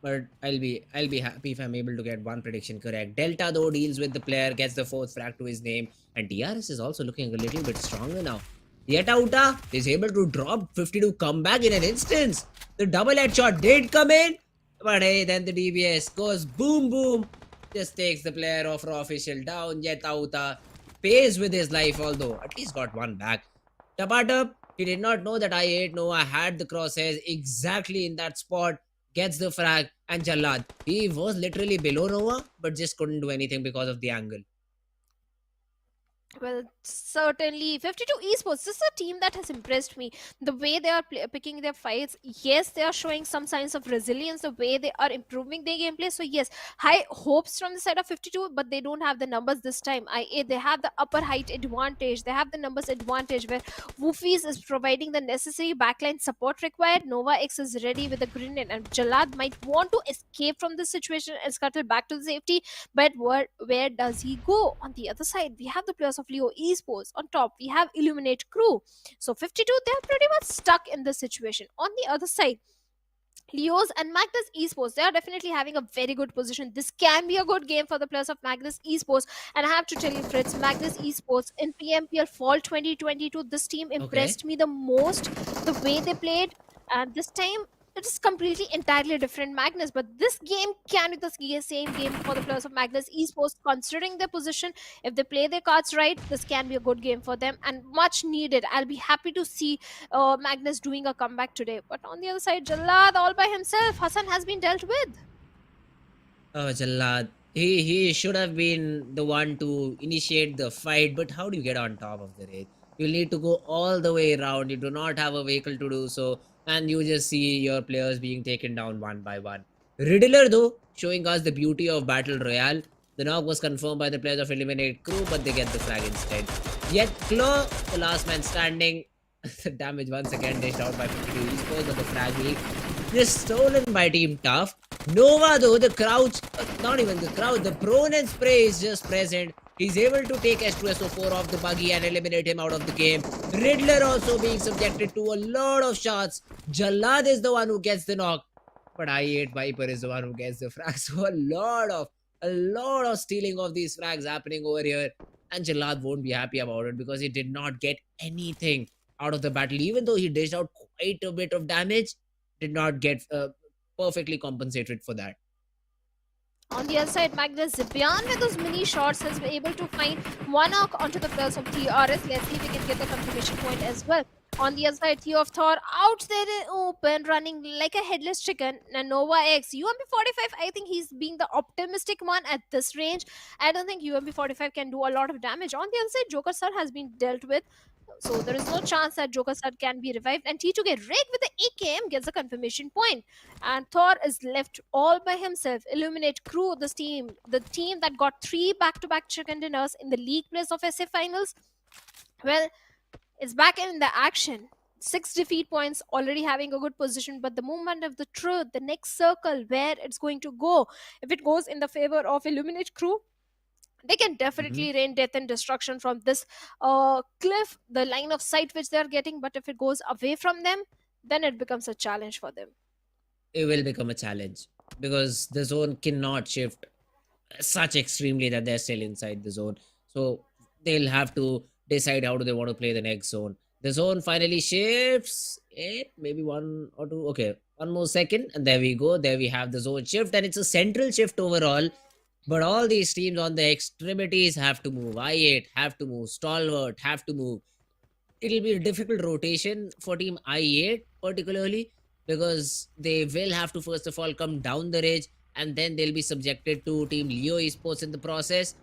but I'll be happy if I'm able to get one prediction correct. Delta though deals with the player, gets the 4th frag to his name, and DRS is also looking a little bit stronger now. Yetauta is able to drop 52 comeback in an instance. The double headshot did come in, but hey, then the DBS goes boom boom, just takes the player of Raw official down. Yetauta pays with his life, although at least got one back. Tapatup, he did not know that I8 Nova had the crosshairs exactly in that spot. Gets the frag, and Jallad, he was literally below Nova, but just couldn't do anything because of the angle.
Well, certainly 52 Esports, this is a team that has impressed me. The way they are picking their fights, yes, they are showing some signs of resilience, the way they are improving their gameplay. So yes, high hopes from the side of 52, but they don't have the numbers this time. They have the upper height advantage, they have the numbers advantage, where Woofies is providing the necessary backline support required. Nova X is ready with a grenade, and Jalad might want to escape from this situation and scuttle back to the safety, but where does he go? On the other side, we have the players of Leo Esports. On top, we have Illuminate Crew. So 52, they are pretty much stuck in this situation. On the other side, Leos and Magnus Esports, they are definitely having a very good position. This can be a good game for the players of Magnus Esports. And I have to tell you, Fritz, Magnus Esports in PMPL Fall 2022, this team impressed me the most. The way they played, and this time it is completely entirely different Magnus, but this game can be the same game for the players of Magnus Esports. Considering their position, if they play their cards right, this can be a good game for them and much needed. I'll be happy to see Magnus doing a comeback today. But on the other side, Jallad all by himself, Hassan has been dealt with.
Oh, Jallad, he should have been the one to initiate the fight, but how do you get on top of the race? You'll need to go all the way around. You do not have a vehicle to do so, and you just see your players being taken down one by one. Riddler, though, showing us the beauty of Battle Royale. The knock was confirmed by the players of Eliminate Crew, but they get the flag instead. Yet Claw, the last man standing, the damage once again dished out by 52 Esports, but the flag leak just stolen by Team Tough. Nova, though, the crouch, not even the crouch, the prone and spray is just present. He's able to take S2SO4 off the buggy and eliminate him out of the game. Riddler also being subjected to a lot of shots. Jallad is the one who gets the knock, but I8 Viper is the one who gets the frag. So a lot of stealing of these frags happening over here, and Jallad won't be happy about it because he did not get anything out of the battle. Even though he dished out quite a bit of damage, did not get perfectly compensated for that.
On the other side, Magnus Zibian with those mini shots has been able to find one knock onto the players of DRS. Let's see if we can get the confirmation point as well. On the other side, Theo of Thor out there in open, running like a headless chicken. And Nova X, UMP45, I think he's being the optimistic one at this range. I don't think UMP45 can do a lot of damage. On the other side, Joker Sir has been dealt with. So there is no chance that Joker Sir can be revived. And T2 get rigged with the AKM gets a confirmation point. And Thor is left all by himself. Illuminate Crew, this team, the team that got 3 back-to-back chicken dinners in the league place of SA Finals. Well, it's back in the action. 6 defeat points, already having a good position. But the moment of the truth, the next circle, where it's going to go, if it goes in the favor of Illuminate Crew, they can definitely rain death and destruction from this cliff, the line of sight which they're getting. But if it goes away from them, then it becomes a challenge for them.
It will become a challenge because the zone cannot shift such extremely that they're still inside the zone. So they'll have to decide how do they want to play the next zone. The zone finally shifts. Maybe 1 or 2. Okay, one more second, and there we go. There we have the zone shift, and it's a central shift overall. But all these teams on the extremities have to move. I8 have to move. Stalwart have to move. It'll be a difficult rotation for team I8 particularly, because they will have to first of all come down the ridge, and then they'll be subjected to team Leo Esports in the process.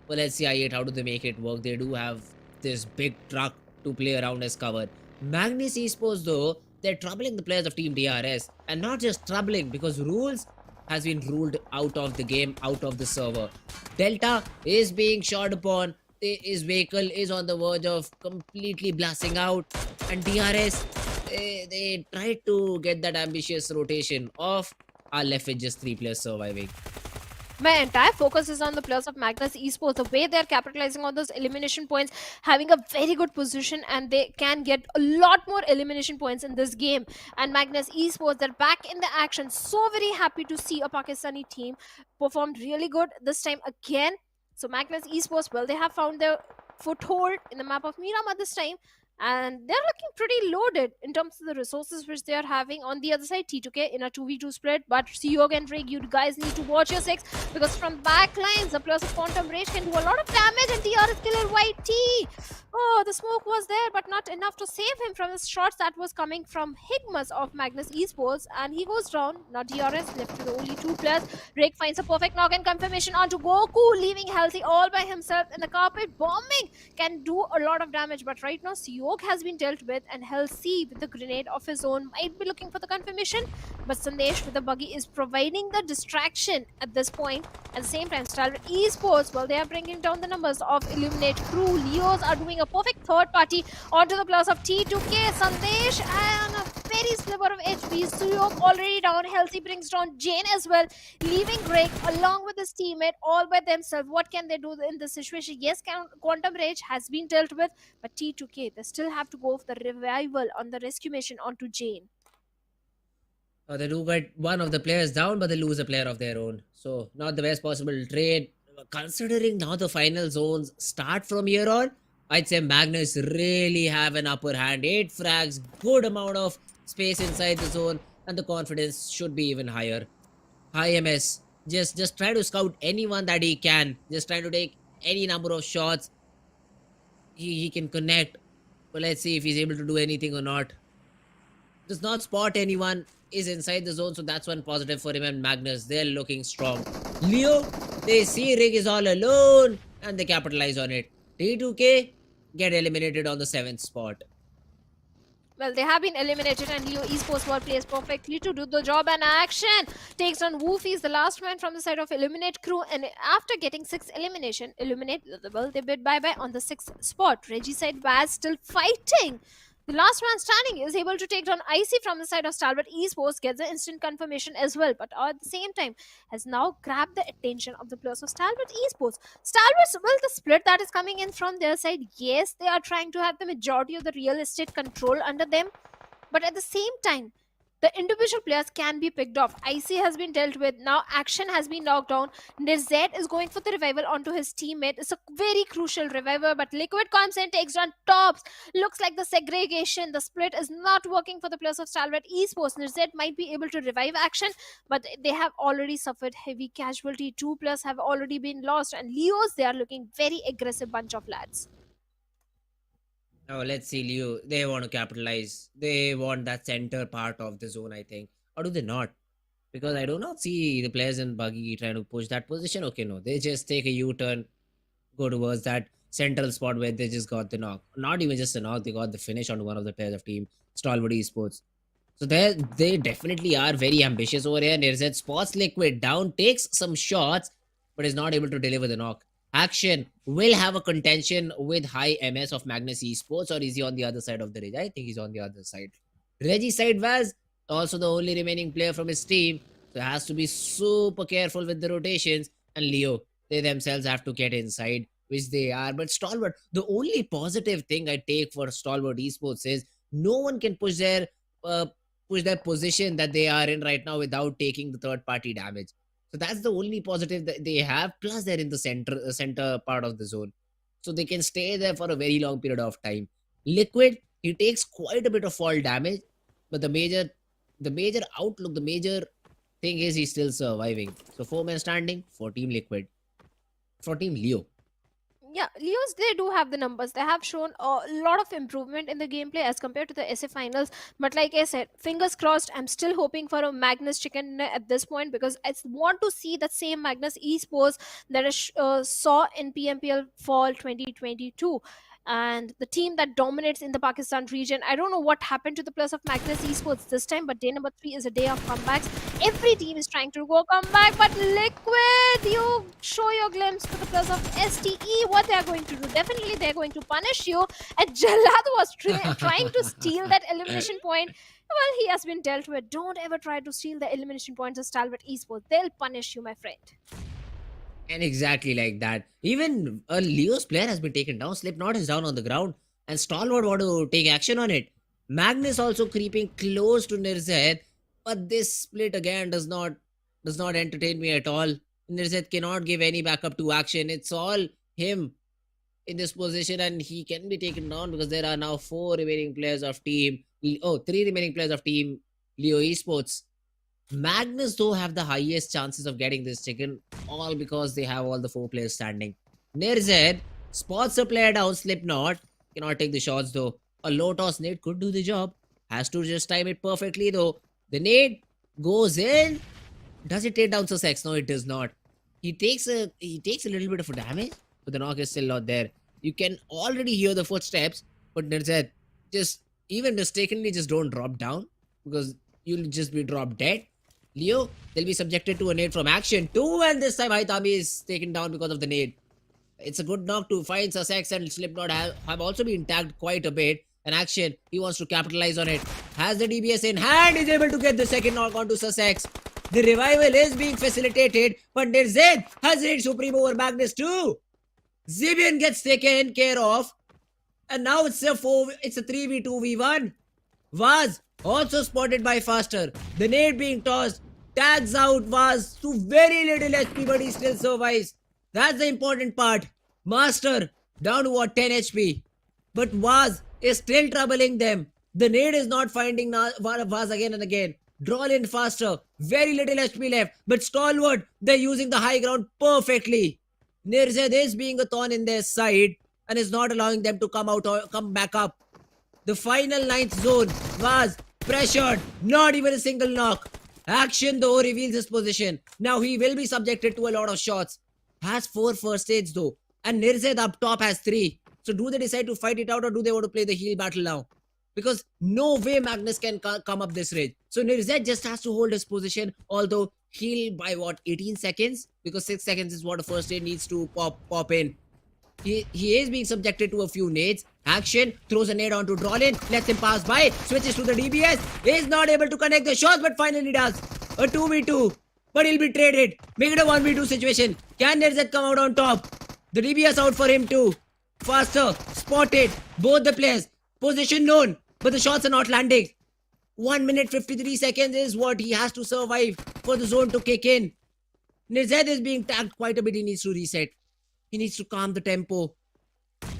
Well, let's see I8 how do they make it work. They do have this big truck to play around as cover. Magnus Esports though, they're troubling the players of team DRS, and not just troubling, because rules has been ruled out of the game, out of the server. Delta is being shot upon. His vehicle is on the verge of completely blasting out, and DRS, they tried to get that ambitious rotation off, are left with just 3 players surviving.
My entire focus is on the players of Magnus Esports, the way they're capitalizing on those elimination points, having a very good position, and they can get a lot more elimination points in this game. And Magnus Esports, they're back in the action. So very happy to see a Pakistani team performed really good this time again. So Magnus Esports, well, they have found their foothold in the map of Miramar this time, and they're looking pretty loaded in terms of the resources which they are having. On the other side, T2K in a 2v2 split, but Sanhok and Rig, you guys need to watch your 6, because from back lines the players of Quantum Rage can do a lot of damage, and DRS killer YT. Oh, the smoke was there, but not enough to save him from the shots that was coming from Higmas of Magnus Esports, and he goes down. Now DRS left with only 2 players. Rig finds a perfect knock and confirmation onto Goku, leaving Healthy all by himself in the carpet. Bombing can do a lot of damage, but right now Sanhok has been dealt with, and Healthy with the grenade of his own might be looking for the confirmation, but Sandesh with the buggy is providing the distraction at this point. At the same time, Stalwart Esports, well, they are bringing down the numbers of Illuminate crew. Leos are doing a perfect third party onto the players of T2K. Sandesh and a very sliver of HP. Sanhok already down. Healthy brings down Jane as well, leaving Greg along with his teammate all by themselves. What can they do in this situation? Yes, Quantum Rage has been dealt with, but T2K, they still have to go for the revival on the rescue mission onto Jane.
They do get one of the players down, but they lose a player of their own. So, not the best possible trade. Considering now the final zones start from here on, I'd say Magnus really have an upper hand. 8 frags, good amount of space inside the zone, and the confidence should be even higher. High MS, just try to scout anyone that he can. Just try to take any number of shots. He can connect. But let's see if he's able to do anything or not. Does not spot anyone, is inside the zone, so that's one positive for him and Magnus. They're looking strong. Leo, they see Rig is all alone, and they capitalize on it. T2K get eliminated on the 7th spot.
Well, they have been eliminated, and Leo Esports were placed perfectly to do the job, and action takes on Woofy, the last man from the side of Illuminate crew, and after getting 6 elimination, Illuminate, well, they bid bye-bye on the 6th spot. Regicide Vaz still fighting. The last man standing is able to take down Icy from the side of Stalwart Esports, gets the instant confirmation as well, but at the same time has now grabbed the attention of the players of Stalwart Esports. Stalwart, well, the split that is coming in from their side, yes, they are trying to have the majority of the real estate control under them, but at the same time, the individual players can be picked off. IC has been dealt with. Now Action has been knocked down. Nirzet is going for the revival onto his teammate. It's a very crucial revival, but Liquid comes in, takes down Tops. Looks like the segregation, the split is not working for the players of Stalwart Esports. Nirzet might be able to revive Action, but they have already suffered heavy casualty. 2 players have already been lost, and Leos, they are looking very aggressive bunch of lads.
Now let's see Leo. They want to capitalize. They want that center part of the zone, I think. Or do they not? Because I do not see the players in buggy trying to push that position. Okay, no. They just take a U-turn, go towards that central spot where they just got the knock. Not even just a knock, they got the finish on one of the players of team Stalwart Esports. So they definitely are very ambitious over here. Nirzet spots Liquid down, takes some shots, but is not able to deliver the knock. Action will have a contention with high MS of Magnus Esports, or is he on the other side of the ridge? I think he's on the other side. Regicide Vaz, also the only remaining player from his team, so has to be super careful with the rotations. And Leo, they themselves have to get inside, which they are. But Stalwart, the only positive thing I take for Stalwart Esports is no one can push their position that they are in right now without taking the third party damage. So that's the only positive that they have. Plus, they're in the center part of the zone, so they can stay there for a very long period of time. Liquid, he takes quite a bit of fall damage, but the major outlook, the major thing is he's still surviving. So 4 men standing for Team Liquid. for Team Leo.
Yeah, Leos, they do have the numbers. They have shown a lot of improvement in the gameplay as compared to the SA finals. But like I said, fingers crossed, I'm still hoping for a Magnus chicken dinner at this point, because I want to see that same Magnus Esports that I saw in PMPL Fall 2022. And the team that dominates in the Pakistan region. I don't know what happened to the plus of Magnus Esports this time, but day number 3 is a day of comebacks. Every team is trying to go comeback, but Liquid, you show your glimpse to the plus of STE. What they are going to do? Definitely, they are going to punish you. And Jalad was trying to steal that elimination point. Well, he has been dealt with. Don't ever try to steal the elimination points of Stalwart Esports. They'll punish you, my friend.
And exactly like that. Even a Leo's player has been taken down. Slipknot is down on the ground. And Stalwart want to take action on it. Magnus also creeping close to Nirzed. But this split again does not entertain me at all. Nirzed cannot give any backup to action. It's all him in this position, and he can be taken down because there are now 3 remaining players of Team Leo Esports. Magnus though have the highest chances of getting this chicken, all because they have all the 4 players standing. Nirzed spots a player down. Slipknot cannot take the shots though. A low toss nade could do the job. Has to just time it perfectly though. The nade goes in. Does it take down Sussex? No, it does not. He takes a little bit of a damage, but the knock is still not there. You can already hear the footsteps, but Nirzed just even mistakenly just don't drop down, because you'll just be dropped dead. Leo, they'll be subjected to a nade from action too, and this time Haitami is taken down because of the nade. It's a good knock to find. Sussex and Slipknot have also been tagged quite a bit. An action, he wants to capitalize on it. Has the DBS in hand, is able to get the second knock onto Sussex. The revival is being facilitated, but Nirzed has hit Supreme over Magnus too. Zibian gets taken care of, and now it's a 3v2v1. Vaz also spotted by Faster. The nade being tossed, tags out Vaz to very little HP, but he still survives. That's the important part. Master down to 10 HP, but Vaz is still troubling them. The nade is not finding Vaz again and again. Draw in Faster, very little HP left, but Stalwart, they're using the high ground perfectly. Nirzed is being a thorn in their side and is not allowing them to come out or come back up. The final 9th zone, Vaz pressured, not even a single knock. Action though reveals his position. Now he will be subjected to a lot of shots. Has 4 first aids though, and Nirzed up top has 3. So do they decide to fight it out, or do they want to play the heal battle now? Because no way Magnus can come up this range. So Nirzed just has to hold his position, although heal by 18 seconds? Because 6 seconds is what a first aid needs to pop in. He is being subjected to a few nades. Action, throws a nade onto Drolin, lets him pass by, switches to the DBS, is not able to connect the shots, but finally does. A 2v2, but he'll be traded. Make it a 1v2 situation. Can Nirzed come out on top? The DBS out for him too. Faster, spotted, both the players. Position known, but the shots are not landing. 1 minute 53 seconds is what he has to survive for the zone to kick in. Nirzed is being tagged quite a bit. He needs to reset. He needs to calm the tempo.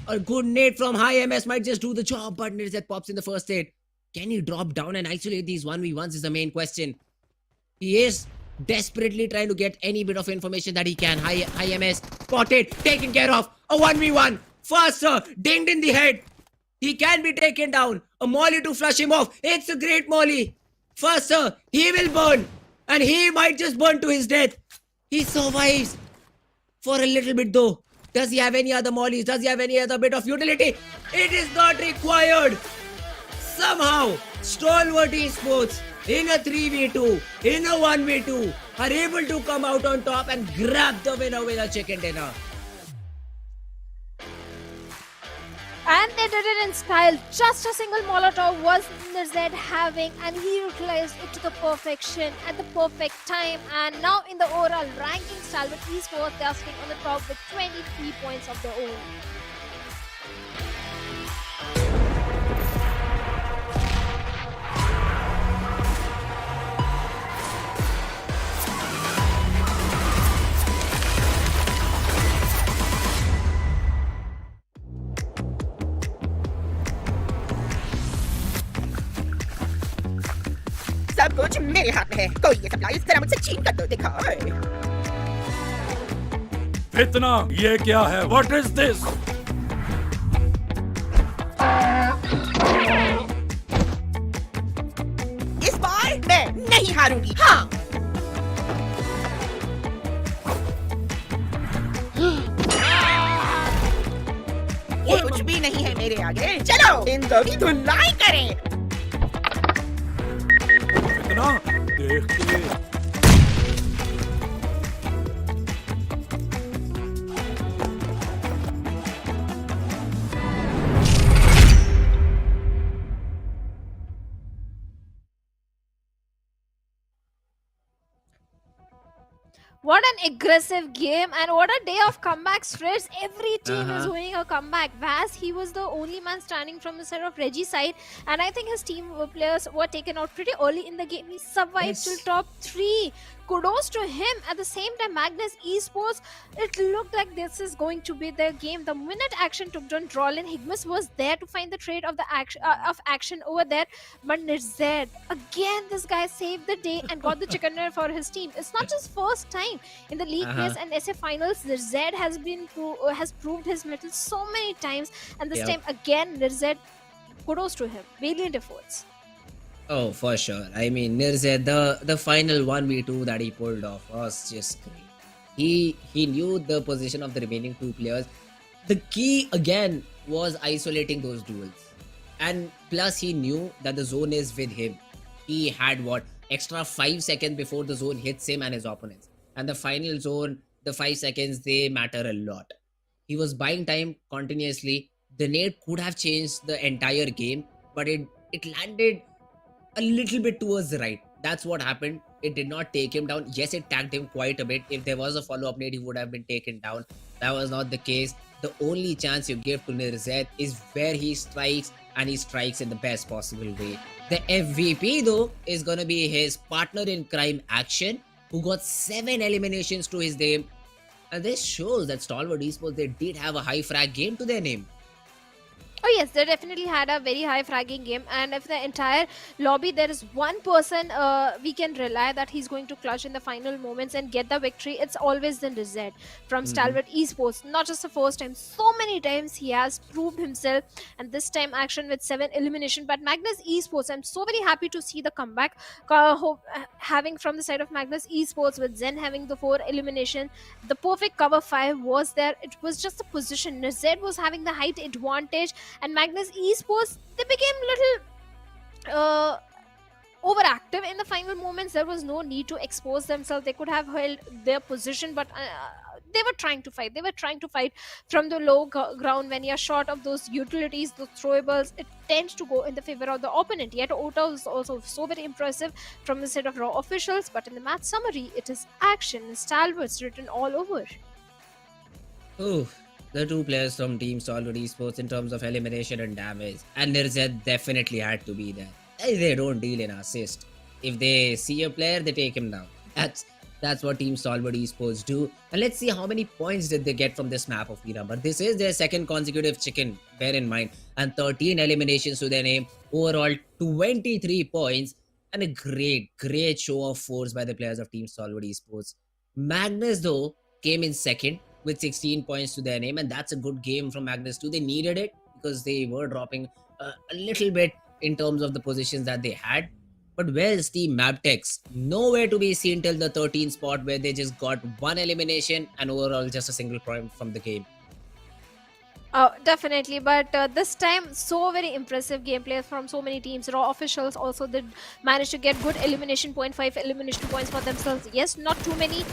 A good nade from high MS might just do the job, but Nirzed pops in the first aid. Can he drop down and isolate these 1v1s is the main question. He is desperately trying to get any bit of information that he can. High MS, spotted, taken care of. A 1v1. Faster, dinged in the head. He can be taken down. A molly to flush him off. It's a great molly. Faster, he will burn. And he might just burn to his death. He survives. For a little bit though. Does he have any other mollies? Does he have any other bit of utility? It is not required. Somehow, Stalwart Esports in a 3v2, in a 1v2, are able to come out on top and grab the winner with a chicken dinner.
And they did it in style. Just a single Molotov was Nirzed having, and he utilized it to the perfection at the perfect time. And now in the overall ranking, Stalwart Esports, they are sitting on the top with 23 points of their own.
सब कुछ मेरे हाथ में है कोई ये supply जरा मुझसे छीन कर दो दिखाओ
इतना ये क्या है? What is this?
इस बार मैं नहीं हारूंगी। हाँ। ये कुछ भी नहीं है मेरे आगे। चलो इन दो की धुलाई करें।
इतना देख के
What an aggressive game and what a day of comebacks, Fritz. Every team is winning a comeback. Vaz, he was the only man standing from the side of Reggie's side, and I think his team players were taken out pretty early in the game. He survived till top 3. Kudos to him. At the same time, Magnus Esports, it looked like this is going to be their game. The minute action took on Drolin, Higmus was there to find the trade of the action over there. But NZ, again, this guy saved the day and got the chicken dinner for his team. It's not just first time in the league phase and SA finals. NZ has proved his mettle so many times, and this time again, NZ, kudos to him. Valiant efforts.
Oh, for sure. I mean, Nirzad, the final 1v2 that he pulled off was just great. He knew the position of the remaining 2 players. The key again was isolating those duels. And plus he knew that the zone is with him. He had extra 5 seconds before the zone hits him and his opponents. And the final zone, the 5 seconds, they matter a lot. He was buying time continuously. The nade could have changed the entire game, but it landed a little bit towards the right. That's what happened. It did not take him down. Yes, it tagged him quite a bit. If there was a follow-up nade, he would have been taken down. That was not the case. The only chance you give to Nirzad is where he strikes, and he strikes in the best possible way. The MVP though is gonna be his partner in crime Action, who got 7 eliminations to his name. And this shows that Stalwart Esports, they did have a high frag game to their name.
Oh yes, they definitely had a very high fragging game, and if the entire lobby there is one person we can rely that he's going to clutch in the final moments and get the victory, it's always the Rizet from Stalwart Esports. Not just the first time, so many times he has proved himself, and this time Action with 7 elimination. But Magnus Esports, I'm so very happy to see the comeback having from the side of Magnus Esports, with Zen having the 4 elimination. The perfect cover 5 was there. It was just the position. Rizet was having the height advantage, and Magnus Esports, they became little overactive in the final moments. There was no need to expose themselves. They could have held their position, but they were trying to fight. They were trying to fight from the low ground. When you're short of those utilities, those throwables, it tends to go in the favor of the opponent. Yet Ota was also so very impressive from the set of raw officials. But in the match summary, it is Action and Stalwarts written all over.
Oh, the 2 players from Team Stalwart Esports in terms of elimination and damage. And Nirzad definitely had to be there. They don't deal in assist. If they see a player, they take him down. That's what Team Stalwart Esports do. And let's see how many points did they get from this map of Miramar. This is their 2nd consecutive chicken, bear in mind. And 13 eliminations to their name. Overall, 23 points. And a great show of force by the players of Team Stalwart Esports. Magnus, though, came in 2nd with 16 points to their name, and that's a good game from Magnus too. They needed it because they were dropping a little bit in terms of the positions that they had. But where's Team MABETEX? Nowhere to be seen till the 13th spot, where they just got 1 elimination and overall just a single point from the game.
Definitely, but this time so very impressive gameplay from so many teams. Raw officials also did manage to get good elimination point, 5 elimination points for themselves. Yes, not too many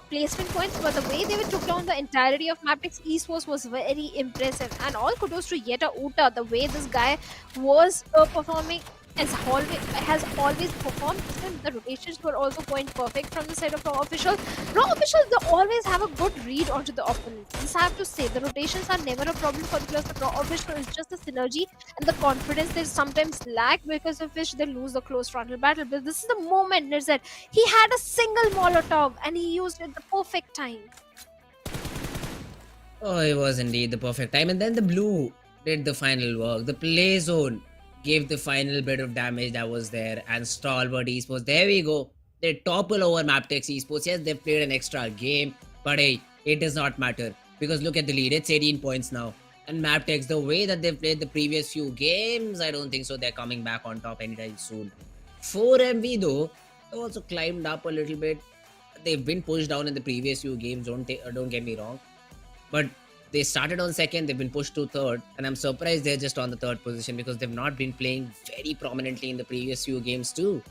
placement points, but the way they took down the entirety of MABETEX Esports was very impressive. And all kudos to Yeta Uta, the way this guy was performing has always performed. The rotations were also going perfect from the side of raw officials. Raw officials, they always have a good read onto the opponent. This I have to say, the rotations are never a problem for the players, but raw official is just the synergy and the confidence they sometimes lack, because of which they lose the close frontal battle. But this is the moment Nirzad, he had a single Molotov and he used it at the perfect time.
Oh, it was indeed the perfect time. And then the blue did the final work. The play zone gave the final bit of damage that was there, and Stalwart Esports, there we go. They topple over MABETEX Esports. Yes, they played an extra game, but hey, it does not matter because look at the lead. It's 18 points now. And MABETEX, the way that they've played the previous few games, I don't think so they're coming back on top anytime soon. 4MV though, they also climbed up a little bit. They've been pushed down in the previous few games, don't get me wrong. But they started on second, they've been pushed to third, and I'm surprised they're just on the third position because they've not been playing very prominently in the previous few games too.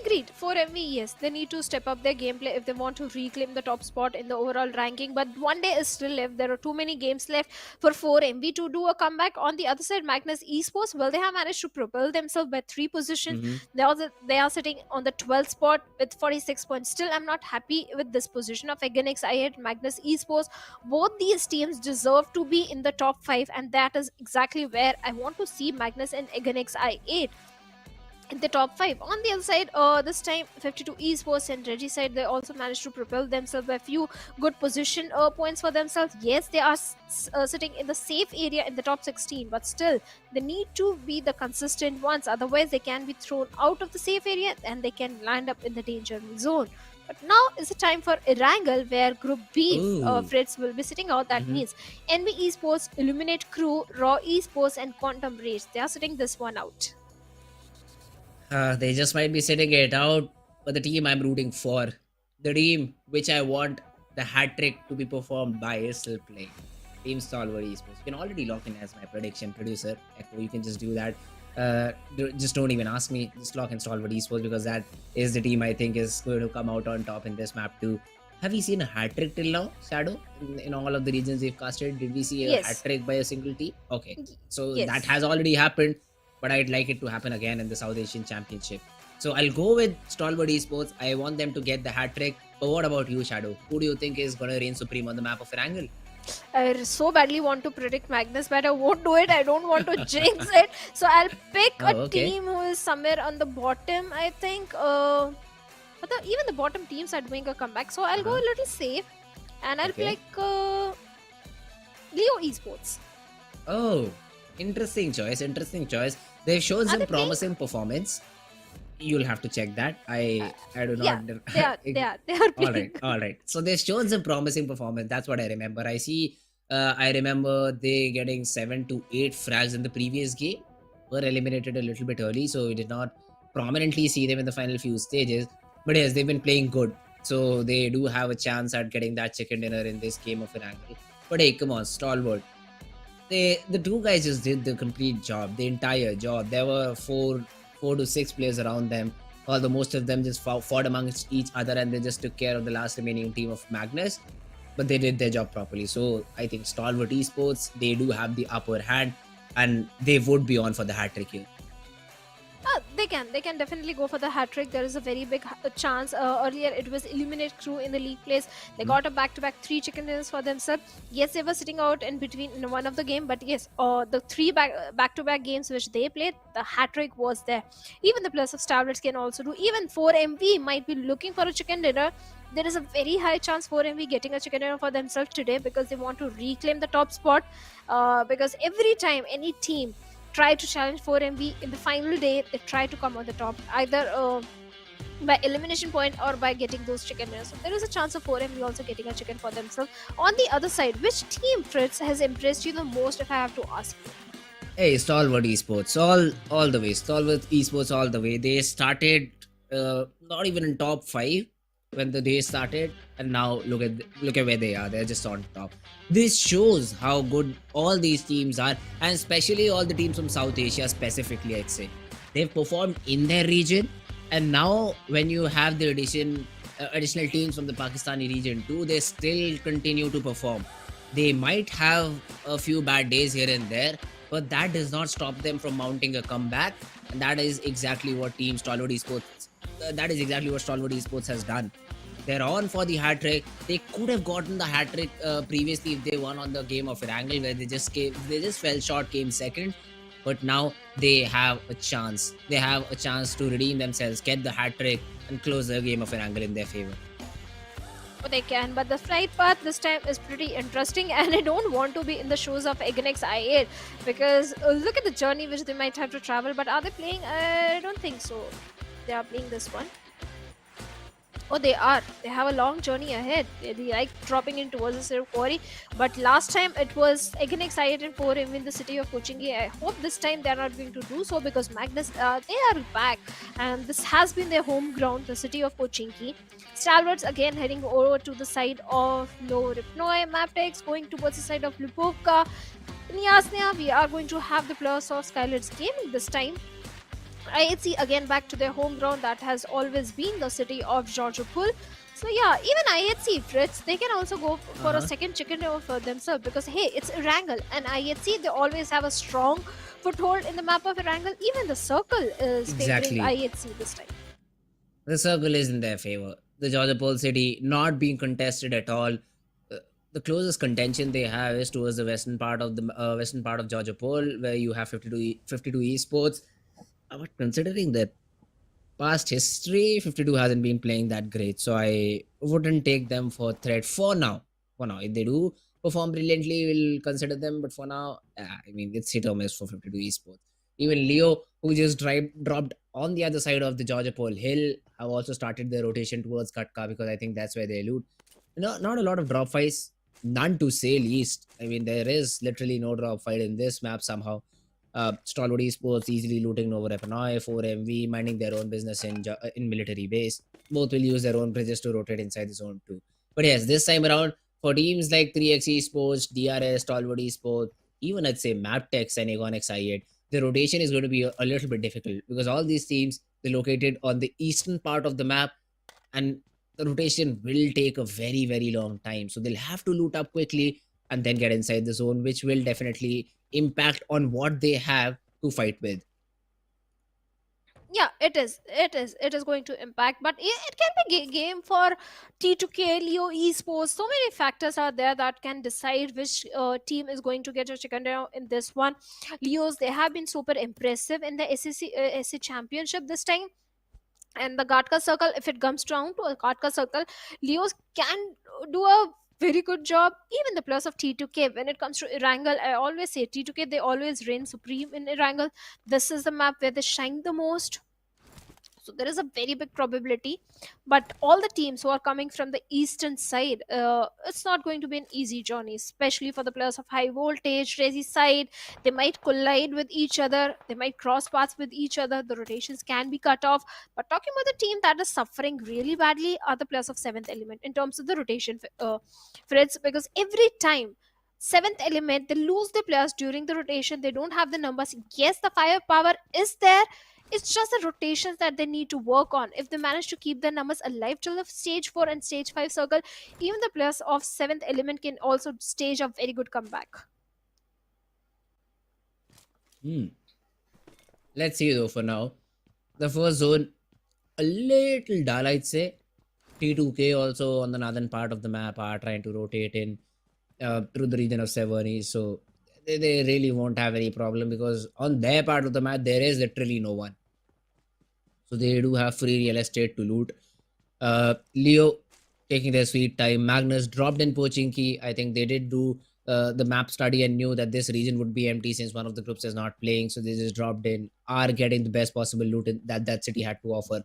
Agreed. For MV, yes, they need to step up their gameplay if they want to reclaim the top spot in the overall ranking. But one day is still left. There are too many games left for 4MV to do a comeback. On the other side, Magnus Esports, well, they have managed to propel themselves by 3 positions. They are sitting on the 12th spot with 46 points. Still, I'm not happy with this position of Egenix I8, Magnus Esports. Both these teams deserve to be in the top 5, and that is exactly where I want to see Magnus and Egenix I8. In the top 5. On the other side, this time 52 Esports and Reggie side, they also managed to propel themselves by a few good position points for themselves. Yes, they are sitting in the safe area in the top 16, but still they need to be the consistent ones, otherwise they can be thrown out of the safe area and they can land up in the danger zone. But now is the time for Erangel, where Group B Fritz will be sitting out. That means NB Esports, Illuminate Crew, Raw Esports and Quantum Rage. They are sitting this one out.
They just might be sitting it out, but the team I'm rooting for, the team which I want the hat trick to be performed by, is still playing. Team Stalwart Esports. You can already lock in as my prediction, producer. Echo, you can just do that. Just don't even ask me. Just lock in Stalwart Esports because that is the team I think is going to come out on top in this map too. Have we seen a hat trick till now, Shadow? In all of the regions they've casted, did we see a hat trick by a single team? Okay, so that has already happened. But I'd like it to happen again in the South Asian Championship. So I'll go with Stalwart Esports. I want them to get the hat trick. But what about you, Shadow? Who do you think is going to reign supreme on the map of Erangel?
I so badly want to predict Magnus, but I won't do it. I don't want to jinx it. So I'll pick a team who is somewhere on the bottom, I think. But even the bottom teams are doing a comeback. So I'll go a little safe. And I'll pick Leo Esports.
Oh, interesting choice. They've shown some promising performance. You'll have to check that. I do not.
Yeah, they are.
All right. So they've shown some promising performance. That's what I remember. I remember they getting 7 to 8 frags in the previous game. Were eliminated a little bit early, so we did not prominently see them in the final few stages. But yes, they've been playing good, so they do have a chance at getting that chicken dinner in this game of Erangel. But hey, come on, Stalwart. The two guys just did the complete job, the entire job. There were four to six players around them. Although most of them just fought amongst each other and they just took care of the last remaining team of Magnus. But they did their job properly. So I think Stalwart Esports, they do have the upper hand and they would be on for the hat trick here.
They can definitely go for the hat trick. There is a very big chance. Earlier it was Illuminate Crew in the league place. They got a back-to-back 3 chicken dinners for themselves. Yes, they were sitting out in between in one of the game, but yes, the 3 back-to-back games which they played, the hat trick was there. Even the plus of Stalwarts can also do. Even 4MV might be looking for a chicken dinner. There is a very high chance 4MV getting a chicken dinner for themselves today because they want to reclaim the top spot. Because every time any team try to challenge 4MV in the final day, they try to come on the top, either by elimination point or by getting those chicken dinners. So there is a chance of 4MV also getting a chicken for themselves. On the other side, which team, Fritz, has impressed you the most, if I have to ask you?
Hey, Stalwart Esports, all the way. Stalwart Esports all the way. They started not even in top 5 when the day started, and now look at where they are. They're just on top. This shows how good all these teams are, and especially all the teams from South Asia specifically, I'd say. They've performed in their region, and now when you have the additional teams from the Pakistani region too, they still continue to perform. They might have a few bad days here and there, but that does not stop them from mounting a comeback, and that is exactly what Stalwart Esports has done. They're on for the hat trick. They could have gotten the hat trick previously if they won on the game of Erangel, where they just fell short, came second. But now they have a chance. They have a chance to redeem themselves, get the hat trick, and close the game of Erangel in their favor.
They can, but the flight path this time is pretty interesting, and I don't want to be in the shoes of Egenix I8 because look at the journey which they might have to travel. But are they playing? I don't think so. They are playing this one. Oh, they are. They have a long journey ahead. They like dropping in towards the Sir quarry. But last time it was again excited for him in the city of Pochinki. I hope this time they're not going to do so because Magnus, they are back. And this has been their home ground, the city of Pochinki. Stalwarts again heading over to the side of Novoripnoi. MABETEX going towards the side of Lubovka. In Yasnia, we are going to have the players of SKYLIGHTZ Gaming this time. IHC again back to their home ground that has always been the city of Georgopol. So yeah, even IHC, Fritz, they can also go for a second chicken dinner for themselves because hey, it's Erangel and IHC, they always have a strong foothold in the map of Erangel. Even the circle is
Exactly.
favoring IHC this time.
The circle is in their favor. The Georgopol city not being contested at all. The closest contention they have is towards the western part of Georgopol, where you have 52 esports. But considering the past history, 52 hasn't been playing that great, so I wouldn't take them for threat for now. If they do perform brilliantly, we'll consider them. But for now, I mean, it's hit or miss for 52 esports. Even Leo, who just dropped on the other side of the Georgopol hill, have also started their rotation towards Katka because I think that's where they loot. Not a lot of drop fights, none to say least. I mean, there is literally no drop fight in this map somehow. Stalwart Esports easily looting Novoripnoi, 4MV, minding their own business in military base. Both will use their own bridges to rotate inside the zone too. But yes, this time around, for teams like 3x Esports, DRS, Stalwart Esports, even I'd say MABETEX and Aegon XI8, the rotation is going to be a little bit difficult because all these teams, they're located on the eastern part of the map and the rotation will take a very, very long time. So they'll have to loot up quickly and then get inside the zone, which will definitely impact on what they have to fight with.
Yeah, it is going to impact, but it can be game for T2K, Leo Esports. So many factors are there that can decide which team is going to get a chicken dinner in this one. Leos, they have been super impressive in the SC championship this time. And the Gatka circle, if it comes down to a Gatka circle, Leos can do a very good job. Even the plus of T2K, when it comes to Erangel, I always say T2K, they always reign supreme in Erangel. This is the map where they shine the most. So there is a very big probability, but all the teams who are coming from the eastern side, it's not going to be an easy journey, especially for the players of Highvoltage Resi side. They might collide with each other, they might cross paths with each other, the rotations can be cut off. But talking about the team that is suffering really badly are the players of 7th element in terms of the rotation, Fritz, because every time 7th element, they lose the players during the rotation. They don't have the numbers. Yes, the firepower is there. It's just the rotations that they need to work on. If they manage to keep their numbers alive till the stage 4 and stage 5 circle, even the players of 7th element can also stage a very good comeback.
Let's see though for now. The first zone, a little dull, I'd say. T2K also on the northern part of the map are trying to rotate in through the region of Severny. So they really won't have any problem because on their part of the map, there is literally no one. So they do have free real estate to loot. Leo taking their sweet time. Magnus dropped in Pochinki. I think they did do the map study and knew that this region would be empty since one of the groups is not playing. So they just dropped in, are getting the best possible loot that city had to offer.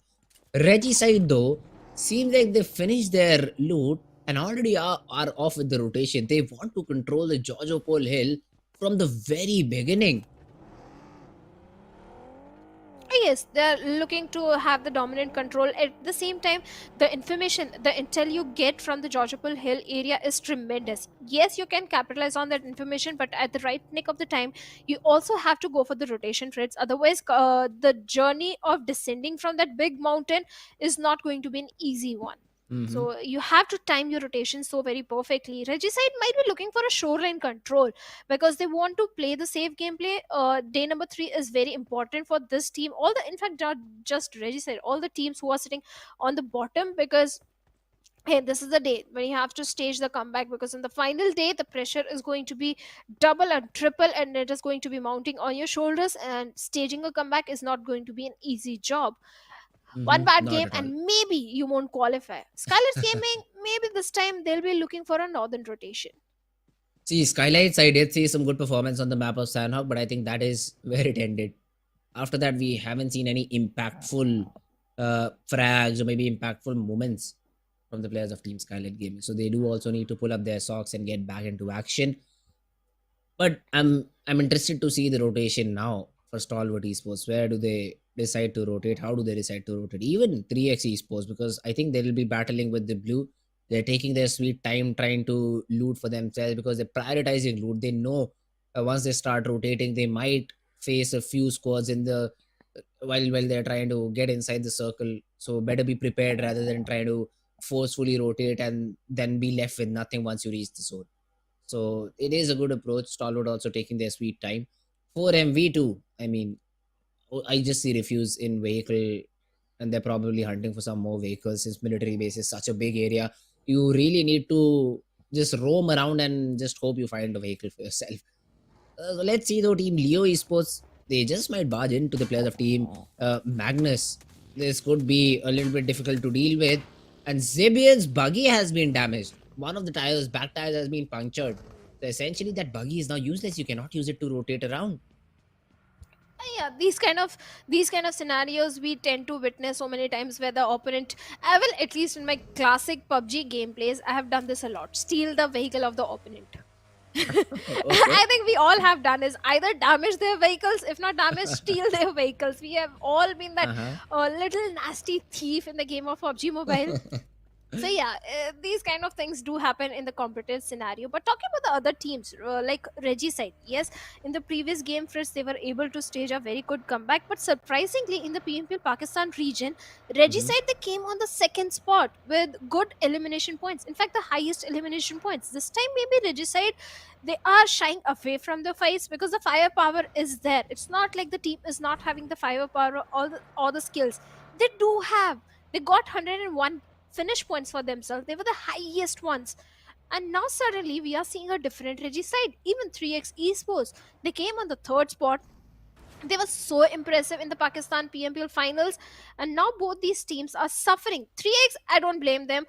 Reggie side though, seems like they finished their loot and already are off with the rotation. They want to control the Georgopol hill from the very beginning.
Yes, they're looking to have the dominant control. At the same time, the information, the intel you get from the Georgopol Hill area is tremendous. Yes, you can capitalize on that information, but at the right nick of the time, you also have to go for the rotation threads. Otherwise, the journey of descending from that big mountain is not going to be an easy one. So you have to time your rotation so very perfectly. Regicide might be looking for a shoreline control because they want to play the safe gameplay. Day number 3 is very important for this team. In fact, not just Regicide, all the teams who are sitting on the bottom, because hey, this is the day when you have to stage the comeback, because in the final day the pressure is going to be double and triple and it is going to be mounting on your shoulders, and staging a comeback is not going to be an easy job. One bad game and maybe you won't qualify. SKYLIGHTZ Gaming, maybe this time they'll be looking for a northern rotation.
See, SKYLIGHTZ, I did see some good performance on the map of Sanhok, but I think that is where it ended. After that, we haven't seen any impactful frags or maybe impactful moments from the players of Team Skylight Gaming. So they do also need to pull up their socks and get back into action. But I'm interested to see the rotation now for Stalwart Esports. Where do they decide to rotate? How do they decide to rotate? Even 3x Esports, because I think they will be battling with the blue. They're taking their sweet time trying to loot for themselves because they're prioritizing loot. They know once they start rotating, they might face a few squads in the while they're trying to get inside the circle. So better be prepared rather than try to forcefully rotate and then be left with nothing once you reach the zone. So it is a good approach. Stalwart also taking their sweet time. For MV2, I mean, I just see refuse in vehicle, and they're probably hunting for some more vehicles since military base is such a big area. You really need to just roam around and just hope you find a vehicle for yourself. So let's see though, Team Leo Esports, they just might barge into the players of Team Magnus. This could be a little bit difficult to deal with. And Zibian's buggy has been damaged. One of the tires, back tires, has been punctured. So essentially, that buggy is now useless. You cannot use it to rotate around.
Yeah, these kind of scenarios we tend to witness so many times where the opponent, I will, at least in my classic PUBG gameplays, I have done this a lot: steal the vehicle of the opponent.
Okay.
I think we all have done is either damage their vehicles, if not damage, steal their vehicles. We have all been that
Uh-huh.
little nasty thief in the game of PUBG Mobile. So yeah, these kind of things do happen in the competitive scenario. But talking about the other teams, like Regicide, yes, in the previous game, Fritz, they were able to stage a very good comeback. But surprisingly, in the PMPL Pakistan region,
Mhm.
Regicide, they came on the second spot with good elimination points. In fact, the highest elimination points. This time, maybe Regicide, they are shying away from the fights because the firepower is there. It's not like the team is not having the firepower or the skills. They do have. They got 101 finish points for themselves. They were the highest ones. And now suddenly we are seeing a different Regicide. Even 3x Esports, they came on the third spot. They were so impressive in the Pakistan PMPL finals, and now both these teams are suffering. 3x, I don't blame them.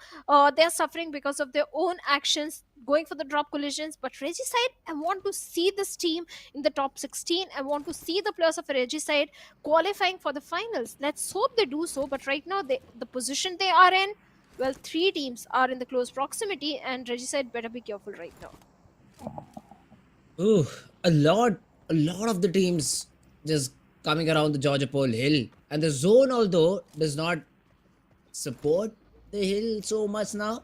They're suffering because of their own actions, going for the drop collisions. But Regicide, I want to see this team in the top 16. I want to see the players of Regicide qualifying for the finals. Let's hope they do so. But right now, the position they are in, well, three teams are in the close proximity, and Regicide better be careful right now.
Ooh, a lot of the teams just coming around the Georgia Pole Hill. And the zone, although, does not support the hill so much now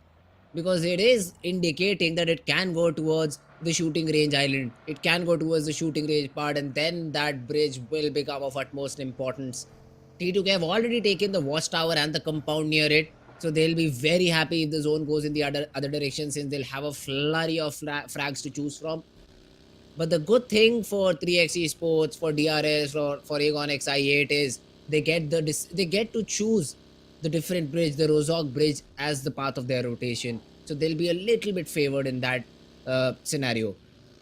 because it is indicating that it can go towards the shooting range island. It can go towards the shooting range part, and then that bridge will become of utmost importance. T2K have already taken the watchtower and the compound near it, so they'll be very happy if the zone goes in the other direction since they'll have a flurry of frags to choose from. But the good thing for 3x Esports, for DRS, or for Aegon XI8 is they get to choose the different bridge, the Rozok bridge, as the path of their rotation. So they'll be a little bit favored in that scenario.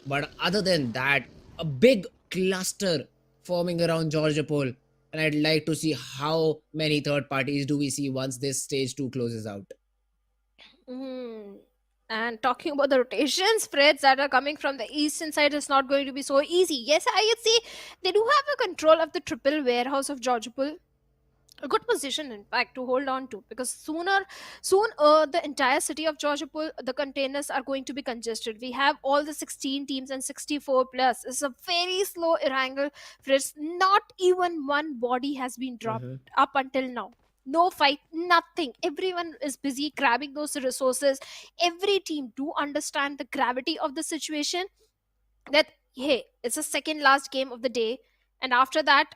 But other than that, a big cluster forming around Georgia Pole, and I'd like to see how many third parties do we see once this stage 2 closes out.
Hmm. And talking about the rotation spreads that are coming from the eastern side is not going to be so easy. Yes, I would say they do have a control of the triple warehouse of Georgopol. A good position, in fact, to hold on to, because soon the entire city of Georgopol, the containers are going to be congested. We have all the 16 teams and 64 plus. It's a very slow Erangel. Fritz, not even one body has been dropped
Mm-hmm.
up until now. No fight, nothing. Everyone is busy grabbing those resources. Every team do understand the gravity of the situation, that hey, it's the second last game of the day, and after that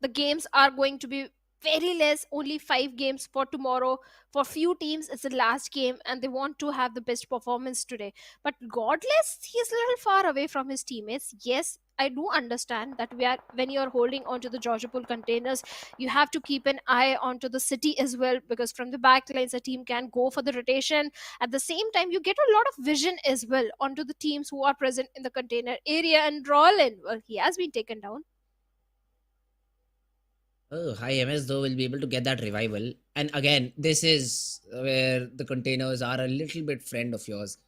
the games are going to be very less, only 5 games for tomorrow. For few teams it's the last game and they want to have the best performance today. But Godless, he's a little far away from his teammates. Yes, I do understand that we are, when you're holding onto the Georgia Pool containers, you have to keep an eye onto the city as well, because from the back lines a team can go for the rotation. At the same time, you get a lot of vision as well onto the teams who are present in the container area. And Rollin, well, he has been taken down.
Oh, high MS though will be able to get that revival. And again, this is where the containers are a little bit friend of yours.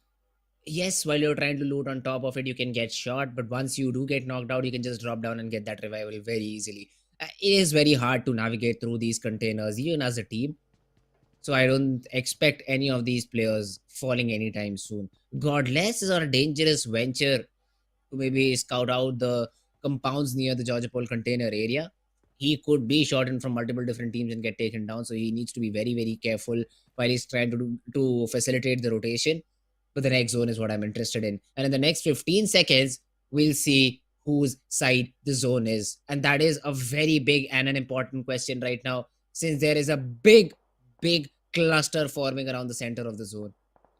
Yes, while you're trying to loot on top of it, you can get shot, but once you do get knocked out, you can just drop down and get that revival very easily. it is very hard to navigate through these containers, even as a team. So I don't expect any of these players falling anytime soon. Godless is on a dangerous venture to maybe scout out the compounds near the Georgia Pole container area. He could be shot in from multiple different teams and get taken down. So he needs to be very, very careful while he's trying to facilitate the rotation. But the next zone is what I'm interested in. And in the next 15 seconds, we'll see whose side the zone is. And that is a very big and an important question right now, since there is a big cluster forming around the center of the zone.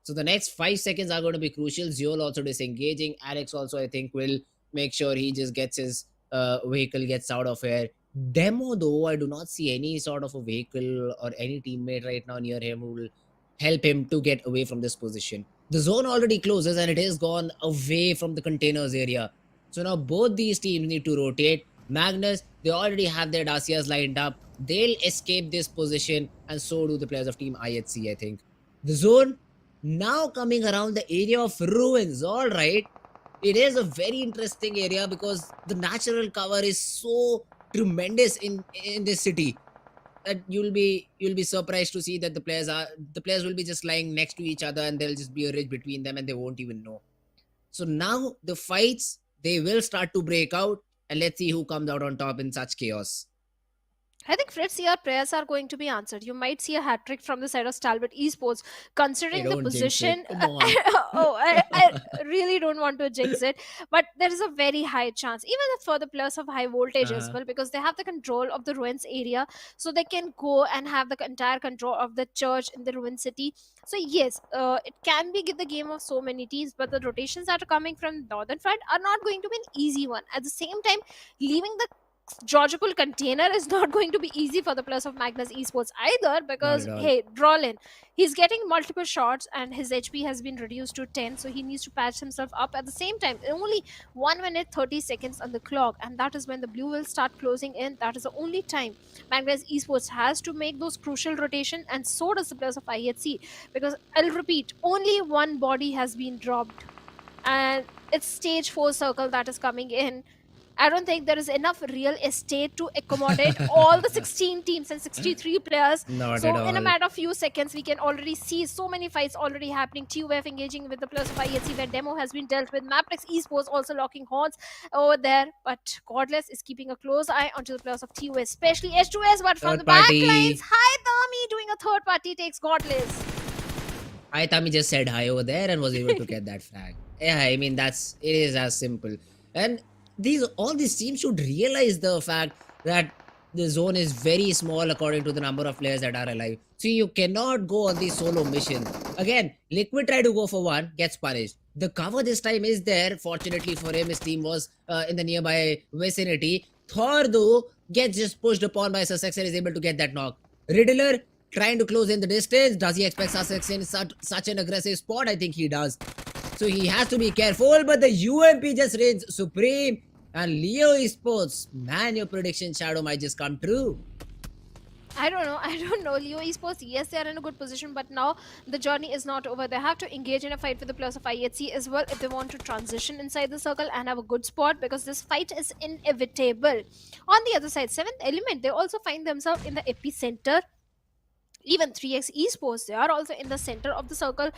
So the next 5 seconds are going to be crucial. Ziol also disengaging. Alex also, I think, will make sure he just gets his vehicle, gets out of here. Demo, though, I do not see any sort of a vehicle or any teammate right now near him who will help him to get away from this position. The zone already closes and it has gone away from the containers area. So now both these teams need to rotate. Magnus, they already have their Dacias lined up. They'll escape this position, and so do the players of Team IHC, I think. The zone now coming around the area of ruins. All right, it is a very interesting area because the natural cover is so tremendous in this city that you'll be surprised to see that the players will be just lying next to each other, and there'll just be a ridge between them and they won't even know. So now the fights, they will start to break out, and let's see who comes out on top in such chaos.
I think, Fritz, your prayers are going to be answered. You might see a hat trick from the side of Stalwart Esports, considering the
don't jinx it.
position.
Come on.
I really don't want to jinx it, but there is a very high chance, even for the players of Highvoltage as well, because they have the control of the ruins area, so they can go and have the entire control of the church in the ruin city. So yes, it can be the game of so many teams, but the rotations that are coming from northern front are not going to be an easy one. At the same time, leaving the Georgia Pool container is not going to be easy for the players of Magnus Esports either, because hey, Drolin, he's getting multiple shots and his HP has been reduced to 10, so he needs to patch himself up. At the same time, only 1 minute 30 seconds on the clock, and that is when the blue will start closing in. That is the only time Magnus Esports has to make those crucial rotation, and so does the players of IHC, because I'll repeat, only one body has been dropped, and it's stage 4 circle that is coming in. I don't think there is enough real estate to accommodate all the 16 teams and 63 players.
Not
so
at
in a
all.
matter of few seconds, we can already see so many fights already happening. TUF engaging with the players of IHC, where Demo has been dealt with. MABETEX Esports also locking horns over there. But Godless is keeping a close eye onto the players of TUF, especially H2S. But from
Third
the back
party.
lines, Hi Dami doing a third party takes Godless.
I Thami just said hi over there and was able to get that flag. Yeah, I mean, it is as simple. And all these teams should realize the fact that the zone is very small according to the number of players that are alive. So you cannot go on these solo missions. Again, Liquid tried to go for one, gets punished. The cover this time is there. Fortunately for him, his team was in the nearby vicinity. Thor, though, gets just pushed upon by Sussex and is able to get that knock. Riddler trying to close in the distance. Does he expect Sussex in such an aggressive spot? I think he does. So he has to be careful, but the UMP just reigns supreme. And Leo Esports, man, your prediction, Shadow, might just come true.
I don't know. Leo Esports, yes, they are in a good position, but now the journey is not over. They have to engage in a fight with the players of IHC as well if they want to transition inside the circle and have a good spot, because this fight is inevitable. On the other side, 7th Element, they also find themselves in the epicenter. Even 3x Esports, they are also in the center of the circle.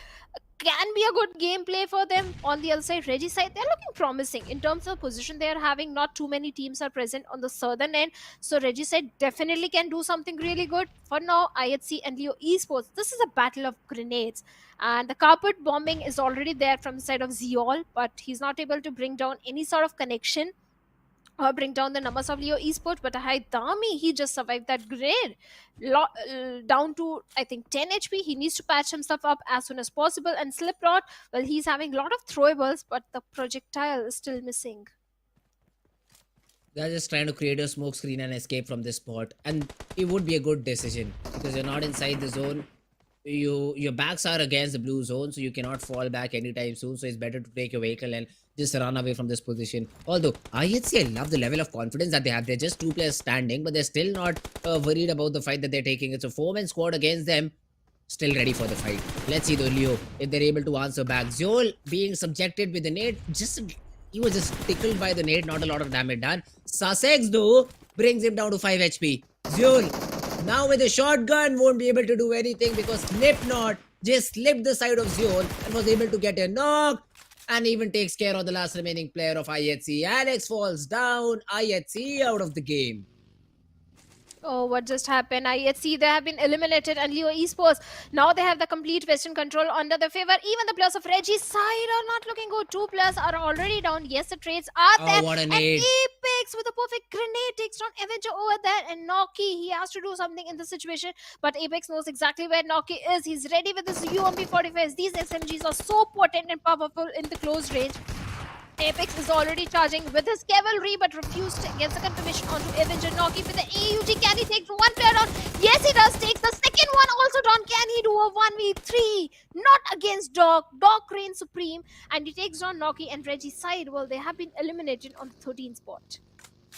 Can be a good gameplay for them. On the other side, Regicide, they're looking promising in terms of position they are having. Not too many teams are present on the southern end, so Regicide definitely can do something really good. For now, IHC and Leo Esports, this is a battle of grenades, and the carpet bombing is already there from the side of Ziol, but he's not able to bring down any sort of connection or bring down the numbers of Leo Esports. But Haidami, he just survived that grenade. Down to, I think, 10 HP. He needs to patch himself up as soon as possible. And Slipknot, well, he's having a lot of throwables, but the projectile is still missing.
They're just trying to create a smoke screen and escape from this spot. And it would be a good decision because you're not inside the zone. Your backs are against the blue zone, so you cannot fall back anytime soon. So it's better to take your vehicle and just run away from this position. Although IHC, I love the level of confidence that they have. They're just 2 players standing, but they're still not worried about the fight that they're taking. It's a 4-man squad against them, still ready for the fight. Let's see though, Leo, if they're able to answer back. Ziol being subjected with the nade, he was just tickled by the nade, not a lot of damage done. Sussex though, brings him down to 5 HP. Zul, now with a shotgun, won't be able to do anything because Slipknot just slipped the side of Zul and was able to get a knock and even takes care of the last remaining player of IHC. Alex falls down, IHC out of the game.
Oh, what just happened? IHC, they have been eliminated, and Leo Esports, now they have the complete Western control under their favor. Even the players of Reggie's side are not looking good. 2 players are already down. Yes, the trades are there.
What a
And
nade.
Apex with a perfect grenade takes down Avenger over there. And Noki, he has to do something in this situation. But Apex knows exactly where Noki is. He's ready with his UMP-45s. These SMGs are so potent and powerful in the close range. Apex is already charging with his cavalry, but refused against the confirmation onto Avenger. Noki with the AUG. Can he take 1 player down? Yes, he does. Takes the second one also down. Can he do a 1v3? Not against Doc. Doc reigns supreme, and he takes down Noki and Reggie's side. Well, they have been eliminated on the 13th spot.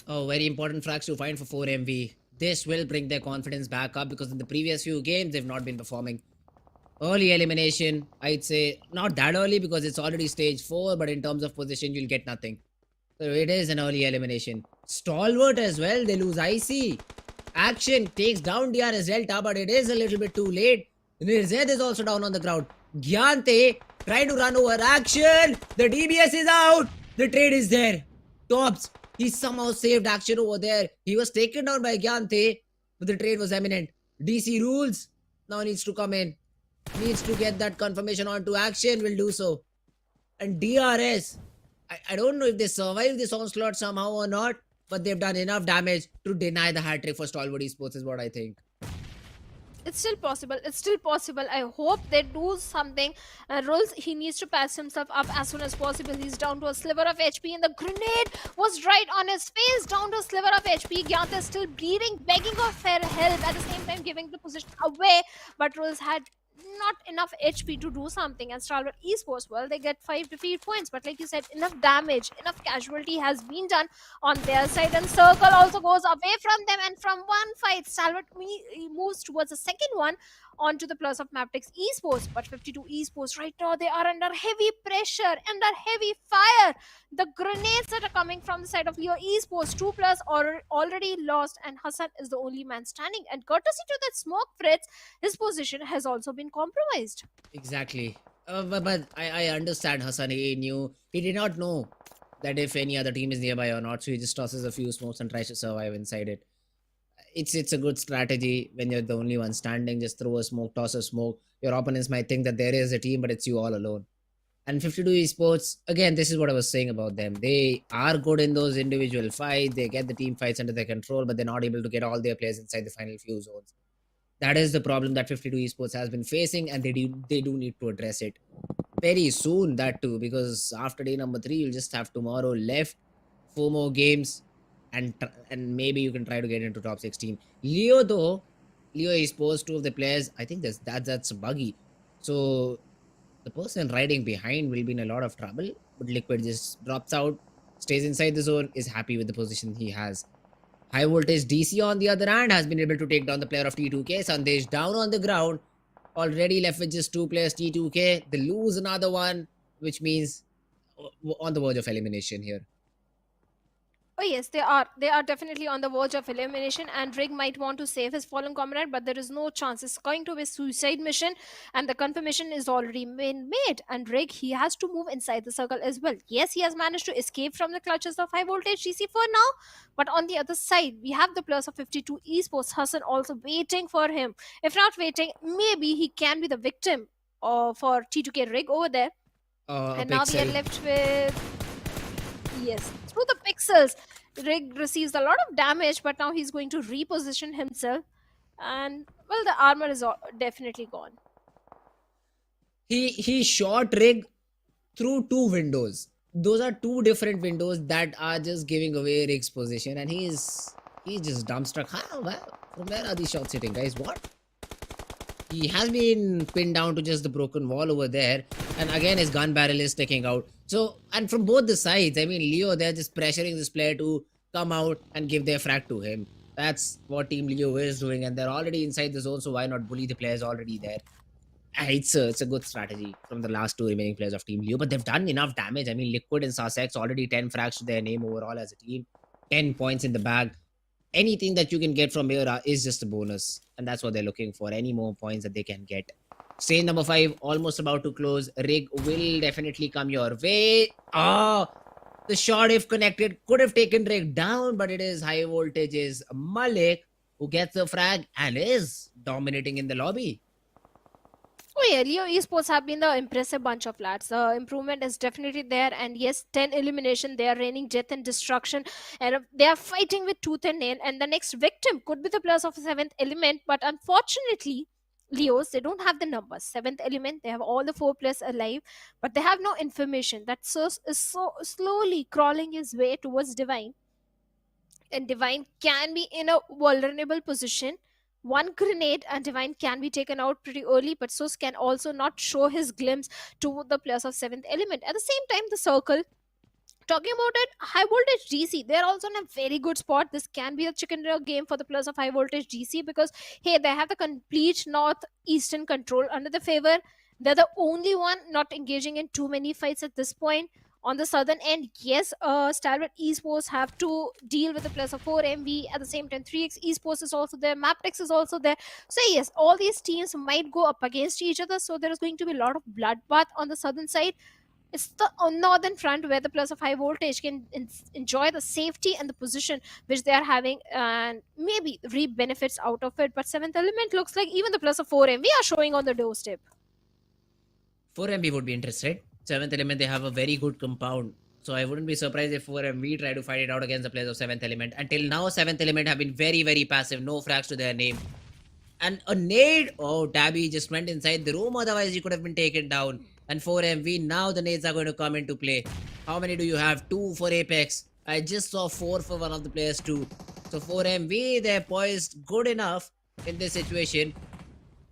Oh, very important frags to find for 4MV. This will bring their confidence back up because in the previous few games, they've not been performing. Early elimination, I'd say not that early because it's already stage 4, but in terms of position, you'll get nothing. So it is an early elimination. Stalwart as well, they lose IC. Action takes down DRS Delta, but it is a little bit too late. Nirzed is also down on the ground. Gyante trying to run over Action. The DBS is out. The trade is there. Tops, he somehow saved Action over there. He was taken down by Gyante, but the trade was imminent. DC rules now needs to come in. Needs to get that confirmation onto Action, will do so. And DRS, I don't know if they survive this onslaught somehow or not, but they've done enough damage to deny the hat-trick for Stalwart Esports is what I think.
It's still possible. It's still possible. I hope they do something. Rules, he needs to patch himself up as soon as possible. He's down to a sliver of HP, and the grenade was right on his face. Down to a sliver of HP. Gyant is still bleeding, begging for help, at the same time giving the position away. But Rules had not enough HP to do something, and Stalwart Esports, well, they get 5 defeat points, but like you said, enough damage, enough casualty has been done on their side, and Circle also goes away from them, and from one fight, Stalwart moves towards the second one onto the plus of MABETEX Esports. But 52 Esports right now, they are under heavy pressure, under heavy fire. The grenades that are coming from the side of Leo Esports, 2 players are already lost, and Hassan is the only man standing, and courtesy to that smoke, Fritz, his position has also been compromised.
Exactly. But I understand Hassan. He did not know that if any other team is nearby or not, so he just tosses a few smokes and tries to survive inside it. It's a good strategy when you're the only one standing. Just throw a smoke, toss a smoke. Your opponents might think that there is a team, but it's you all alone. And 52 Esports, again, this is what I was saying about them. They are good in those individual fights. They get the team fights under their control, but they're not able to get all their players inside the final few zones. That is the problem that 52 Esports has been facing, and they do need to address it very soon, that too, because after day number 3, you'll just have tomorrow left, 4 more games, and maybe you can try to get into top 16. Leo Esports, 2 of the players, I think that's buggy. So the person riding behind will be in a lot of trouble, but Liquid just drops out, stays inside the zone, is happy with the position he has. Highvoltage DC, on the other hand, has been able to take down the player of T2K. Sandesh down on the ground, already left with just 2 players. T2K, they lose another one, which means on the verge of elimination here.
Oh yes, they are. They are definitely on the verge of elimination, and Rig might want to save his fallen comrade, but there is no chance. It's going to be a suicide mission, and the confirmation is already been made. And Rig, he has to move inside the circle as well. Yes, he has managed to escape from the clutches of Highvoltage DC for now, but on the other side, we have the plus of 52 Esports. Hassan also waiting for him. If not waiting, maybe he can be the victim for T2K Rig over there. And now we are left with... Yes, through the pixels, Rig receives a lot of damage, but now he's going to reposition himself, and well, the armor is definitely gone.
He shot Rig through 2 windows. Those are 2 different windows that are just giving away Rig's position, and he's just dumbstruck. Well, from where are these shots hitting, guys? What? He has been pinned down to just the broken wall over there, and again his gun barrel is sticking out. So, and from both the sides, I mean, Leo, they're just pressuring this player to come out and give their frag to him. That's what Team Leo is doing, and they're already inside the zone, so why not bully the players already there? It's a good strategy from the last 2 remaining players of Team Leo, but they've done enough damage. I mean, Liquid and Sussex already 10 frags to their name overall as a team, 10 points in the bag. anything that you can get from here is just a bonus, and that's what they're looking for. Any more points that they can get. Stage number 5 almost about to close. Rig will definitely come your way. The shot, if connected, could have taken Rig down, but it is high voltage is Malik who gets the frag and is dominating in the lobby.
Oh yeah, Leo Esports have been the impressive bunch of lads. The improvement is definitely there, and yes, 10 elimination. They are raining death and destruction, and they are fighting with tooth and nail. And the next victim could be the players of 7th element, but unfortunately, Leos, they don't have the numbers. 7th element, they have all the 4 players alive, but they have no information. That source is so slowly crawling his way towards Divine, and Divine can be in a vulnerable position. One grenade and Divine can be taken out pretty early, but Sus can also not show his glimpse to the players of 7th element. At the same time, the circle, talking about it, Highvoltage DC, they're also in a very good spot. This can be a chicken dinner game for the players of Highvoltage DC because, hey, they have the complete northeastern control under the favor. They're the only one not engaging in too many fights at this point. On the southern end, yes, Stalwart Esports have to deal with the players of 4MV. At the same time, 3x Esports is also there, MABETEX is also there. So yes, all these teams might go up against each other. So there is going to be a lot of bloodbath on the southern side. It's the northern front where the players of Highvoltage can enjoy the safety and the position which they are having and maybe reap benefits out of it. But 7th element looks like even the players of 4MV are showing on the doorstep.
4MB would be interested. 7th element, they have a very good compound. So I wouldn't be surprised if 4MB try to fight it out against the players of 7th element. Until now, 7th element have been very, very passive. No frags to their name. And a nade. Oh, Tabby just went inside the room. Otherwise, he could have been taken down. And 4MV, now the nades are going to come into play. How many do you have? 2 for Apex. I just saw 4 for one of the players too. So 4MV, they're poised good enough in this situation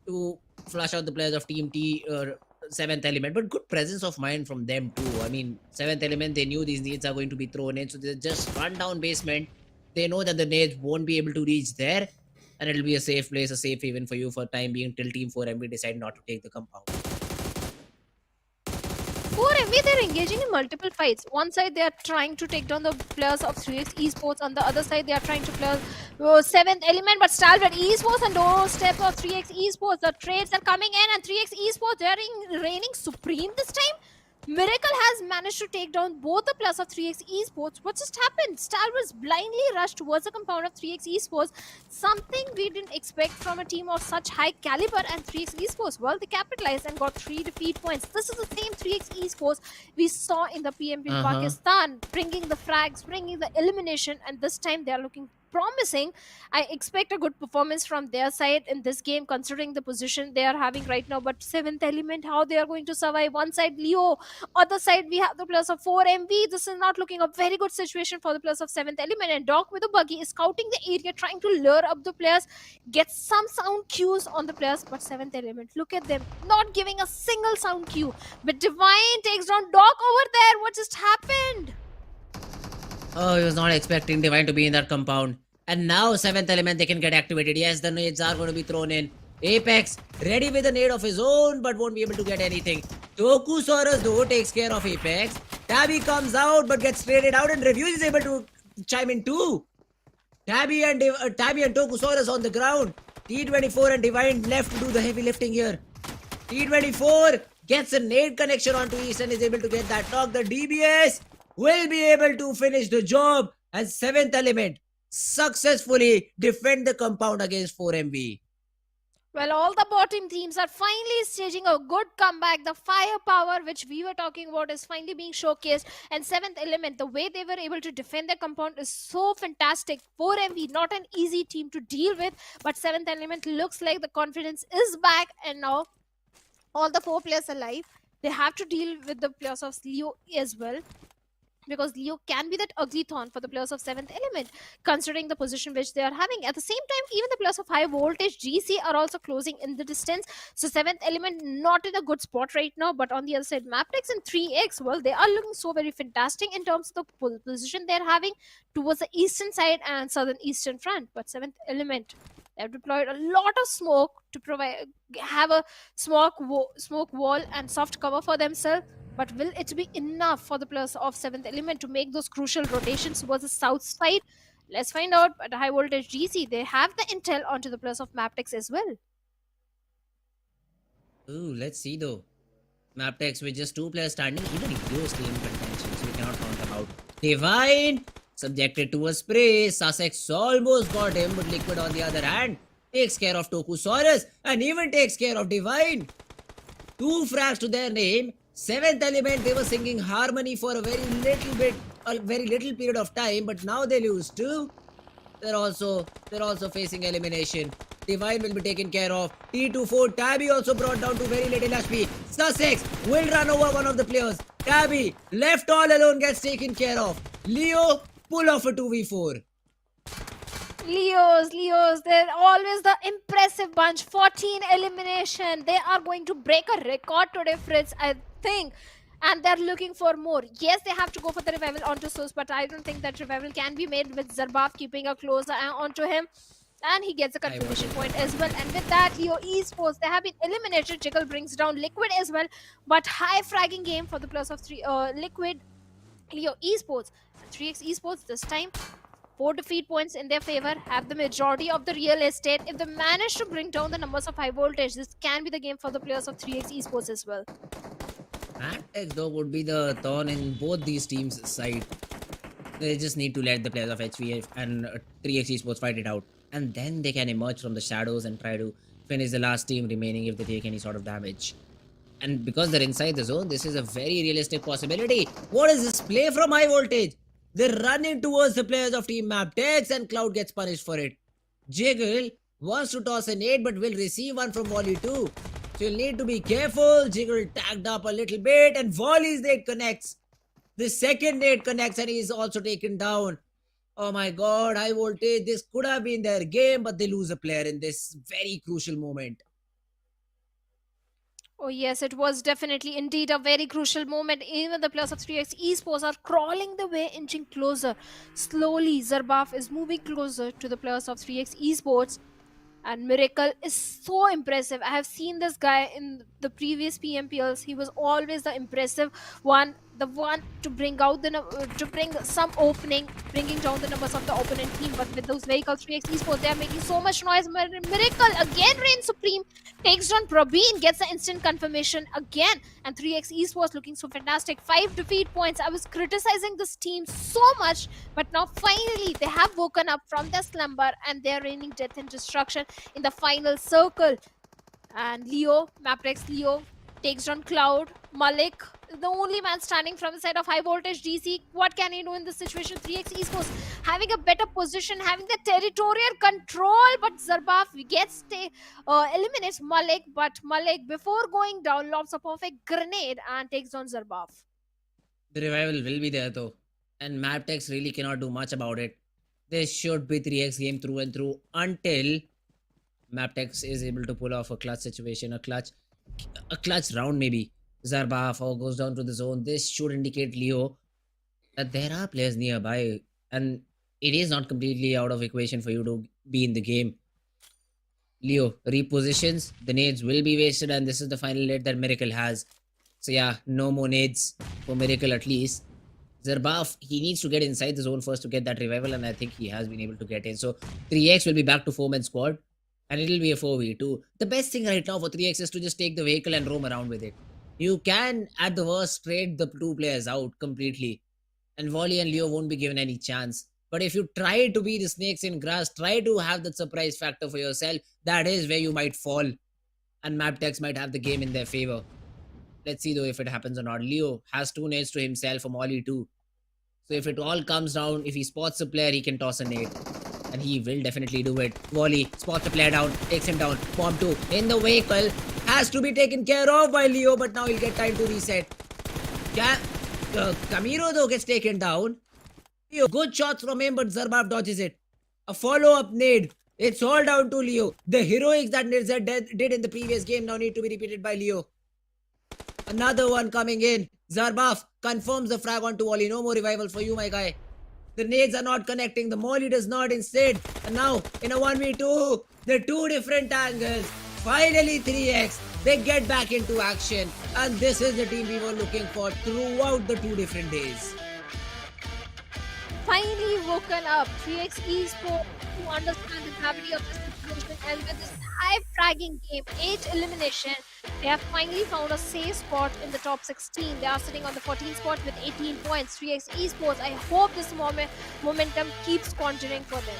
to flush out the players of Team T or 7th element, but good presence of mind from them too. I mean, 7th element, they knew these nades are going to be thrown in, so they just run down basement. They know that the nades won't be able to reach there, and it'll be a safe place, a safe haven for you for time being till Team 4MB decide not to take the compound.
4MV, they're engaging in multiple fights. One side, they are trying to take down the players of 3x Esports. On the other side, they are trying to play 7th element, but Stalwart Esports and doorstep of 3x Esports. The trades are coming in, and 3x Esports, they are reigning supreme this time. Miracle has managed to take down both the players of 3x Esports. What just happened? Stalwart's blindly rushed towards the compound of 3x Esports. Something we didn't expect from a team of such high caliber, and 3x Esports, well, they capitalized and got 3 defeat points. This is the same 3x Esports we saw in the PMPL Pakistan, bringing the frags, bringing the elimination, and this time they are looking promising. I expect a good performance from their side in this game considering the position they are having right now. But 7th element, how they are going to survive? One side Leo, other side we have the players of 4MV. This is not looking a very good situation for the players of 7th element, and Doc with a buggy is scouting the area, trying to lure up the players, get some sound cues on the players. But 7th element, look at them, not giving a single sound cue. But Divine takes down Doc over there. What just happened?
Oh, he was not expecting Divine to be in that compound. And now 7th element, they can get activated. Yes, the nades are going to be thrown in. Apex, ready with a nade of his own, but won't be able to get anything. Tokusaurus, though, takes care of Apex. Tabby comes out, but gets traded out, and Reviews is able to chime in too. Tabby and Tokusaurus on the ground. T24 and Divine left to do the heavy lifting here. T24 gets a nade connection onto East and is able to get that knock. The DBS will be able to finish the job, and 7th element successfully defend the compound against 4MV.
Well, all the bottom teams are finally staging a good comeback. The firepower which we were talking about is finally being showcased. And 7th element, the way they were able to defend their compound is so fantastic. 4MV, not an easy team to deal with, but 7th element looks like the confidence is back, and now all the 4 players alive. They have to deal with the players of Leo as well, because Leo can be that ugly thorn for the players of 7th element, considering the position which they are having. At the same time, even the players of Highvoltage DC are also closing in the distance. So 7th element not in a good spot right now, but on the other side, MABETEX and 3x, well, they are looking so very fantastic in terms of the position they're having towards the eastern side and southern eastern front. But 7th element, they've deployed a lot of smoke to have a smoke wall and soft cover for themselves. But will it be enough for the players of 7th element to make those crucial rotations towards the south side? Let's find out. But Highvoltage DC, they have the intel onto the players of MABETEX as well.
Ooh, let's see though. MABETEX with just 2 players standing, even Leo still in contention, so we cannot count them out. Divine subjected to a spray. Sussex almost got him, but Liquid on the other hand takes care of Tokusaurus and even takes care of Divine. 2 frags to their name. 7th element, they were singing harmony for a very little period of time, but now they lose 2. They're also facing elimination. Divine will be taken care of. T24 Tabby also brought down to very little HP. Sussex will run over one of the players. Tabby left all alone gets taken care of. Leo pull off a 2v4.
Leos, they're always the impressive bunch. 14 elimination. They are going to break a record today, Fritz, I think. And they're looking for more. Yes, they have to go for the revival onto Source, but I don't think that revival can be made with Zarbaf keeping a close eye onto him. And he gets a confirmation point as well. And with that, Leo Esports, they have been eliminated. Jiggle brings down Liquid as well. But high fragging game for the players of Liquid, Leo Esports. 3x Esports this time, 4 defeat points in their favor, have the majority of the real estate. If they manage to bring down the numbers of Highvoltage, this can be the game for the players of 3x Esports as well.
MABETEX though would be the thorn in both these teams' side. They just need to let the players of HVF and 3x Esports fight it out. And then they can emerge from the shadows and try to finish the last team remaining if they take any sort of damage. And because they're inside the zone, this is a very realistic possibility. What is this play from Highvoltage? They're running towards the players of Team MABETEX and Cloud gets punished for it. Jiggle wants to toss a nade but will receive one from Volley too. So you'll need to be careful. Jiggle tagged up a little bit and Volley's nade connects. The second nade connects and he's also taken down. Oh my god, Highvoltage, this could have been their game, but they lose a player in this very crucial moment.
Oh yes, it was definitely indeed a very crucial moment. Even the players of 3x Esports are crawling the way, inching closer. Slowly, Zarbaf is moving closer to the players of 3x Esports. And Miracle is so impressive. I have seen this guy in the previous PMPLs. He was always the impressive one, the one to bring out to bring some opening, bringing down the numbers of the opponent team. But with those vehicles, 3x Esports, they are making so much noise. Miracle again reigns supreme, takes down Probeen, gets the instant confirmation again, and 3x Esports looking so fantastic. 5 defeat points. I was criticizing this team so much, but now finally they have woken up from their slumber and they're raining death and destruction in the final circle. And MABETEX Leo takes down Cloud. Malik, the only man standing from the side of Highvoltage DC. What can he do in this situation? 3x Esports having a better position, having the territorial control, but Zarbaf eliminates Malik, but Malik, before going down, lobs a perfect grenade and takes down Zarbaf.
The revival will be there though, and MABETEX really cannot do much about it. This should be 3x game through and through until MABETEX is able to pull off a clutch situation, a clutch round maybe. Zarbaf goes down to the zone. This should indicate Leo that there are players nearby and it is not completely out of equation for you to be in the game. Leo repositions, the nades will be wasted and this is the final nade that Miracle has. So yeah, no more nades for Miracle at least. Zarbaf, he needs to get inside the zone first to get that revival and I think he has been able to get in. So 3x will be back to 4-man squad and it'll be a 4v2. The best thing right now for 3x is to just take the vehicle and roam around with it. You can, at the worst, trade the 2 players out completely. And Volley and Leo won't be given any chance. But if you try to be the snakes in grass, try to have that surprise factor for yourself, that is where you might fall. And MABETEX might have the game in their favor. Let's see though if it happens or not. Leo has 2 nades to himself from Volley too. So if it all comes down, if he spots a player, he can toss a nade. And he will definitely do it. Volley spots the player down, takes him down. Bomb 2 in the vehicle. Has to be taken care of by Leo, but now he'll get time to reset. Camiro though gets taken down. Leo, good shots from him, but Zarbaf dodges it. A follow-up nade. It's all down to Leo. The heroics that Nirzad did in the previous game now need to be repeated by Leo. Another one coming in. Zarbaf confirms the frag onto Volley. No more revival for you, my guy. The nades are not connecting. The molly does not instead. And now, in a 1v2, the 2 different angles. Finally, 3x. They get back into action. And this is the team we were looking for throughout the 2 different days.
finally woken up. 3x Esports to understand the gravity of the situation, and with this high fragging game, 8 elimination, they have finally found a safe spot in the top 16. They are sitting on the 14th spot with 18 points. 3x Esports, I hope this momentum keeps conjuring for them.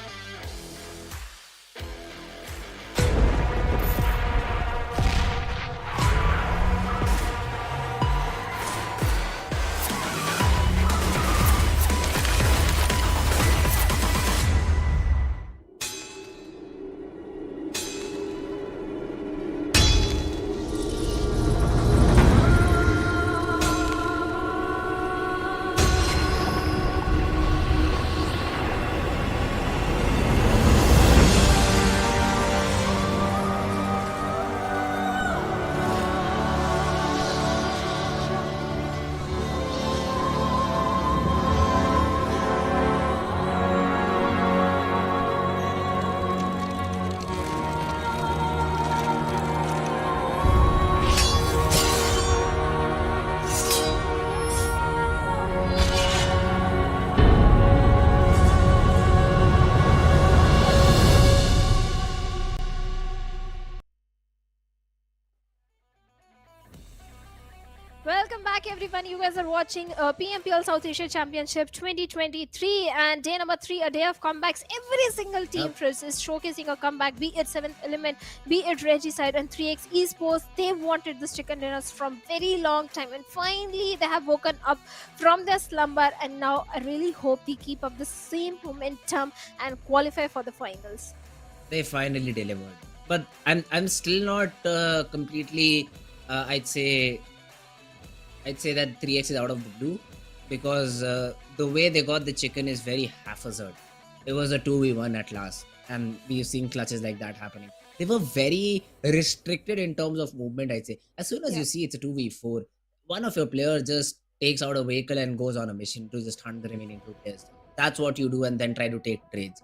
Welcome back, everyone. You guys are watching PMPL South Asia Championship 2023, and day number 3, a day of comebacks. Every single team is showcasing a comeback, be it 7th Element, be it Regicide and 3x Esports. They wanted this chicken dinners from very long time, and finally they have woken up from their slumber, and now I really hope they keep up the same momentum and qualify for the finals.
They finally delivered, but I'm still not completely. I'd say that 3x is out of the blue, because the way they got the chicken is very haphazard. It was a 2v1 at last, and we've seen clutches like that happening. They were very restricted in terms of movement, I'd say. As soon as you see it's a 2v4, one of your players just takes out a vehicle and goes on a mission to just hunt the remaining 2 players. That's what you do, and then try to take trades.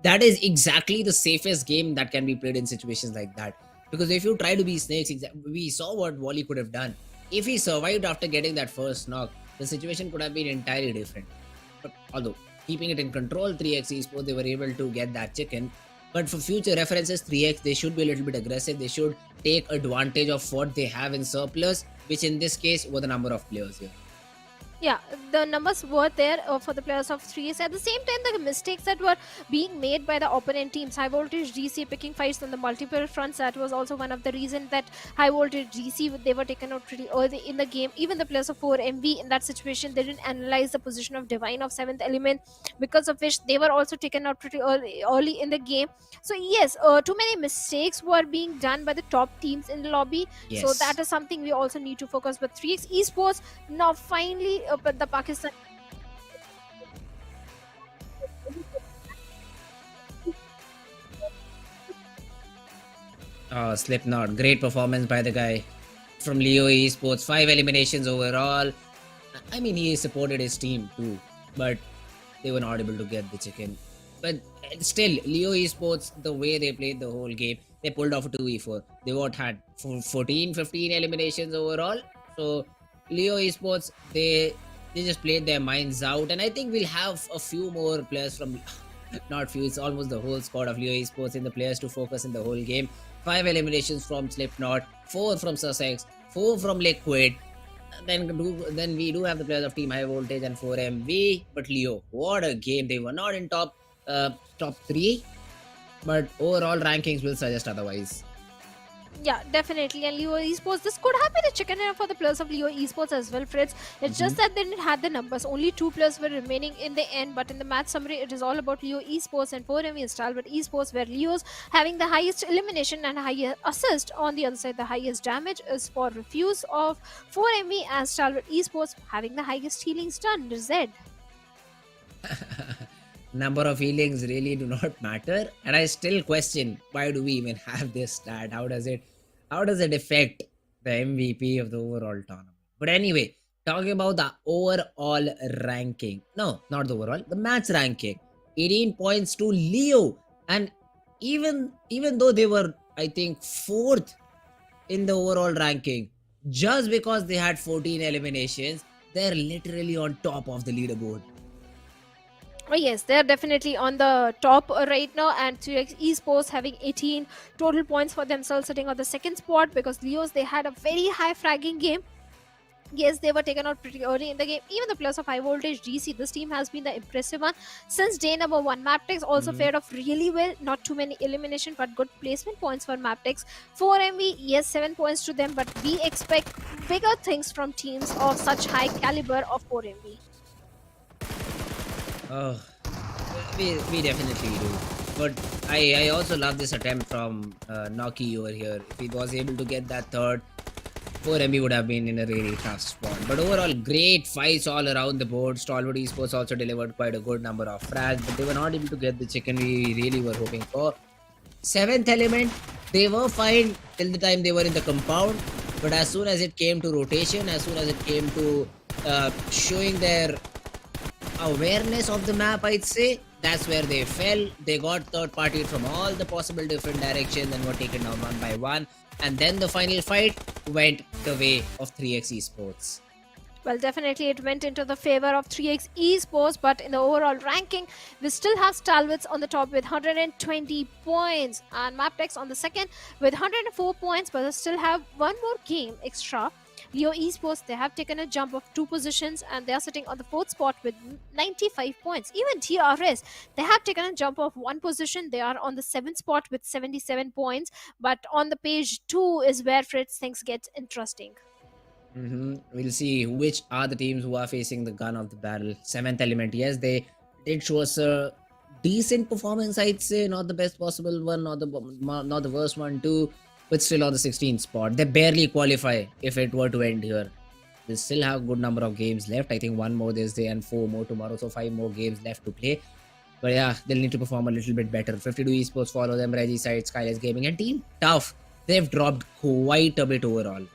That is exactly the safest game that can be played in situations like that. Because if you try to be snakes, we saw what Wally could have done. If he survived after getting that first knock, the situation could have been entirely different. But although keeping it in control, 3x Esports, they were able to get that chicken. But for future references, 3x, they should be a little bit aggressive. They should take advantage of what they have in surplus, which in this case were the number of players here.
Yeah, the numbers were there for the players of 3s. At the same time, the mistakes that were being made by the opponent teams, Highvoltage DC picking fights on the multiple fronts, that was also one of the reasons that Highvoltage DC, they were taken out pretty early in the game. Even the players of 4MV in that situation, they didn't analyze the position of Divine of 7th Element, because of which they were also taken out pretty early in the game. So yes, too many mistakes were being done by the top teams in the lobby.
Yes.
So that is something we also need to focus. But 3x Esports now finally, but the Pakistan.
Oh, Slipknot, great performance by the guy from Leo Esports. 5 eliminations overall. I mean, he supported his team too, but they were not able to get the chicken. But still, Leo Esports, the way they played the whole game, they pulled off a 2v4. They had 14, 15 eliminations overall. So Leo Esports, they just played their minds out, and I think we'll have a few more players from, not few, it's almost the whole squad of Leo Esports in the players to focus in the whole game. 5 eliminations from Slipknot, 4 from Sussex, 4 from Liquid. Then we do have the players of Team Highvoltage and 4MV, but Leo, what a game. They were not in top 3, but overall rankings will suggest otherwise.
Yeah, definitely. And Leo Esports, this could have been a chicken dinner for the players of Leo Esports as well, Fritz. It's just that they didn't have the numbers. Only 2 players were remaining in the end. But in the match summary, it is all about Leo Esports and 4ME and Stalwart Esports, where Leo's having the highest elimination and highest assist. On the other side, the highest damage is for Refuse of 4ME, and Stalwart Esports having the highest healing stun, Z.
Number of healings really do not matter, and I still question, why do we even have this stat? How does it affect the MVP of the overall tournament? But anyway, talking about the overall ranking, no, not the overall, the match ranking, 18 points to Leo. And even though they were, I think, 4th in the overall ranking, just because they had 14 eliminations, they're literally on top of the leaderboard.
Oh yes, they're definitely on the top right now, and 3x Esports having 18 total points for themselves, sitting on the second spot because Leos they had a very high fragging game. Yes, they were taken out pretty early in the game. Even the plus of Highvoltage DC, this team has been the impressive one since day number one. MABETEX also fared off really well. Not too many elimination, but good placement points for MABETEX. 4MV, yes, 7 points to them, but we expect bigger things from teams of such high caliber of 4MV.
Oh, we definitely do. But I also love this attempt from Noki over here. If he was able to get that third, 4MB would have been in a really tough spot. But overall, great fights all around the board. Stalwart Esports also delivered quite a good number of frags, but they were not able to get the chicken we really were hoping for. Seventh element, they were fine till the time they were in the compound. But as soon as it came to rotation, as soon as it came to showing their awareness of the map, I'd say that's where they fell. They got third party from all the possible different directions and were taken down one by one. And then the final fight went the way of 3x Esports.
Well, definitely it went into the favor of 3x Esports, but in the overall ranking, we still have Stalwart on the top with 120 points and MABETEX on the second with 104 points, but they still have one more game extra. Leo Esports, they have taken a jump of 2 positions and they are sitting on the 4th spot with 95 points. Even DRS, they have taken a jump of 1 position. They are on the 7th spot with 77 points. But on the page 2 is where Fritz things get interesting.
We'll see which are the teams who are facing the gun of the battle. Seventh element, yes, they did show us a decent performance, I'd say. Not the best possible one, not the worst one too. But still on the 16th spot. They barely qualify if it were to end here. They still have a good number of games left. I think 1 more this day and 4 more tomorrow. So 5 more games left to play. But yeah, they'll need to perform a little bit better. 52 Esports follow them. Regicide, SKYLIGHTZ Gaming and Team Tough. They've dropped quite a bit overall.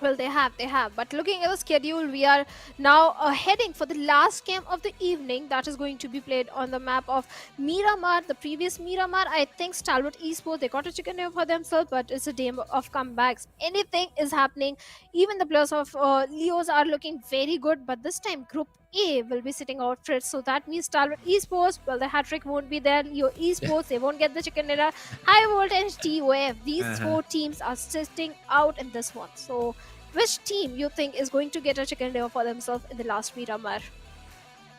Well, they have. But looking at the schedule, we are now heading for the last game of the evening that is going to be played on the map of Miramar. The previous Miramar, I think Stalwart Esports, they got a chicken dinner for themselves, but it's a day of comebacks. Anything is happening. Even the players of Leos are looking very good, but this time Group A will be sitting out for it. So that means Stalwart Esports, well, the hat-trick won't be there. Leo Esports, they won't get the chicken dinner. Highvoltage TOF, these 4 teams are sitting out in this one. So which team you think is going to get a chicken dinner for themselves in the last Miramar?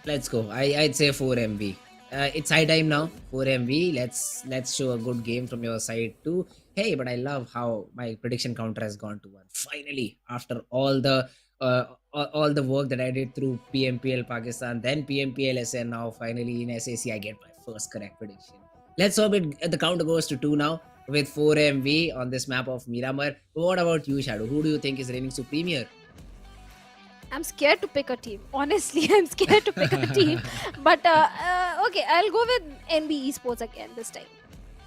Let's go. I'd say 4MV. It's high time now. 4MV. Let's show a good game from your side too. Hey, but I love how my prediction counter has gone to 1. Finally, after all the work that I did through PMPL Pakistan, then PMPL SN, now finally in SAC I get my first correct prediction. Let's hope the counter goes to 2 now with 4MV on this map of Miramar. But what about you, Shadow? Who do you think is reigning supreme here?
I'm scared to pick a team. Honestly, I'm scared to pick a team. But okay, I'll go with NB Esports again this time.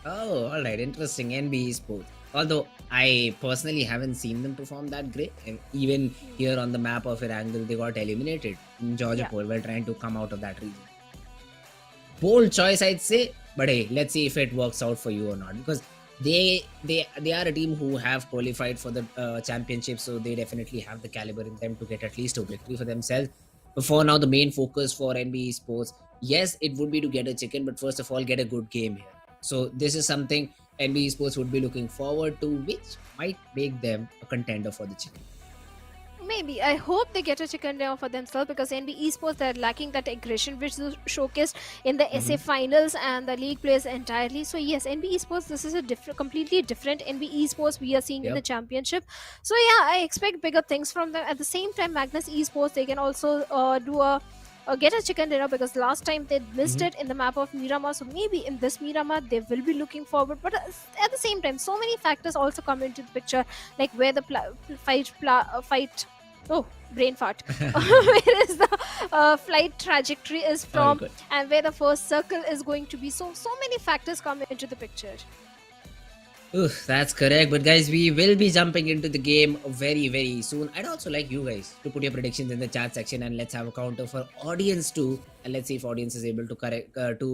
Oh, alright. Interesting. NB Esports. Although I personally haven't seen them perform that great. And even here on the map of Erangel, they got eliminated in Georgia Pole while trying to come out of that region. Bold choice, I'd say. But hey, let's see if it works out for you or not. Because they are a team who have qualified for the championship, so they definitely have the caliber in them to get at least a victory for themselves. But for now, the main focus for NB Esports, yes, it would be to get a chicken, but first of all, get a good game here. So this is something NB Esports would be looking forward to, which might make them a contender for the chicken.
Maybe. I hope they get a chicken dinner for themselves because NB Esports, they're lacking that aggression which is showcased in the SA finals and the league plays entirely. So yes, NB Esports, this is a completely different NB Esports we are seeing in the championship. So yeah, I expect bigger things from them. At the same time, Magnus Esports, they can also get a chicken dinner because last time they missed it in the map of Miramar. So maybe in this Miramar they will be looking forward. But at the same time, so many factors also come into the picture, like where the brain fart. Where is the flight trajectory is from, and where the first circle is going to be. So many factors come into the picture.
Oof, that's correct. But guys, we will be jumping into the game very, very soon. I'd also like you guys to put your predictions in the chat section, and let's have a counter for audience too. And let's see if audience is able to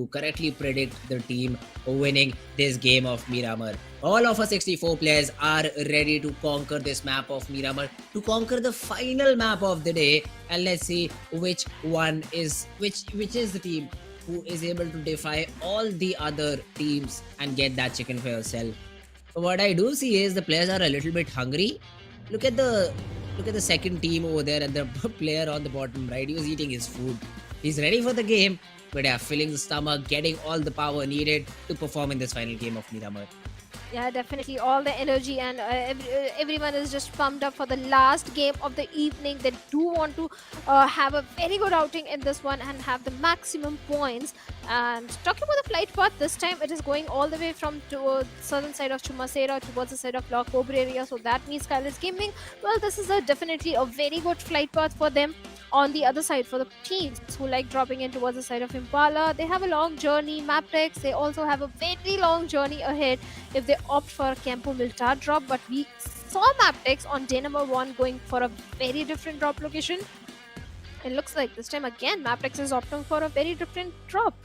correctly predict the team winning this game of Miramar. All of us 64 players are ready to conquer this map of Miramar, to conquer the final map of the day. And let's see which is the team who is able to defy all the other teams and get that chicken for yourself. What I do see is the players are a little bit hungry. Look at the second team over there, and the player on the bottom right. He was eating his food. He's ready for the game, but yeah, filling the stomach, getting all the power needed to perform in this final game of Miramar.
Yeah, definitely. All the energy and everyone is just pumped up for the last game of the evening. They do want to have a very good outing in this one and have the maximum points. And talking about the flight path, this time it is going all the way from to southern side of Chumasera towards the side of Lock Cobra area. So that means SKYLIGHTZ Gaming. Well, this is definitely a very good flight path for them. On the other side, for the teams who like dropping in towards the side of Impala, they have a long journey. MABETEX, they also have a very long journey ahead if they opt for a Campo Miltar drop. But we saw MABETEX on day number 1 going for a very different drop location. It looks like this time again MABETEX is opting for a very different drop.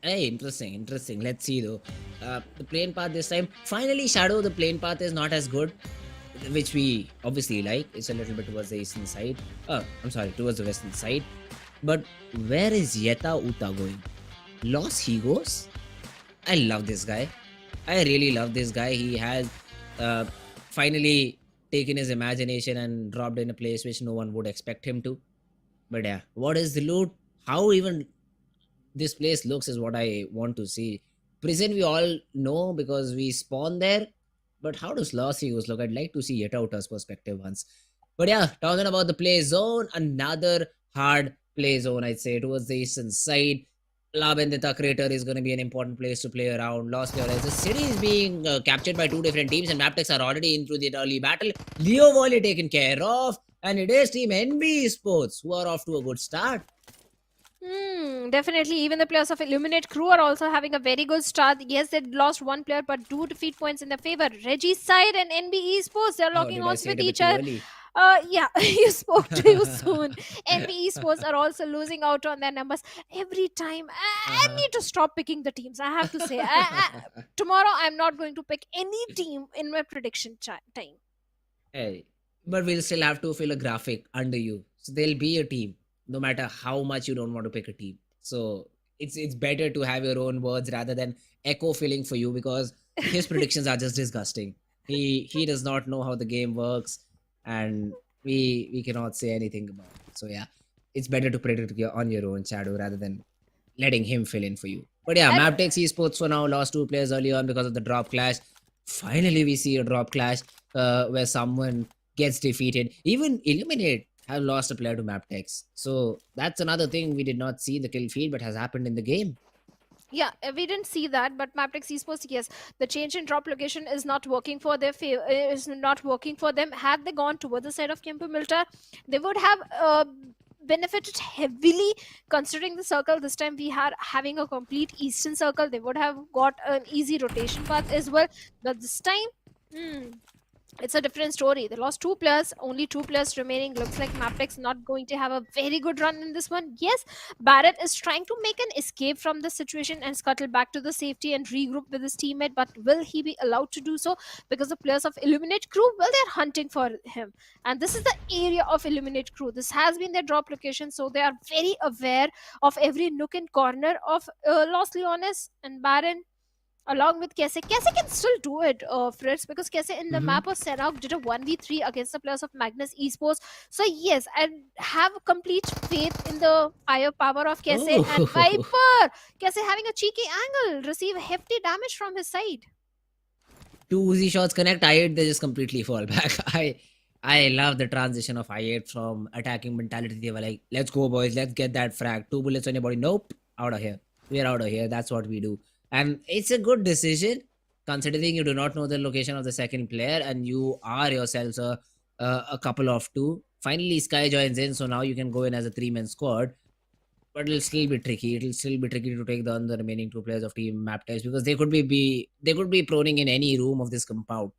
Hey, interesting. Let's see though. The plane path this time. Finally, Shadow, the plane path is not as good, which we obviously like. It's a little bit towards the eastern side. Towards the western side. But where is Yeta Uta going? Los Higos? I love this guy. I really love this guy. He has finally taken his imagination and dropped in a place which no one would expect him to. But yeah, what is the loot? How even this place looks is what I want to see. Prison we all know because we spawn there. But how does Los Higos look? I'd like to see Yeta Uta's perspective once. But yeah, talking about the play zone, another hard play zone, I'd say, towards the eastern side. La Bendita crater is going to be an important place to play around. Los Leones. The city is being captured by 2 different teams, and MABETEX are already in through the early battle. Leo Volley taken care of, and it is team NB Esports who are off to a good start.
Definitely. Even the players of Illuminate Crew are also having a very good start. Yes, they lost 1 player, but 2 defeat points in their favor. Reggie's side and NB Esports, they're locking horns with each other. Yeah, you spoke to you soon. NB Esports are also losing out on their numbers every time. I need to stop picking the teams. I have to say, tomorrow I'm not going to pick any team in my prediction time.
Hey, but we'll still have to fill a graphic under you, so there'll be a team, no matter how much you don't want to pick a team. So it's better to have your own words rather than echo filling for you, because his predictions are just disgusting. He does not know how the game works, and we cannot say anything about it. So yeah, it's better to predict on your own, Shadow, rather than letting him fill in for you. But yeah, MABETEX Esports for now lost 2 players early on because of the drop clash. Finally, we see a drop clash where someone gets defeated. Even Illuminate have lost a player to MABETEX. So that's another thing we did not see in the kill feed, but has happened in the game.
Yeah, we didn't see that, but MABETEX Esports, yes, the change in drop location is not working for their is not working for them. Had they gone towards the side of Campo Miltar, they would have benefited heavily, considering the circle this time we had having a complete eastern circle. They would have got an easy rotation path as well, but this time it's a different story. They lost 2 players, only 2 players remaining. Looks like MABETEX not going to have a very good run in this one. Yes, Barrett is trying to make an escape from the situation and scuttle back to the safety and regroup with his teammate, but will he be allowed to do so? Because the players of Illuminate Crew, well, they're hunting for him. And this is the area of Illuminate Crew. This has been their drop location, so they are very aware of every nook and corner of Los Leones and Baron. Along with Kese. Kese can still do it, Fritz, because Kese in the map of Sanhok did a 1v3 against the players of Magnus Esports. So yes, I have complete faith in the firepower of Kese and Viper. Kese having a cheeky angle, receive hefty damage from his side.
2 Uzi shots connect, I8, they just completely fall back. I love the transition of I8 from attacking mentality. They were like, let's go boys, let's get that frag. 2 bullets on your body. Nope, out of here. We're out of here. That's what we do. And it's a good decision, considering you do not know the location of the second player and you are yourselves a couple of 2. Finally, Sky joins in, so now you can go in as a 3-man squad. but it'll still be tricky. It'll still be tricky to take down the remaining two players of Team MABETEX because they could be proning in any room of this compound.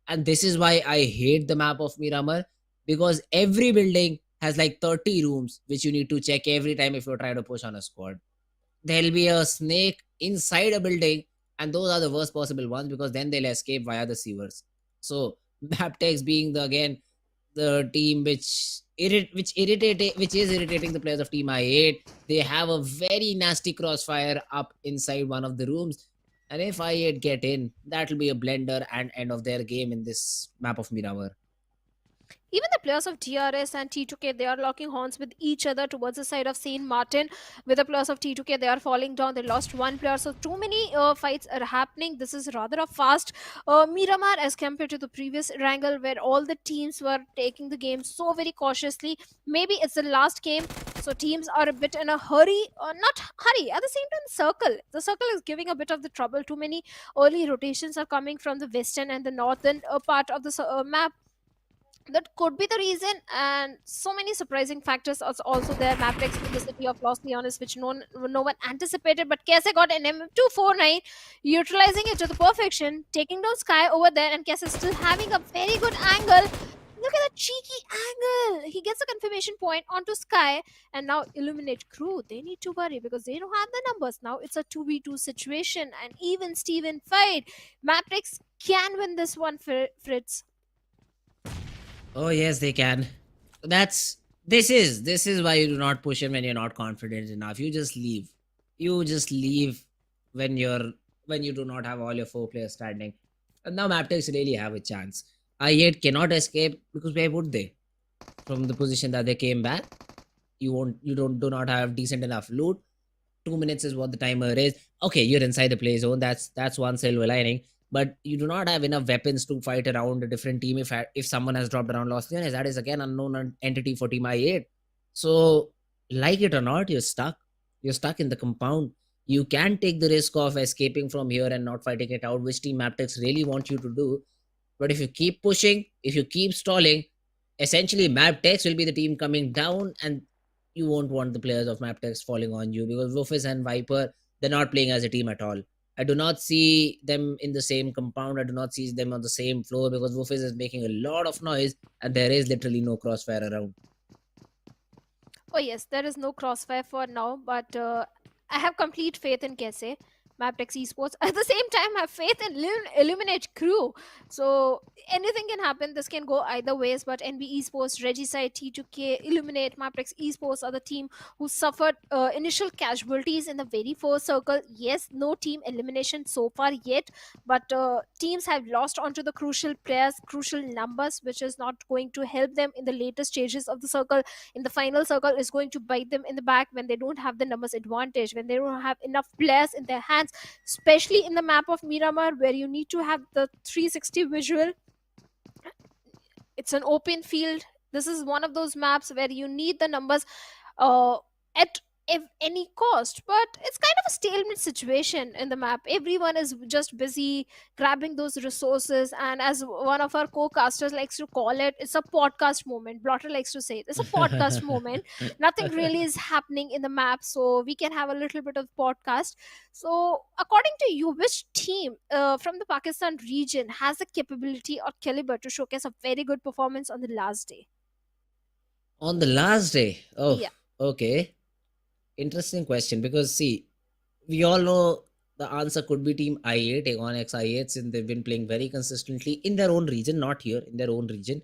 And this is why I hate the map of Miramar, because every building has like 30 rooms which you need to check every time if you're trying to push on a squad. There'll be a snake inside a building, and those are the worst possible ones because then they'll escape via the sewers. So MABETEX being the again the team which is irritating the players of Team I8. They have a very nasty crossfire up inside one of the rooms, and if I8 get in, that'll be a blender and end of their game in this map of Miramar.
Even the players of DRS and T2K, they are locking horns with each other towards the side of Saint Martin. With the players of T2K, they are falling down. They lost one player, so too many fights are happening. This is rather a fast Miramar as compared to the previous Erangel, where all the teams were taking the game so very cautiously. Maybe it's the last game, so teams are a bit in a hurry, or not hurry. At the same time, the circle is giving a bit of the trouble. Too many early rotations are coming from the western and the northern part of the map. That could be the reason, and so many surprising factors are also there. MABETEX in the city of Los Leones, which no one anticipated, but Kese got an M249, utilizing it to the perfection, taking down Sky over there, and Kese still having a very good angle. Look at that cheeky angle. He gets a confirmation point onto Sky, and now Illuminate crew, they need to worry because they don't have the numbers. Now it's a 2v2 situation, and even Steven fight. MABETEX can win this one, Fritz.
Oh yes, they can. This is why you do not push him when you're not confident enough. You just leave. You just leave when you do not have all your four players standing. And now MABETEX really have a chance. I8 cannot escape because where would they? From the position that they came back, you do not have decent enough loot. 2 minutes is what the timer is. Okay, you're inside the play zone. That's one silver lining. But you do not have enough weapons to fight around a different team if someone has dropped around Los Leones. That is again unknown entity for Team I8. So, like it or not, you're stuck. You're stuck in the compound. You can take the risk of escaping from here and not fighting it out, which Team MABETEX really want you to do. But if you keep pushing, if you keep stalling, essentially MABETEX will be the team coming down, and you won't want the players of MABETEX falling on you because Wolfis and Viper, they're not playing as a team at all. I do not see them in the same compound. I do not see them on the same floor because Wolfis is making a lot of noise and there is literally no crossfire around.
Oh yes, there is no crossfire for now, but I have complete faith in Kese, MABETEX Esports. At the same time, I have faith in Illuminate crew. So anything can happen. This can go either ways. But NB Esports, Regicide, T2K, Illuminate, MABETEX Esports are the team who suffered initial casualties in the very first circle. Yes, no team elimination so far yet, but teams have lost onto the crucial players, crucial numbers, which is not going to help them in the later stages of the circle. In the final circle, is going to bite them in the back when they don't have the numbers advantage, when they don't have enough players in their hands, especially in the map of Miramar where you need to have the 360 visual. It's an open field. This is one of those maps where you need the numbers at any cost, but it's kind of a stalemate situation in the map. Everyone is just busy grabbing those resources, and as one of our co-casters likes to call it, it's a podcast moment. Blotter likes to say it's a podcast moment. Nothing really is happening in the map, so we can have a little bit of podcast. So according to you, which team from the Pakistan region has the capability or caliber to showcase a very good performance on the last day?
On the last day? Oh,
Yeah.
okay. Interesting question, because see, we all know the answer could be Team I8, Aegon X I8, since they've been playing very consistently in their own region, not here, in their own region.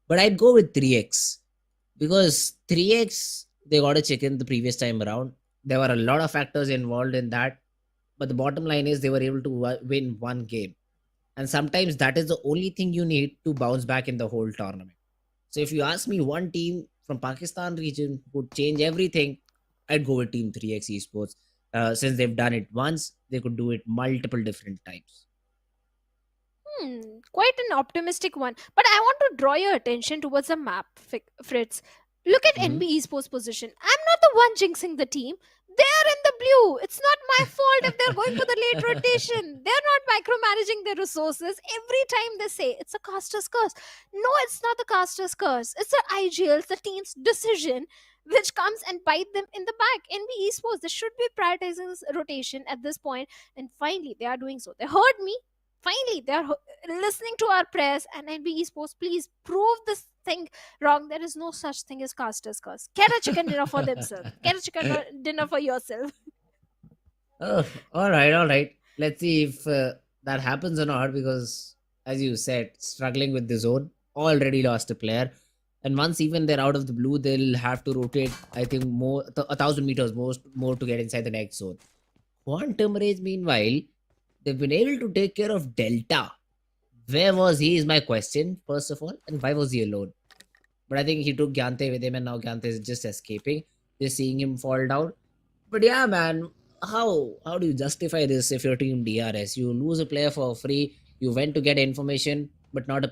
But I'd go with 3X because 3X, they got a chicken the previous time around. There were a lot of factors involved in that, but the bottom line is they were able to win one game. And sometimes that is the only thing you need to bounce back in the whole tournament. So if you ask me one team from Pakistan region would change everything, I'd go with Team 3X Esports. Since they've done it once, they could do it multiple different times.
Quite an optimistic one. But I want to draw your attention towards the map, Fritz. Look at
Mhm.
NB Esports' position. I'm not the one jinxing the team. They're in the blue. It's not my fault if they're going for the late rotation. They're not micromanaging their resources. Every time they say it's a caster's curse. No, it's not the caster's curse. It's the IGL, it's the team's decision which comes and bite them in the back. NB Esports, they should be prioritizing this rotation at this point, and finally they are doing so. They heard me. Finally, they are listening to our prayers. And NB Esports, please prove this thing wrong. There is no such thing as caster's curse. Get a chicken dinner for themselves. Get a chicken dinner for yourself.
Oh, all right, all right. Let's see if that happens or not. Because, as you said, struggling with the zone, already lost a player, and once even they're out of the blue, they'll have to rotate. I think more 1,000 meters more to get inside the next zone. Quantum Rage, meanwhile, they've been able to take care of Delta. Where was he? Is my question first of all, and why was he alone? But I think he took Gyante with him, and now Gyante is just escaping. Just seeing him fall down. But yeah, man, how do you justify this if your team DRS? You lose a player for free. You went to get information, but not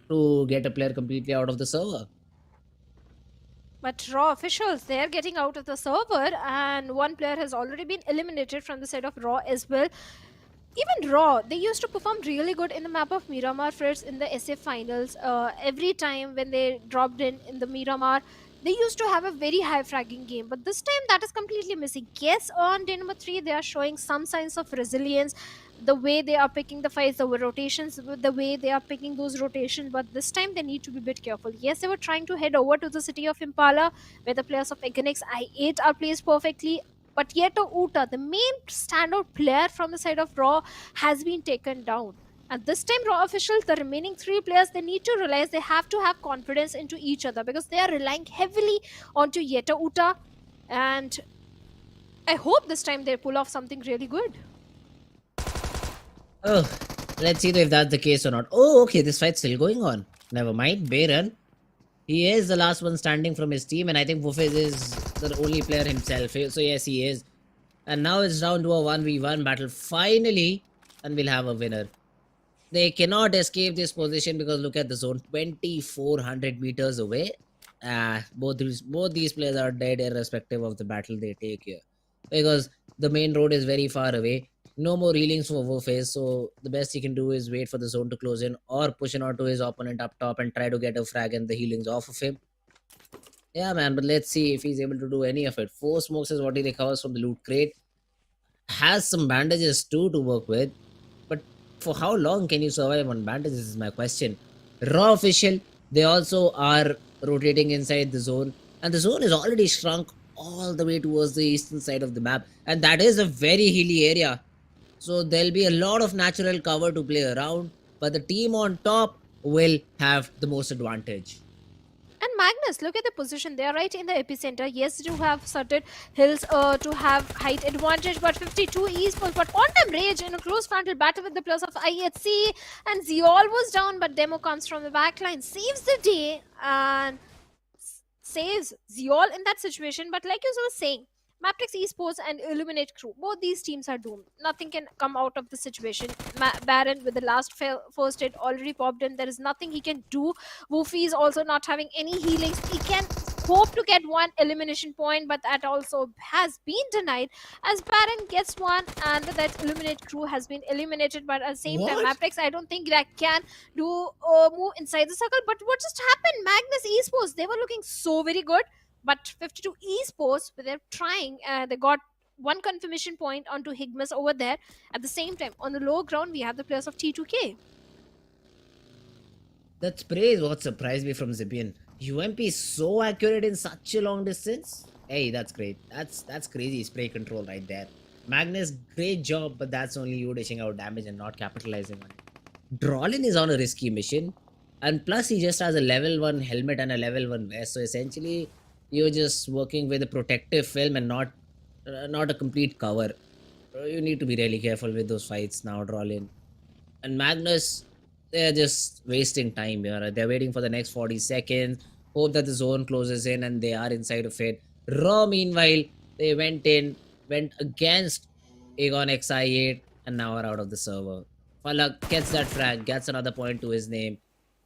to get a player completely out of the server.
But Raw officials, they are getting out of the server, and one player has already been eliminated from the side of Raw as well. Even Raw, they used to perform really good in the map of Miramar first in the SA finals. Every time when they dropped in the Miramar, they used to have a very high fragging game. But this time that is completely missing. Yes, on day number 3, they are showing some signs of resilience. The way they are picking the fights, the rotations, the way they are picking those rotations. But this time they need to be a bit careful. Yes, they were trying to head over to the city of Impala, where the players of Eganix I8 are placed perfectly. But Yeto Uta, the main standout player from the side of Raw, has been taken down. And this time, Raw officials, the remaining 3 players, they need to realize they have to have confidence into each other, because they are relying heavily onto Yeto Uta. And I hope this time they pull off something really good.
Oh, let's see if that's the case or not. Oh, okay, this fight's still going on. Never mind, Baron. He is the last one standing from his team, and I think Wufez is the only player himself. So yes, he is. And now it's down to a 1v1 battle finally, and we'll have a winner. They cannot escape this position because look at the zone, 2,400 meters away. Both these players are dead irrespective of the battle they take here, because the main road is very far away. No more healings for Wufez, so the best he can do is wait for the zone to close in or push in onto his opponent up top and try to get a frag and the healings off of him. Yeah, man, but let's see if he's able to do any of it. 4 smokes is what he recovers from the loot crate. Has some bandages too to work with, but for how long can you survive on bandages is my question. Raw official, they also are rotating inside the zone, and the zone is already shrunk all the way towards the eastern side of the map, and that is a very hilly area. So there'll be a lot of natural cover to play around, but the team on top will have the most advantage.
And Magnus, look at the position. They are right in the epicenter. Yes, you have certain hills to have height advantage, but 52 Esports. But Quantum Rage in a close frontal battle with the players of IHC, and Zeol was down, but Demo comes from the backline, saves the day, and saves Zeol in that situation. But like you were saying, MABETEX Esports and Illuminate Crew, both these teams are doomed. Nothing can come out of the situation. Baron with the last first hit already popped in. There is nothing he can do. Woofy is also not having any healings. He can hope to get one elimination point, but that also has been denied as Baron gets one, and that Illuminate Crew has been eliminated. But at the same time, MABETEX, I don't think that can do move inside the circle. But what just happened? Magnus Esports, they were looking so very good. But 52 Esports, they're trying, they got one confirmation point onto Higmas over there. At the same time, on the low ground, we have the players of T2K.
That spray is what surprised me from Zibian. UMP is so accurate in such a long distance. Hey, that's great. That's crazy spray control right there. Magnus, great job, but that's only you dishing out damage and not capitalizing on it. Drolin is on a risky mission, and plus he just has a level 1 helmet and a level 1 vest, so essentially you're just working with a protective film and not a complete cover. You need to be really careful with those fights now, Drolin. And Magnus, they're just wasting time here. They're waiting for the next 40 seconds, hope that the zone closes in and they are inside of it. Raw, meanwhile, they went against Aegon XI8 and now are out of the server. Falak gets that frag, gets another point to his name.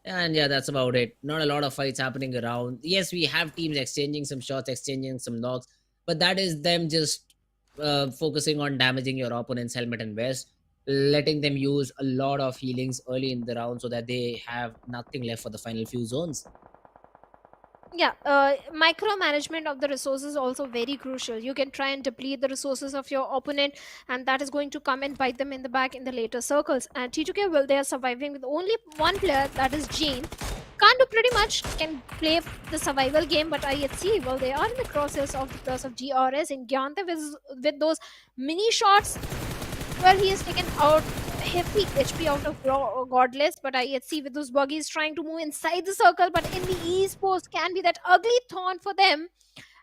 And yeah, that's about it. Not a lot of fights happening around. Yes, we have teams exchanging some shots, exchanging some knocks, but that is them just focusing on damaging your opponent's helmet and vest, letting them use a lot of healings early in the round so that they have nothing left for the final few zones.
Yeah, micromanagement of the resources is also very crucial. You can try and deplete the resources of your opponent, and that is going to come and bite them in the back in the later circles. And T2K, well, they are surviving with only one player, that is Jane. Can't do pretty much, can play the survival game, but IHC, well, they are in the crosshairs of the plus of DRS, and Gyante with those mini shots. Well, he has taken out heavy HP out of Godless, but IHC with those buggies trying to move inside the circle, but NB Esports can be that ugly thorn for them.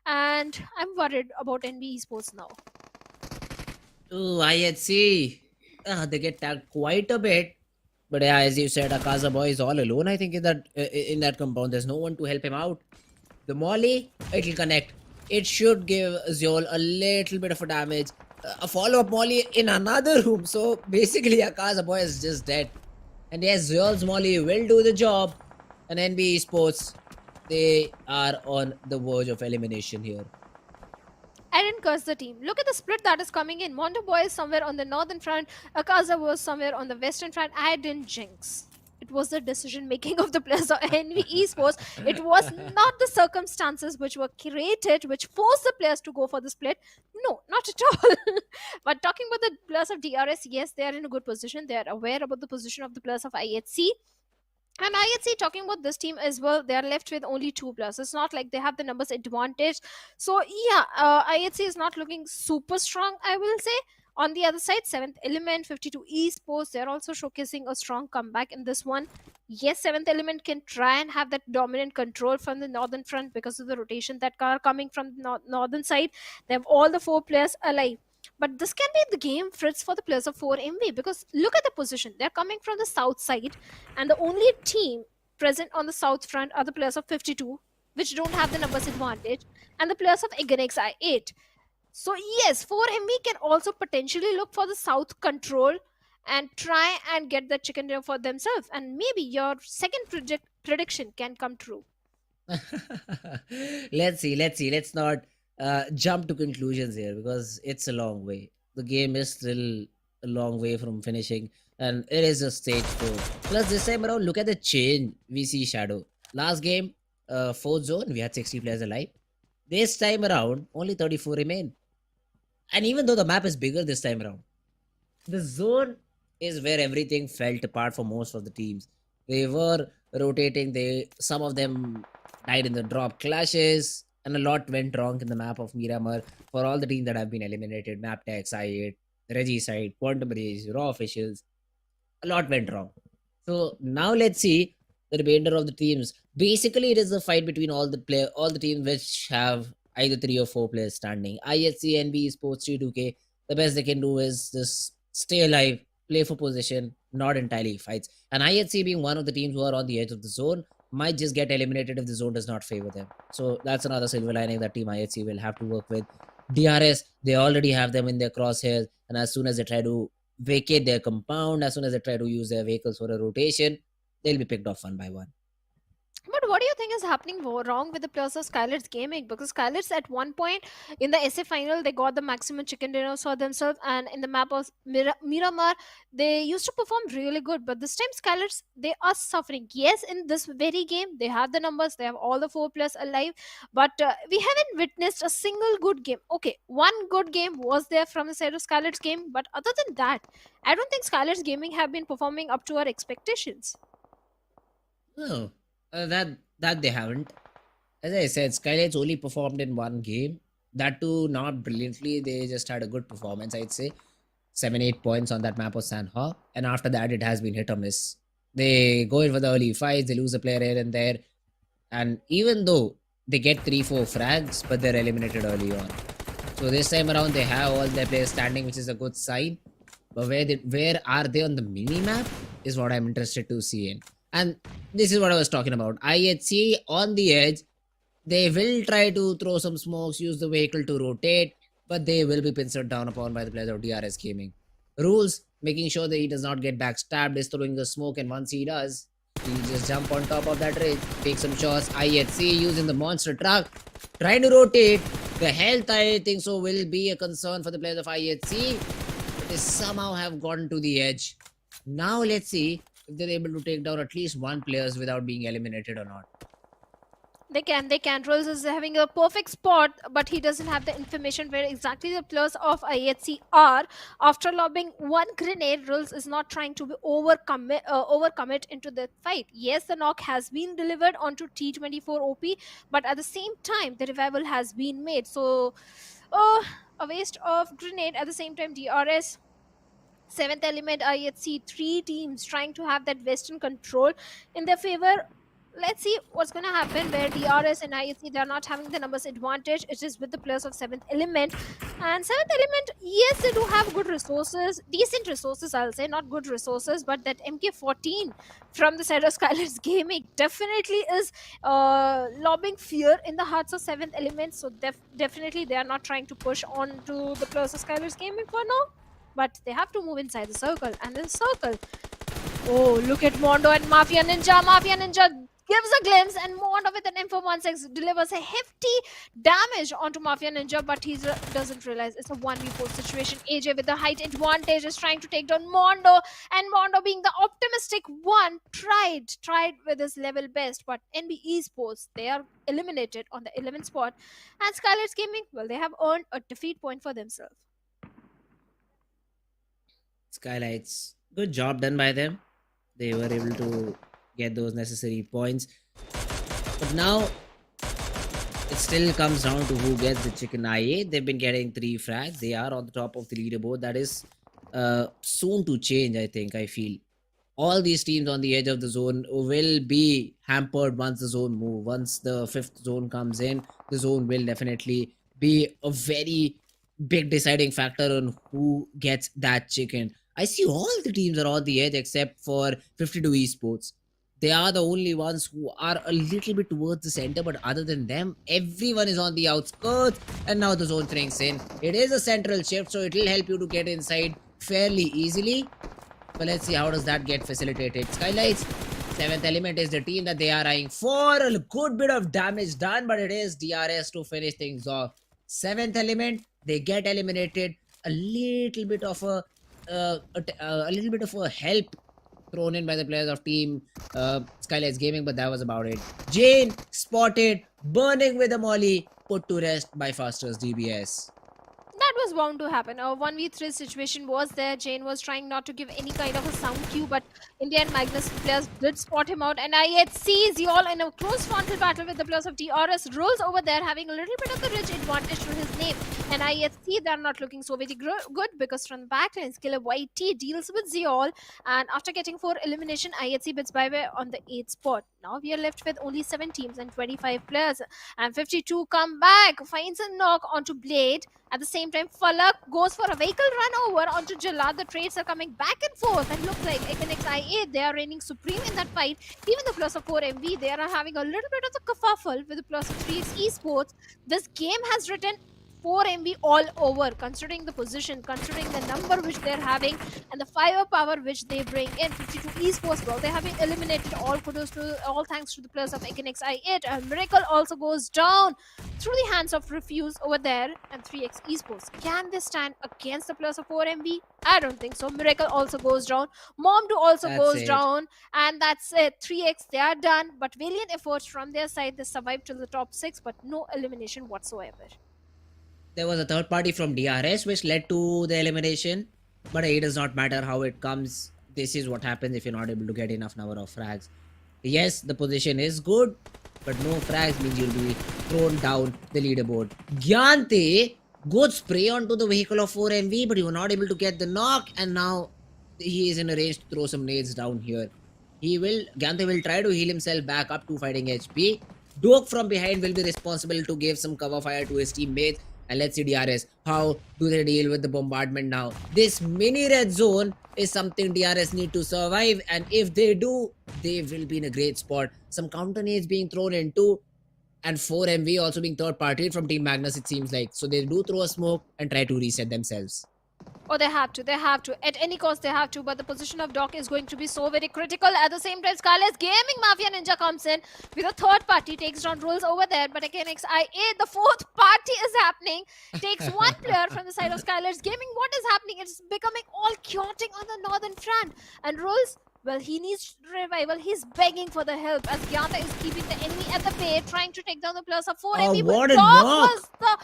And I'm worried about NB Esports now.
Oh, IHC. They get tagged quite a bit. But yeah, as you said, Akaza boy is all alone. I think in that compound, there's no one to help him out. The molly, it'll connect. It should give Zol a little bit of a damage. A follow-up molly in another room. So basically, Akaza boy is just dead. And yes, Zol's molly will do the job. And NB Esports, they are on the verge of elimination here.
I didn't curse the team. Look at the split that is coming in. Mondo Boy is somewhere on the northern front. Akaza was somewhere on the western front. I didn't jinx. It was the decision making of the players of NV Esports. It was not the circumstances which were created, which forced the players to go for the split. No, not at all. But talking about the players of DRS, yes, they are in a good position. They are aware about the position of the players of IHC. And IHC, talking about this team as well, they are left with only 2 players. It's not like they have the numbers advantage. So yeah, IHC is not looking super strong, I will say. On the other side, 7th Element, 52 Esports, they're also showcasing a strong comeback in this one. Yes, 7th Element can try and have that dominant control from the northern front because of the rotation that are coming from the northern side. They have all the 4 players alive. But this can be the game fritz for the players of 4MV, because look at the position. They're coming from the south side, and the only team present on the south front are the players of 52, which don't have the numbers advantage, and the players of Ignix I8. So yes, 4MV can also potentially look for the south control and try and get the chicken dinner for themselves, and maybe your second prediction can come true.
Let's see. Let's not jump to conclusions here because it's a long way. The game is still a long way from finishing, and it is a stage 4. Plus, this time around, look at the change we see Shadow. Last game, 4th zone, we had 60 players alive. This time around, only 34 remain. And even though the map is bigger this time around, the zone is where everything fell apart for most of the teams. They were rotating. Some of them died in the drop clashes, and a lot went wrong in the map of Miramar for all the teams that have been eliminated. MABETEX, I8, Regicide, Quantum Race, Raw Officials. A lot went wrong. So now let's see the remainder of the teams. Basically, it is a fight between all the teams which have either 3 or 4 players standing. IHC, NB Esports, T2K. The best they can do is just stay alive, play for position, not entirely fights. And IHC, being one of the teams who are on the edge of the zone, might just get eliminated if the zone does not favor them. So that's another silver lining that team IHC will have to work with. DRS, they already have them in their crosshairs, and as soon as they try to vacate their compound, as soon as they try to use their vehicles for a rotation, they'll be picked off one by one.
But what do you think is happening wrong with the players of SKYLIGHTZ Gaming? Because SKYLIGHTZ at one point in the SA final, they got the maximum chicken dinners for themselves, and in the map of Miramar, they used to perform really good. But this time, SKYLIGHTZ, they are suffering. Yes, in this very game, they have the numbers, they have all the 4 players alive, but we haven't witnessed a single good game. Okay, one good game was there from the side of SKYLIGHTZ game, but other than that, I don't think SKYLIGHTZ Gaming have been performing up to our expectations.
No, that they haven't. As I said, SKYLIGHTZ only performed in one game. That too, not brilliantly. They just had a good performance, I'd say. 7-8 points on that map of Sanhok. And after that, it has been hit or miss. They go in for the early fights. They lose a player here and there. And even though they get 3-4 frags, but they're eliminated early on. So this time around, they have all their players standing, which is a good sign. But where are they on the mini-map is what I'm interested to see in. And this is what I was talking about. IHC on the edge. They will try to throw some smokes, use the vehicle to rotate, but they will be pincered down upon by the players of DRS Gaming. Rules, making sure that he does not get backstabbed, is throwing the smoke, and once he does, he just jump on top of that ridge, take some shots. IHC using the monster truck, trying to rotate. The health, I think so, will be a concern for the players of IHC. But they somehow have gotten to the edge. Now let's see if they're able to take down at least one player without being eliminated or not.
They can. Rolls is having a perfect spot, but he doesn't have the information where exactly the players of IHC are. After lobbing one grenade, Rolls is not trying to be overcommit into the fight. Yes, the knock has been delivered onto T24 OP, but at the same time, the revival has been made. So, a waste of grenade. At the same time, DRS. Seventh element, IHC, three teams trying to have that Western control in their favor. Let's see what's going to happen where DRS and IHC, they're not having the numbers advantage. It is with the players of 7th element. And 7th element, yes, they do have good resources, decent resources, I'll say, not good resources, but that MK14 from the side of SKYLIGHTZ Gaming definitely is lobbing fear in the hearts of 7th element. So definitely they are not trying to push on to the players of SKYLIGHTZ Gaming for now. But they have to move inside the circle. And in the circle, oh, look at Mondo and Mafia Ninja. Mafia Ninja gives a glimpse, and Mondo with an Info 16 delivers a hefty damage onto Mafia Ninja, but he doesn't realize it's a 1v4 situation. AJ with the height advantage is trying to take down Mondo, and Mondo, being the optimistic one, tried with his level best, but NB Esports, they are eliminated on the 11th spot, and SKYLIGHTZ Gaming, well, they have earned a defeat point for themselves.
SKYLIGHTZ, good job done by them. They were able to get those necessary points. But now it still comes down to who gets the chicken IA. They've been getting 3 frags. They are on the top of the leaderboard. That is soon to change, I think. I feel all these teams on the edge of the zone will be hampered once the zone move. Once the 5th zone comes in, the zone will definitely be a very big deciding factor on who gets that chicken. I see all the teams are on the edge except for 52 Esports. They are the only ones who are a little bit towards the center, but other than them, everyone is on the outskirts. And now the zone trinks in. It is a central shift, so it will help you to get inside fairly easily. But let's see how does that get facilitated. SKYLIGHTZ, 7th element is the team that they are eyeing for. A good bit of damage done, but it is DRS to finish things off. 7th element, they get eliminated. A little bit of a help thrown in by the players of team SKYLIGHTZ Gaming, but that was about it. Jane spotted, burning with a molly, put to rest by Faster's DBS.
That was bound to happen. A 1v3 situation was there. Jane was trying not to give any kind of a sound cue, but in the end, Magnus players did spot him out. And IHC is all in a close frontal battle with the players of DRS. Rolls over there having a little bit of the rich advantage to his name. And IHC, they're not looking so very good because from the backline, SKYLIGHTZ deals with Zeol. And after getting 4 elimination, IHC bits bye-bye on the 8th spot. Now we are left with only 7 teams and 25 players. And 52 come back, finds a knock onto Blade. At the same time, Falak goes for a vehicle run over onto Jalad. The trades are coming back and forth, and looks like XNXIA, they are reigning supreme in that fight. Even the plus of 4MV, they are having a little bit of the kerfuffle with the plus of 3X Esports. This game has written 4MV all over, considering the position, considering the number which they're having, and the firepower which they bring in. 52 Esports, well, they have been eliminated. All kudos to, all thanks to the players of XNXIA. And Miracle also goes down through the hands of Refuse over there. And 3X Esports, can they stand against the players of 4MV? I don't think so. Miracle also goes down. Momdu also goes down. And that's it. 3X, they are done. But valiant efforts from their side. They survived till the top 6, but no elimination whatsoever.
There was a third party from DRS which led to the elimination, but it does not matter how it comes. This is what happens if you're not able to get enough number of frags. Yes, the position is good, but no frags means you'll be thrown down the leaderboard. Gyante, good spray onto the vehicle of 4MV, but you were not able to get the knock, and now he is in a range to throw some nades down here. Gyante will try to heal himself back up to fighting HP. Doak from behind will be responsible to give some cover fire to his teammates. And let's see DRS. How do they deal with the bombardment now? This mini red zone is something DRS need to survive. And if they do, they will be in a great spot. Some counter nades being thrown into. And 4MV also being third party from Team Magnus, it seems like. So they do throw a smoke and try to reset themselves.
Oh, they have to. At any cost, they have to. But the position of Doc is going to be so very critical. At the same time, SKYLIGHTZ Gaming Mafia Ninja comes in with a third party, takes down Rolls over there. But again, XIA, the fourth party is happening. Takes one player from the side of SKYLIGHTZ Gaming. What is happening? It's becoming all chaotic on the northern front. And Rolls, Well, he needs revival. He's begging for the help as Gyanta is keeping the enemy at the bay, trying to take down the players of 4MB.
what
But
a
Dog
knock!
was the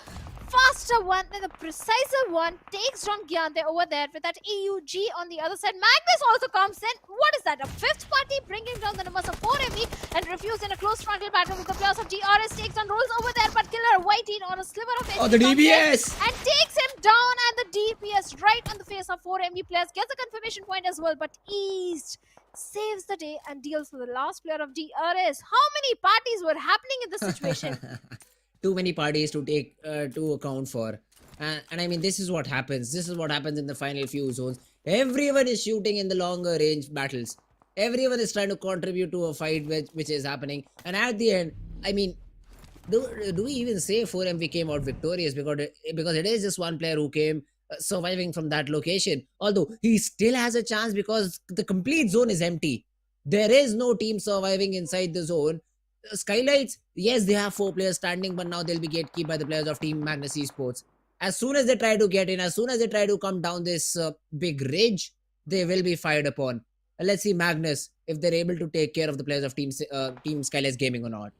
faster one and the precise one, takes down Gyante over there with that AUG on the other side. Magnus also comes in. What is that? A fifth party bringing down the numbers of 4MB and refused in a close frontal battle with the players of DRS. Takes on rolls over there, but Killer Whitey on a sliver of HP
Oh, the
comes in
DBS!
and takes him down, and the DPS right on the face of 4MB players gets a confirmation point as well, but East saves the day and deals with the last player of DRS. How many parties were happening in this situation?
Too many parties to take to account for. And I mean, this is what happens. This is what happens in the final few zones. Everyone is shooting in the longer range battles. Everyone is trying to contribute to a fight which is happening. And at the end, I mean, do we even say 4MV came out victorious because it is just one player who came surviving from that location, although he still has a chance because the complete zone is empty. There is no team surviving inside the zone. SKYLIGHTZ, yes, they have 4 players standing, but now they'll be gatekept by the players of team Magnus Esports. As soon as they try to get in, as soon as they try to come down this big ridge, they will be fired upon. Let's see Magnus if they're able to take care of the players of team SKYLIGHTZ Gaming or not.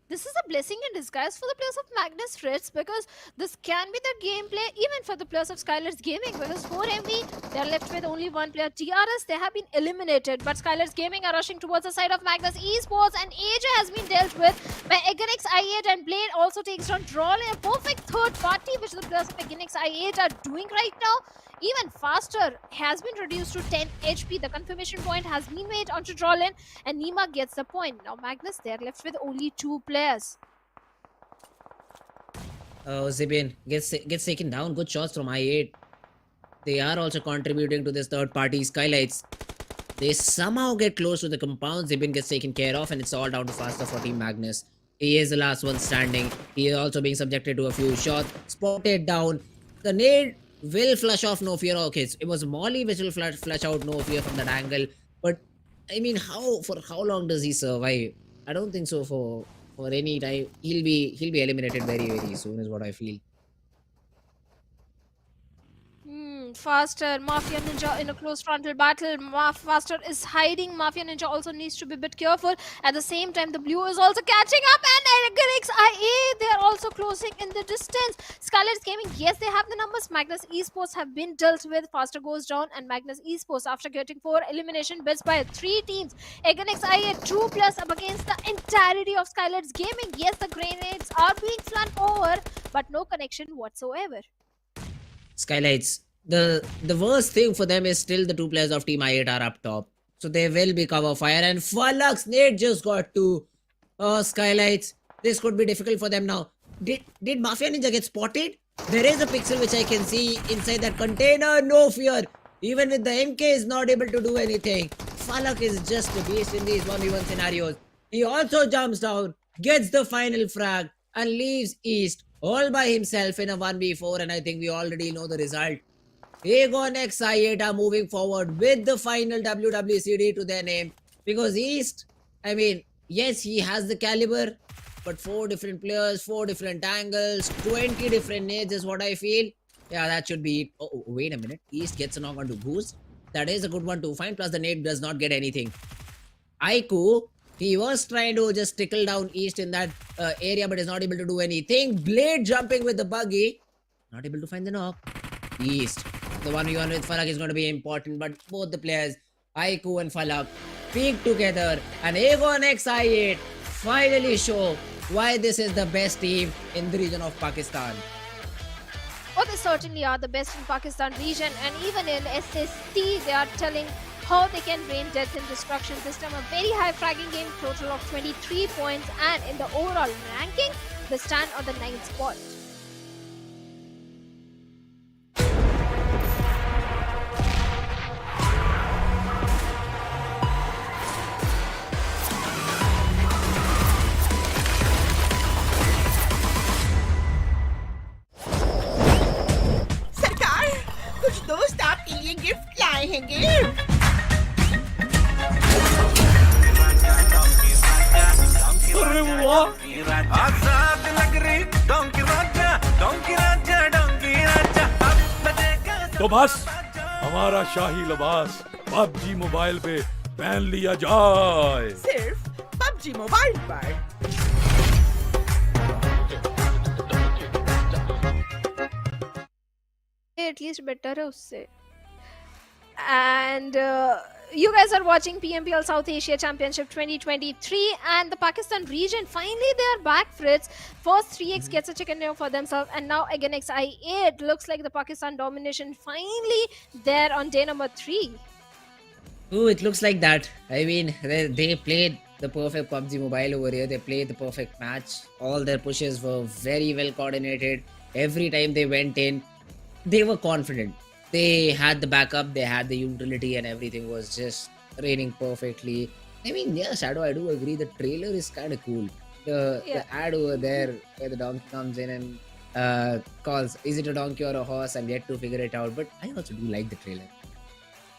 This is a blessing in disguise for the players of Magnus Fritz, because this can be the gameplay even for the players of SKYLIGHTZ Gaming, because 4MV, they're left with only one player. DRS, they have been eliminated, but SKYLIGHTZ Gaming are rushing towards the side of Magnus Esports, and AJ has been dealt with by Eganix I8, and Blade also takes on Droll in a perfect third party, which the players of Eganix I8 are doing right now. Even faster has been reduced to 10 HP. The confirmation point has been made onto Drollin, and Nima gets the point. Now Magnus, they're left with only 2 players.
Zibin gets taken down. Good shots from I8. They are also contributing to this third party SKYLIGHTZ. They somehow get close to the compound. Zibin gets taken care of, and it's all down to faster for Team Magnus. He is the last one standing. He is also being subjected to a few shots. Spotted down. The nade will flush off No Fear. Okay, it was Molly which will flush out No Fear from that angle. But I mean, for how long does he survive? I don't think so for any time. He'll be eliminated very, very soon is what I feel.
Faster, Mafia Ninja in a close frontal battle. Faster is hiding. Mafia Ninja also needs to be a bit careful. At the same time, the blue is also catching up, and Eganix IA, they are also closing in the distance. SKYLIGHTZ Gaming, yes, they have the numbers. Magnus Esports have been dealt with. Faster goes down, and Magnus Esports, after getting 4 elimination bids by 3 teams, Eganix IA 2+ up against the entirety of SKYLIGHTZ Gaming. Yes, the grenades are being flung over, but no connection whatsoever.
SKYLIGHTZ, the worst thing for them is still the 2 players of Team I8 are up top. So they will be cover fire, and Falak's nade just got to SKYLIGHTZ. This could be difficult for them now. Did Mafia Ninja get spotted? There is a pixel which I can see inside that container. No fear. Even with the MK is not able to do anything. Falak is just a beast in these 1v1 scenarios. He also jumps down, gets the final frag, and leaves East all by himself in a 1v4, and I think we already know the result. Aegon X I8 are moving forward with the final WWCD to their name, because East, I mean, yes, he has the caliber, but 4 different players, 4 different angles, 20 different nades is what I feel. Yeah, that should be it. Oh, wait a minute. East gets a knock onto Boost. That is a good one to find, plus the nade does not get anything. Aiku, he was trying to just tickle down East in that area, but is not able to do anything. Blade jumping with the buggy. Not able to find the knock. East. The 1v1 with Falak is going to be important, but both the players, Aiku and Falak, peak together, and Aegon X I8 finally show why this is the best team in the region of Pakistan.
Oh, they certainly are the best in Pakistan region, and even in SST, they are telling how they can rain death and destruction. This time a very high fragging game, total of 23 points, and in the overall ranking, they stand on the 9th spot.
सरकार, कुछ दोस्त आपके लिए gift लाए हैं
अरे वाह! आजाद नगरी डोंकी राजा। तो बस हमारा शाही लिबास PUBG मोबाइल पे बैन लिया जाए।
सिर्फ PUBG मोबाइल पर।
At least better है उससे. And you guys are watching PMPL South Asia Championship 2023, and the Pakistan region, finally they are back, Fritz. First 3x gets a chicken dinner for themselves, and now again XI8 looks like the Pakistan domination finally there on day number 3.
Oh, it looks like that. I mean, they played the perfect PUBG Mobile over here. They played the perfect match. All their pushes were very well coordinated. Every time they went in, they were confident. They had the backup, they had the utility, and everything was just raining perfectly. I mean, yeah, Shadow, I do agree. The trailer is kind of cool. The ad over there where the donkey comes in and calls, is it a donkey or a horse? I'm yet to figure it out. But I also do like the trailer.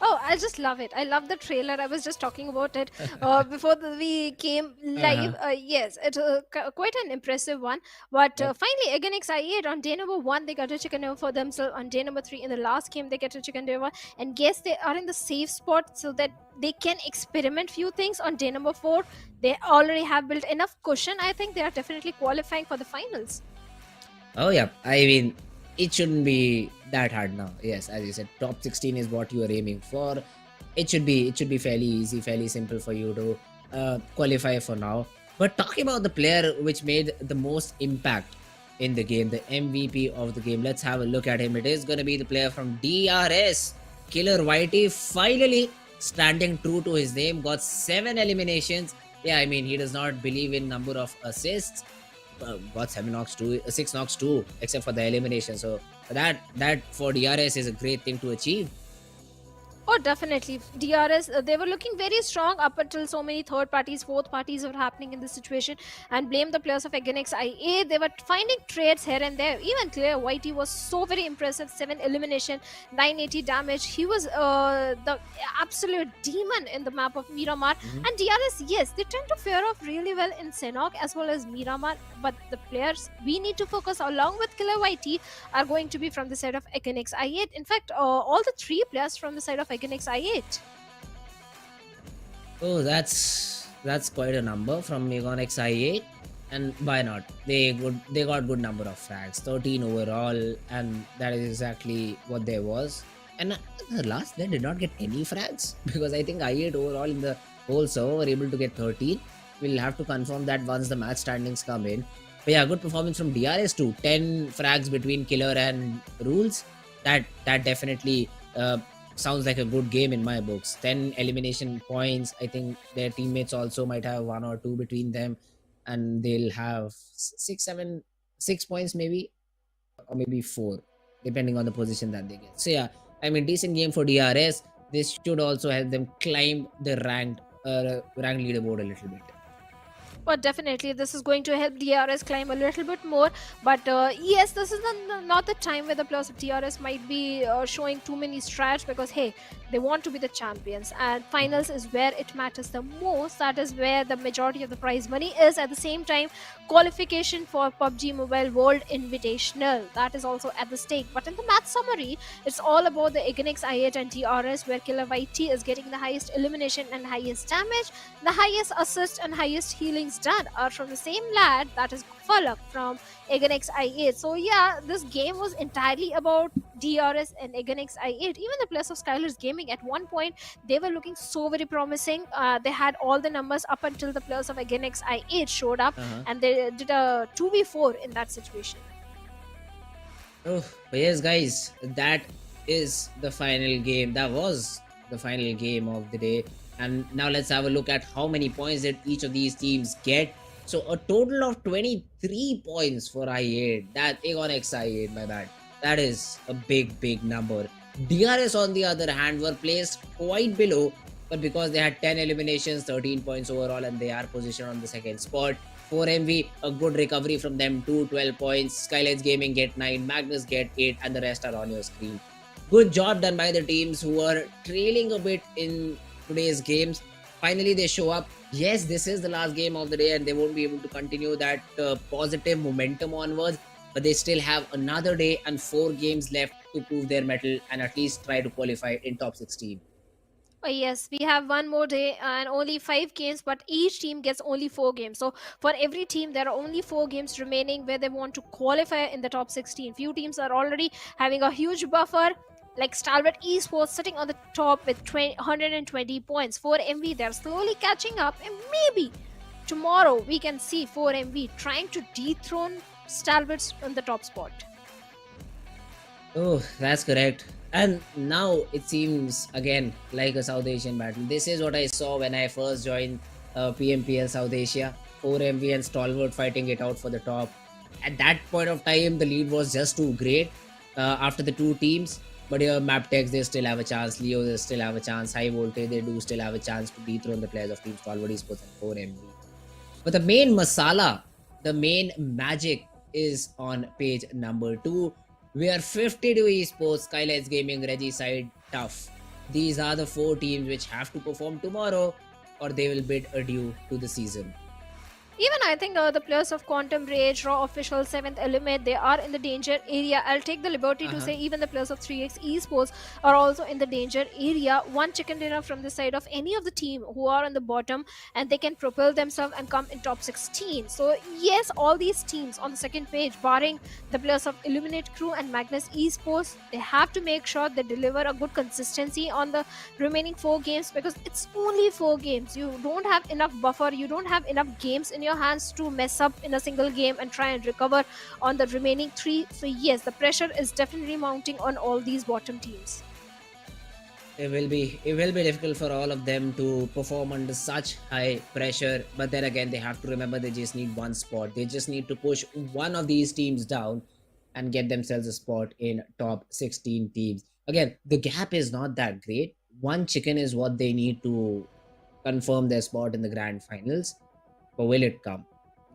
Oh, I just love it. I love the trailer. I was just talking about it before we came live. Yes, it's quite an impressive one. But finally, again, XI8 on day number 1, they got a chicken dinner for themselves. On day number 3, in the last game, they get a chicken dinner. And guess they are in the safe spot so that they can experiment few things. On day number 4, they already have built enough cushion. I think they are definitely qualifying for the finals.
Oh, yeah. I mean, it shouldn't be that hard now. Yes, as you said, top 16 is what you are aiming for. It should be fairly easy, fairly simple for you to qualify for now. But talking about the player which made the most impact in the game, the MVP of the game, let's have a look at him. It is going to be the player from DRS, Killer Whitey, finally standing true to his name, got 7 eliminations. Yeah, I mean, he does not believe in number of assists. Got 7 knocks too, 6 knocks too, except for the elimination. So that for DRS is a great thing to achieve.
Oh, definitely. DRS, they were looking very strong up until so many third parties, fourth parties were happening in this situation, and blame the players of Again XIA. They were finding trades here and there. Even Clear Whitey was so very impressive. 7 elimination, 980 damage. He was the absolute demon in the map of Miramar. And DRS, yes, they tend to fare off really well in Sanhok as well as Miramar. But the players we need to focus along with Killer Whitey are going to be from the side of Again XI8. In fact, all the 3 players from the side of Again XI8.
Oh, that's quite a number from Megon XI8, and why not? They got good number of frags, 13 overall, and that is exactly what there was. And the last they did not get any frags because I think I8 overall in the whole server were able to get 13. We'll have to confirm that once the match standings come in. But yeah, good performance from DRS too. 10 frags between Killer and Rules. That definitely sounds like a good game in my books. 10 elimination points. I think their teammates also might have 1 or 2 between them, and they'll have 6 points maybe, or maybe 4, depending on the position that they get. So yeah, I mean, decent game for DRS. This should also help them climb the ranked leaderboard a little bit.
But definitely this is going to help DRS climb a little bit more. But yes, this is not the time where the players of DRS might be showing too many strats, because hey, they want to be the champions, and finals is where it matters the most. That is where the majority of the prize money is. At the same time, qualification for PUBG Mobile World Invitational, that is also at the stake. But in the match summary, it's all about the Ignix I8 and DRS, where Killer YT is getting the highest elimination and highest damage. The highest assist and highest healings done are from the same lad, that is Falak from Eganix I8. So yeah, this game was entirely about DRS and Eganix I8. Even the players of SKYLIGHTZ Gaming, at one point they were looking so very promising. They had all the numbers up until the players of Eganix I8 showed up, and they did a 2v4 in that situation.
Oh, but yes guys, that is the final game. That was the final game of the day. And now let's have a look at how many points did each of these teams get. So a total of 23 points for I8. That Aegon X I8, my bad. That is a big number. DRS on the other hand were placed quite below, but because they had 10 eliminations, 13 points overall, and they are positioned on the second spot. 4MV, a good recovery from them, 12 points. SKYLIGHTZ Gaming get 9, Magnus get 8, and the rest are on your screen. Good job done by the teams who were trailing a bit in today's games. Finally they show up. Yes, this is the last game of the day, and they won't be able to continue that positive momentum onwards, but they still have another day and 4 games left to prove their mettle and at least try to qualify in top 16.
Oh, yes, we have one more day and only 5 games, but each team gets only 4 games. So, for every team, there are only 4 games remaining where they want to qualify in the top 16. Few teams are already having a huge buffer, like Stalwart Esports sitting on the top with 120 points. 4MV, they're slowly catching up, and maybe tomorrow we can see 4MV trying to dethrone Stalwart's on the top spot.
Oh, that's correct. And now it seems again like a South Asian battle. This is what I saw when I first joined PMPL South Asia. 4MV and Stalwart fighting it out for the top. At that point of time, the lead was just too great after the two teams. But here, MABETEX, they still have a chance. Leo, they still have a chance. Highvoltage, they do still have a chance to dethrone the players of Team Stalwart Esports and 4MV. But the main masala, the main magic is on page number 2. We are 52 esports, SKYLIGHTZ Gaming, Regicide, Tough. These are the 4 teams which have to perform tomorrow or they will bid adieu to the season.
Even I think the players of Quantum Rage, Raw Official, 7th Element, they are in the danger area. I'll take the liberty to say even the players of 3x Esports are also in the danger area. One chicken dinner from the side of any of the team who are on the bottom and they can propel themselves and come in top 16. So yes, all these teams on the second page, barring the players of Illuminate Crew and Magnus Esports, they have to make sure they deliver a good consistency on the remaining 4 games, because it's only 4 games. You don't have enough buffer, you don't have enough games in your hands to mess up in a single game and try and recover on the remaining 3. So yes, the pressure is definitely mounting on all these bottom teams.
It will be difficult for all of them to perform under such high pressure, but then again they have to remember they just need one spot. They just need to push one of these teams down and get themselves a spot in top 16 teams. Again, the gap is not that great. One chicken is what they need to confirm their spot in the grand finals. But will it come?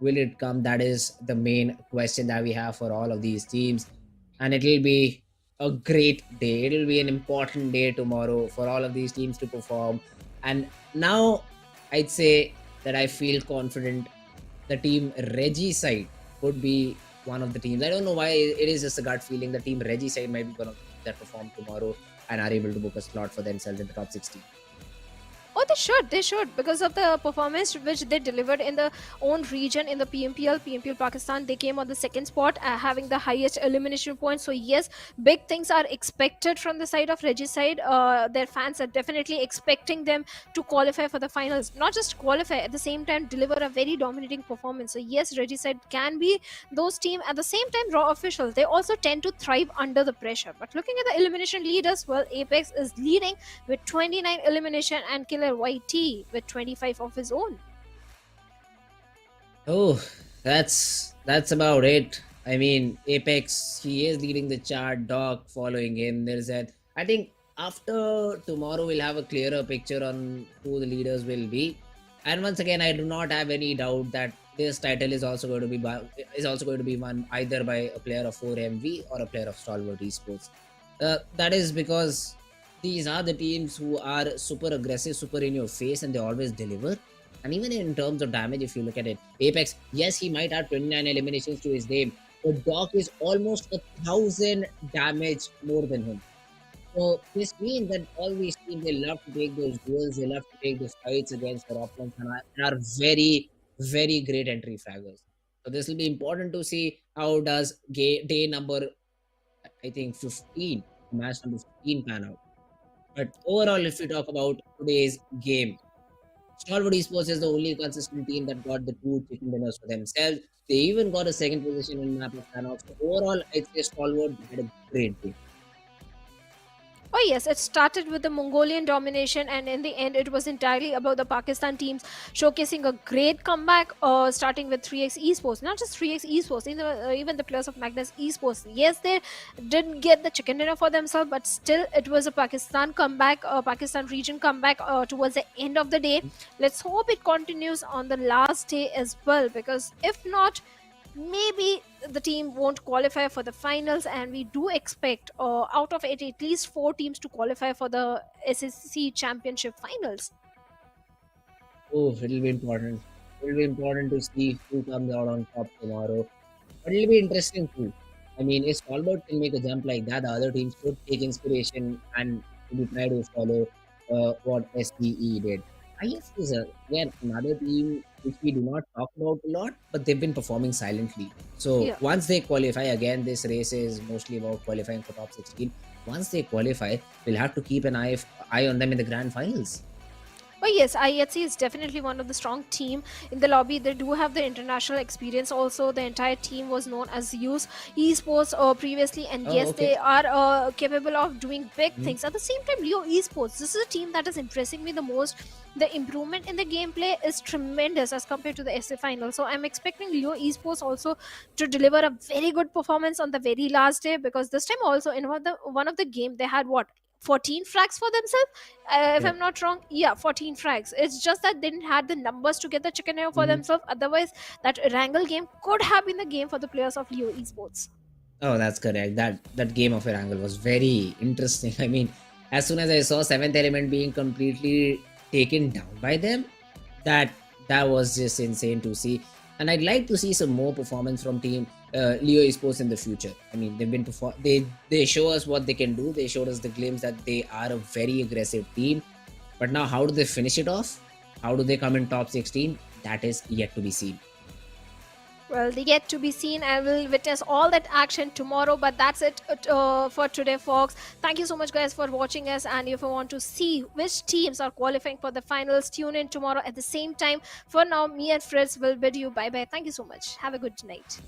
Will it come? That is the main question that we have for all of these teams. And it'll be a great day. It'll be an important day tomorrow for all of these teams to perform. And now I'd say that I feel confident the team Regicide could be one of the teams. I don't know why, it is just a gut feeling. The team Regicide might be one of the teams that perform tomorrow and are able to book a slot for themselves in the top 16.
Oh, they should, because of the performance which they delivered in the own region in the PMPL Pakistan. They came on the second spot, having the highest elimination points. So yes, big things are expected from the side of Regicide. Their fans are definitely expecting them to qualify for the finals. Not just qualify, at the same time deliver a very dominating performance. So yes, Regicide can be those team. At the same time, Raw Officials, they also tend to thrive under the pressure. But looking at the elimination leaders, well, Apex is leading with 29 elimination and Killer YT with 25 of his own.
Oh, that's about it. I mean, Apex, he is leading the chart. Doc following him. There's that. I think after tomorrow we'll have a clearer picture on who the leaders will be. And once again, I do not have any doubt that this title is also going to be won either by a player of 4MV or a player of Stalwart Esports. That is because these are the teams who are super aggressive, super in your face, and they always deliver. And even in terms of damage, if you look at it, Apex, yes, he might have 29 eliminations to his name, but Doc is almost 1,000 damage more than him. So this means that all these teams, they love to take those duels, they love to take those fights against their opponents, and are very, very great entry fraggers. So this will be important to see how does day number, I think 15, match number 15 pan out. But overall, if we talk about today's game, Stalwart Esports is the only consistent team that got the 2 chicken dinners for themselves. They even got a second position in map of Sanhok. So overall, I'd say Stalwart had a great day.
Oh yes, it started with the Mongolian domination, and in the end, it was entirely about the Pakistan teams showcasing a great comeback. Starting with 3x Esports, not just 3x Esports, even the players of Magnus Esports. Yes, they didn't get the chicken dinner for themselves, but still, it was a Pakistan comeback, Pakistan region comeback towards the end of the day. Let's hope it continues on the last day as well, because if not, maybe the team won't qualify for the finals, and we do expect out of it at least 4 teams to qualify for the SSC championship finals.
Oh, it'll be important. It'll be important to see who comes out on top tomorrow. But it'll be interesting too. I mean, if Stalwart can make a jump like that, the other teams could take inspiration and maybe try to follow. what SEE did. IS is again another team which we do not talk about a lot, but they've been performing silently. So
Yeah.
once they qualify, again, this race is mostly about qualifying for top 16. Once they qualify, we'll have to keep an eye on them in the grand finals.
Oh yes, IHC is definitely one of the strong team in the lobby. They do have the international experience. Also, the entire team was known as Use Esports previously, and
Oh,
yes,
okay.
they are capable of doing big
Mhm.
things. At the same time, Leo Esports, this is a team that is impressing me the most. The improvement in the gameplay is tremendous as compared to the SA final. So I'm expecting Leo Esports also to deliver a very good performance on the very last day, because this time also in one of the game they had what, 14 frags for themselves, if
Yeah.
I'm not wrong. Yeah, 14 frags. It's just that they didn't have the numbers to get the chicken air for
Mhm.
themselves. Otherwise, that Erangel game could have been the game for the players of Leo Esports.
Oh, that's correct. That game of Erangel was very interesting. I mean, as soon as I saw Seventh Element being completely taken down by them, that that was just insane to see. And I'd like to see some more performance from Team Leo Esports in the future. I mean, they show us what they can do. They showed us the glimpse that they are a very aggressive team. But now, how do they finish it off? How do they come in top 16? That is yet to be seen.
Well, they yet to be seen. I will witness all that action tomorrow. But that's it for today, folks. Thank you so much, guys, for watching us. And if you want to see which teams are qualifying for the finals, tune in tomorrow at the same time. For now, me and Fritz will bid you bye-bye. Thank you so much. Have a good night.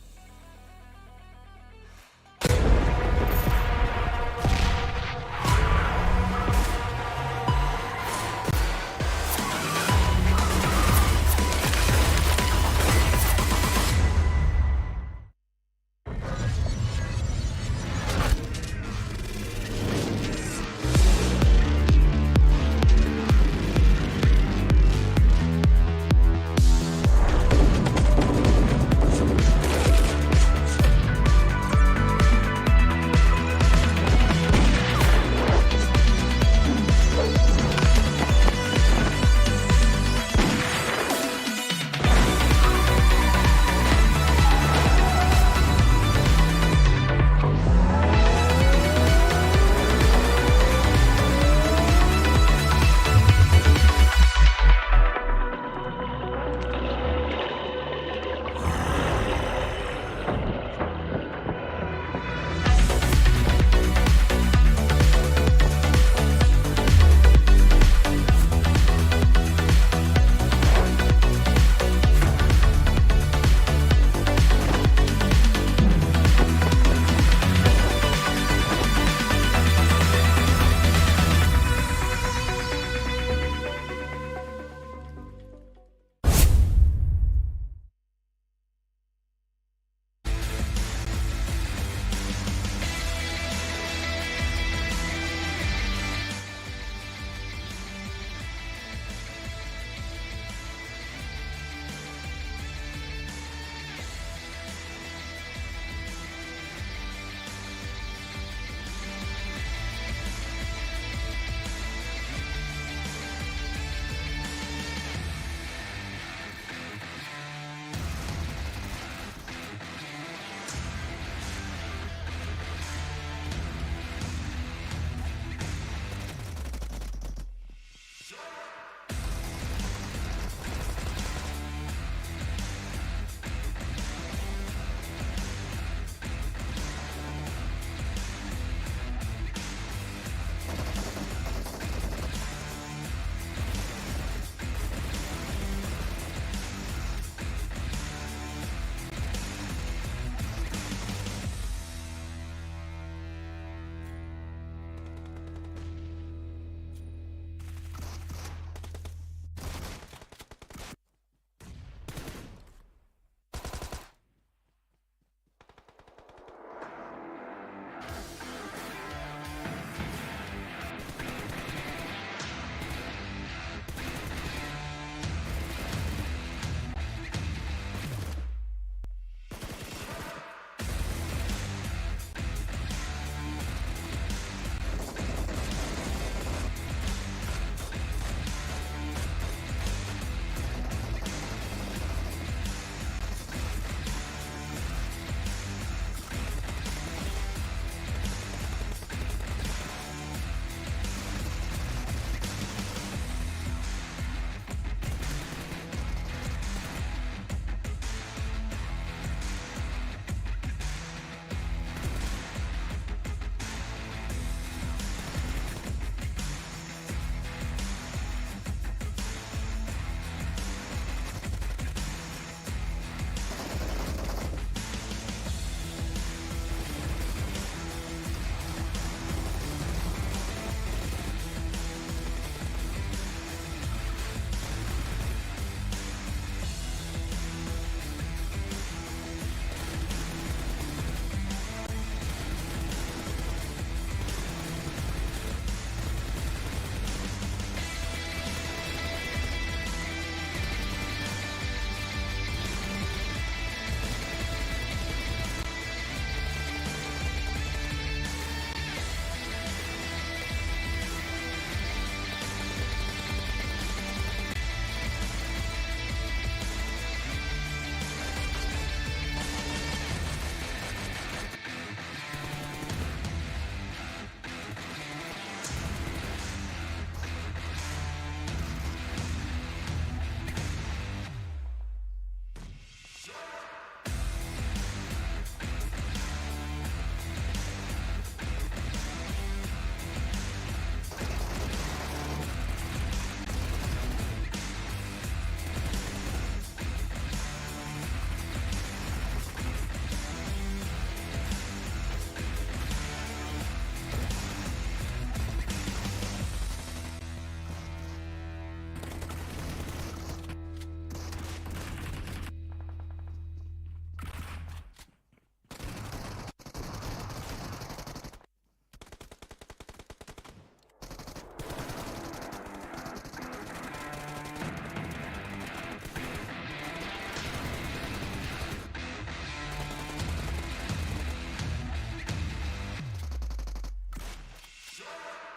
Show.